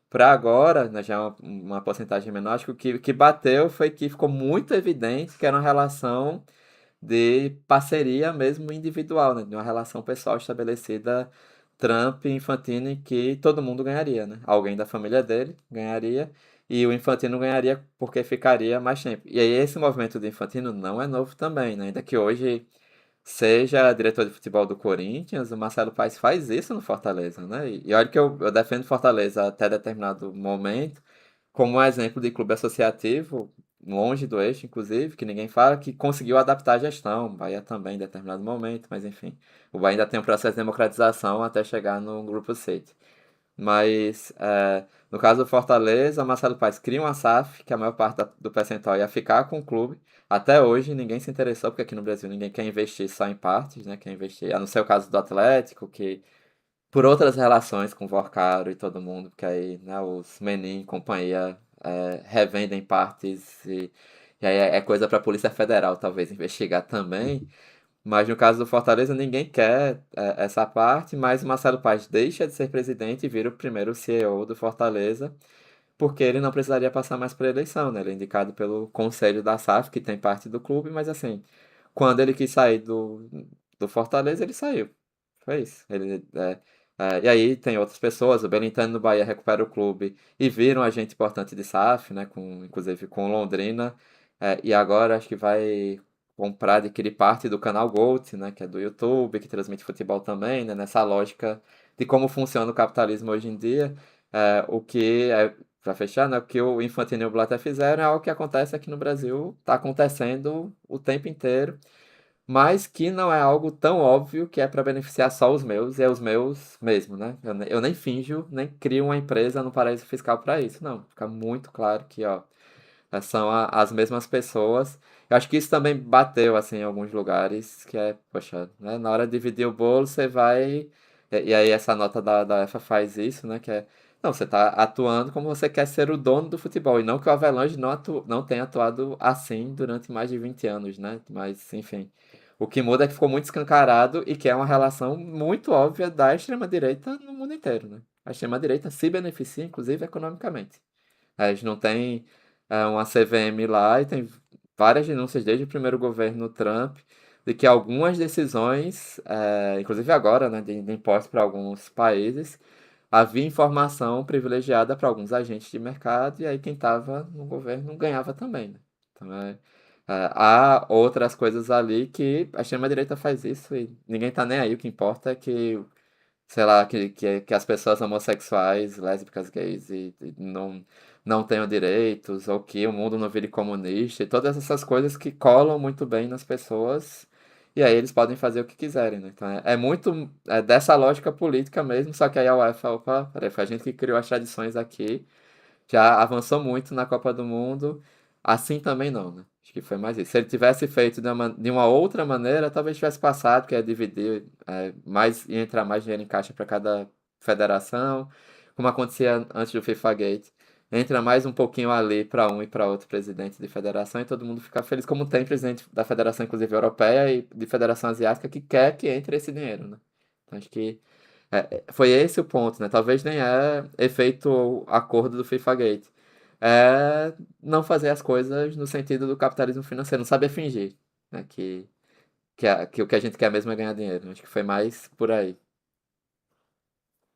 Para agora, né, já é uma porcentagem menor, acho que o que bateu foi que ficou muito evidente que era uma relação de parceria mesmo individual, né, de uma relação pessoal estabelecida Trump e Infantino em que todo mundo ganharia, né? Alguém da família dele ganharia e o Infantino ganharia porque ficaria mais tempo. E aí esse movimento do Infantino não é novo também, né? Ainda que hoje seja diretor de futebol do Corinthians, o Marcelo Paes faz isso no Fortaleza, né? E olha que eu defendo Fortaleza até determinado momento, como um exemplo de clube associativo, longe do eixo, inclusive, que ninguém fala, que conseguiu adaptar a gestão. O Bahia também em determinado momento, mas enfim. O Bahia ainda tem um processo de democratização até chegar no grupo City. Mas, no caso do Fortaleza, o Marcelo Paes cria uma SAF, que a maior parte do percentual ia ficar com o clube. Até hoje, ninguém se interessou, porque aqui no Brasil ninguém quer investir só em partes, né? Quer investir, a não ser o caso do Atlético, que por outras relações com o Vorcaro e todo mundo, porque aí, né, os Menin e companhia revendem partes e aí é coisa para a Polícia Federal talvez investigar também. Mas no caso do Fortaleza, ninguém quer essa parte, mas o Marcelo Paes deixa de ser presidente e vira o primeiro CEO do Fortaleza, porque ele não precisaria passar mais por eleição, né? Ele é indicado pelo conselho da SAF, que tem parte do clube, mas assim, quando ele quis sair do Fortaleza, ele saiu. Foi isso. E aí tem outras pessoas, o Belintani no Bahia recupera o clube e vira um agente importante de SAF, né? Inclusive com Londrina. E agora acho que vai comprar, adquirir parte do canal Gold, né, que é do YouTube, que transmite futebol também, né, nessa lógica de como funciona o capitalismo hoje em dia. O que, para fechar, né, o que o Infantino e o Blatter fizeram é algo que acontece aqui no Brasil, está acontecendo o tempo inteiro, mas que não é algo tão óbvio que é para beneficiar só os meus, e é os meus mesmo, né? Eu nem finjo, nem crio uma empresa no paraíso fiscal para isso, não. Fica muito claro que, ó, são as mesmas pessoas. Eu acho que isso também bateu, assim, em alguns lugares, que poxa, né, na hora de dividir o bolo, você vai... E aí essa nota da EFA faz isso, né, que Não, você está atuando como você quer ser o dono do futebol, e não que o Avelange não tenha atuado assim durante mais de 20 anos, né? Mas, enfim. O que muda é que ficou muito escancarado e que é uma relação muito óbvia da extrema-direita no mundo inteiro, né? A extrema-direita se beneficia, inclusive, economicamente. A gente não tem uma CVM lá e tem várias denúncias desde o primeiro governo Trump de que algumas decisões, inclusive agora, né, de impostos para alguns países, havia informação privilegiada para alguns agentes de mercado e aí quem estava no governo ganhava também, né? Então, há outras coisas ali que a extrema-direita faz isso e ninguém está nem aí. O que importa é que sei lá, que as pessoas homossexuais, lésbicas, gays e não tenham direitos, ou que o mundo não vire comunista, e todas essas coisas que colam muito bem nas pessoas, e aí eles podem fazer o que quiserem, né? Então é muito dessa lógica política mesmo, só que aí a UEFA, opa, peraí, foi a gente que criou as tradições aqui, já avançou muito na Copa do Mundo, assim também não, né? Acho que foi mais isso. Se ele tivesse feito de uma outra maneira, talvez tivesse passado, que é dividir mais e entrar mais dinheiro em caixa para cada federação, como acontecia antes do FIFA Gate. Entra mais um pouquinho ali para um e para outro presidente de federação e todo mundo fica feliz, como tem presidente da federação, inclusive europeia e de federação asiática, que quer que entre esse dinheiro, né? Então acho que foi esse o ponto, né? Talvez nem é efeito acordo do FIFA Gate. É não fazer as coisas no sentido do capitalismo financeiro, não saber fingir, né? Que o que a gente quer mesmo é ganhar dinheiro. Acho que foi mais por aí.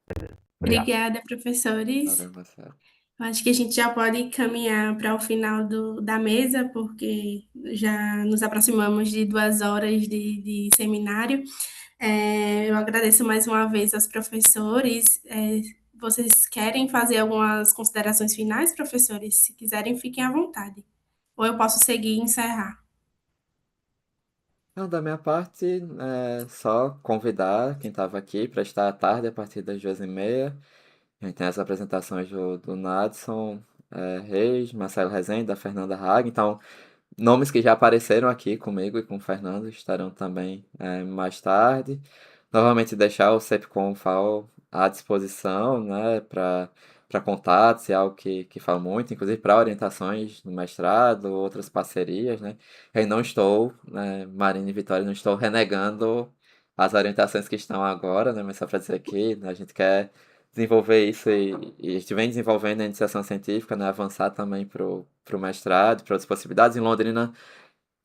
Obrigado. Obrigada, professores. Valeu, Marcelo. Eu acho que a gente já pode caminhar para o final da mesa, porque já nos aproximamos de 2 horas de seminário. Eu agradeço mais uma vez aos professores. Vocês querem fazer algumas considerações finais, professores? Se quiserem, fiquem à vontade. Ou eu posso seguir e encerrar. Não, da minha parte, é só convidar quem estava aqui para estar à tarde, a partir das 2h30. A gente tem as apresentações do Nadson Reis, Marcelo Rezende, da Fernanda Hagen. Então, nomes que já apareceram aqui comigo e com o Fernando estarão também mais tarde. Novamente deixar o CEPCOM FAO à disposição, né, para contatos, é algo que falo muito, inclusive para orientações no mestrado, outras parcerias, né. Eu não estou, né, Marina e Vitória, não estou renegando as orientações que estão agora, né, mas só para dizer que né, a gente quer desenvolver isso e a gente vem desenvolvendo a iniciação científica, né, avançar também para o mestrado, para outras possibilidades. Em Londrina,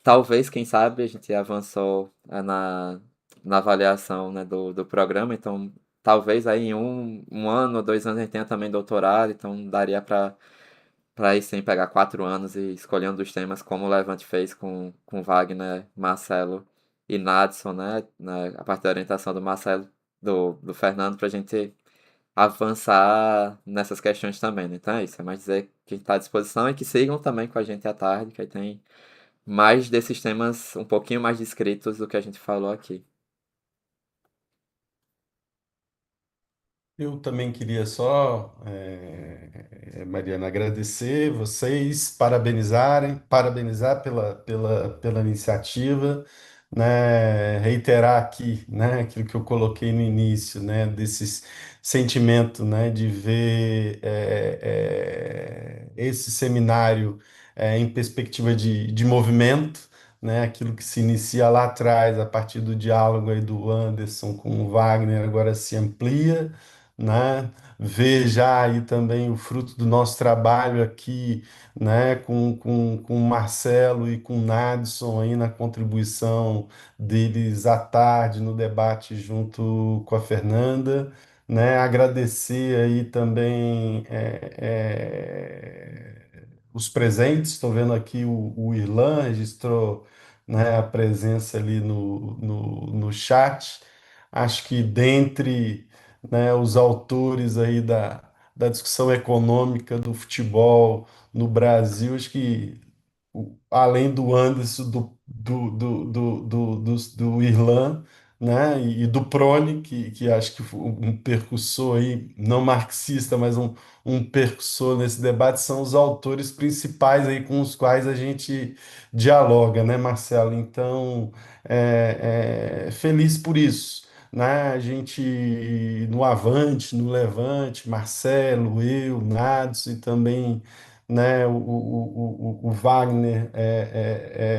talvez, quem sabe, a gente avançou na avaliação, né, do programa, então talvez aí em um ano ou 2 anos a gente tenha também doutorado, então daria para aí sim pegar 4 anos e escolher um dos temas, como o Levante fez com Wagner, Marcelo e Nadson, né, a partir da orientação do Marcelo, do Fernando, para a gente avançar nessas questões também, né? Então é isso, é mais dizer que está à disposição e que sigam também com a gente à tarde, que aí tem mais desses temas um pouquinho mais descritos do que a gente falou aqui. Eu também queria só, Mariana, agradecer vocês, parabenizar pela iniciativa, né, reiterar aqui, né, aquilo que eu coloquei no início, né, desse sentimento, né, de ver esse seminário em perspectiva de movimento, né, aquilo que se inicia lá atrás, a partir do diálogo aí do Anderson com o Wagner, agora se amplia, né? Ver já aí também o fruto do nosso trabalho aqui, né? Com o Marcelo e com o Nadson aí na contribuição deles à tarde no debate junto com a Fernanda, né? Agradecer aí também os presentes. Estou vendo aqui o Irlan registrou, né, a presença ali no chat. Acho que dentre, né, os autores aí da discussão econômica do futebol no Brasil, acho que além do Anderson, do Irlan, né, e do Prony, que acho que foi um percussor aí, não marxista, mas um percussor nesse debate, são os autores principais aí com os quais a gente dialoga, né, Marcelo? Então, feliz por isso, né? A gente no Avante, no Levante, Marcelo, eu, Nadson e também, né, o Wagner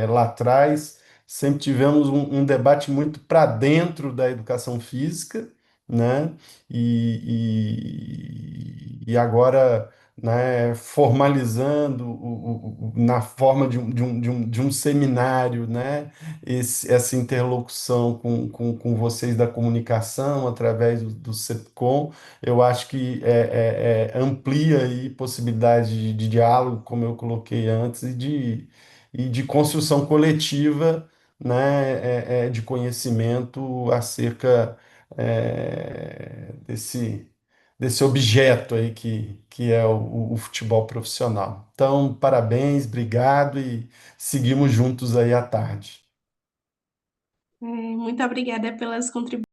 lá atrás, sempre tivemos um debate muito para dentro da educação física, né? E agora, né, formalizando na forma de um seminário, né, essa interlocução com vocês da comunicação através do CEPCOM, eu acho que amplia aí possibilidade de diálogo, como eu coloquei antes, e de construção coletiva, né, de conhecimento acerca desse objeto aí que é o futebol profissional. Então, parabéns, obrigado e seguimos juntos aí à tarde. Muito obrigada pelas contribuições.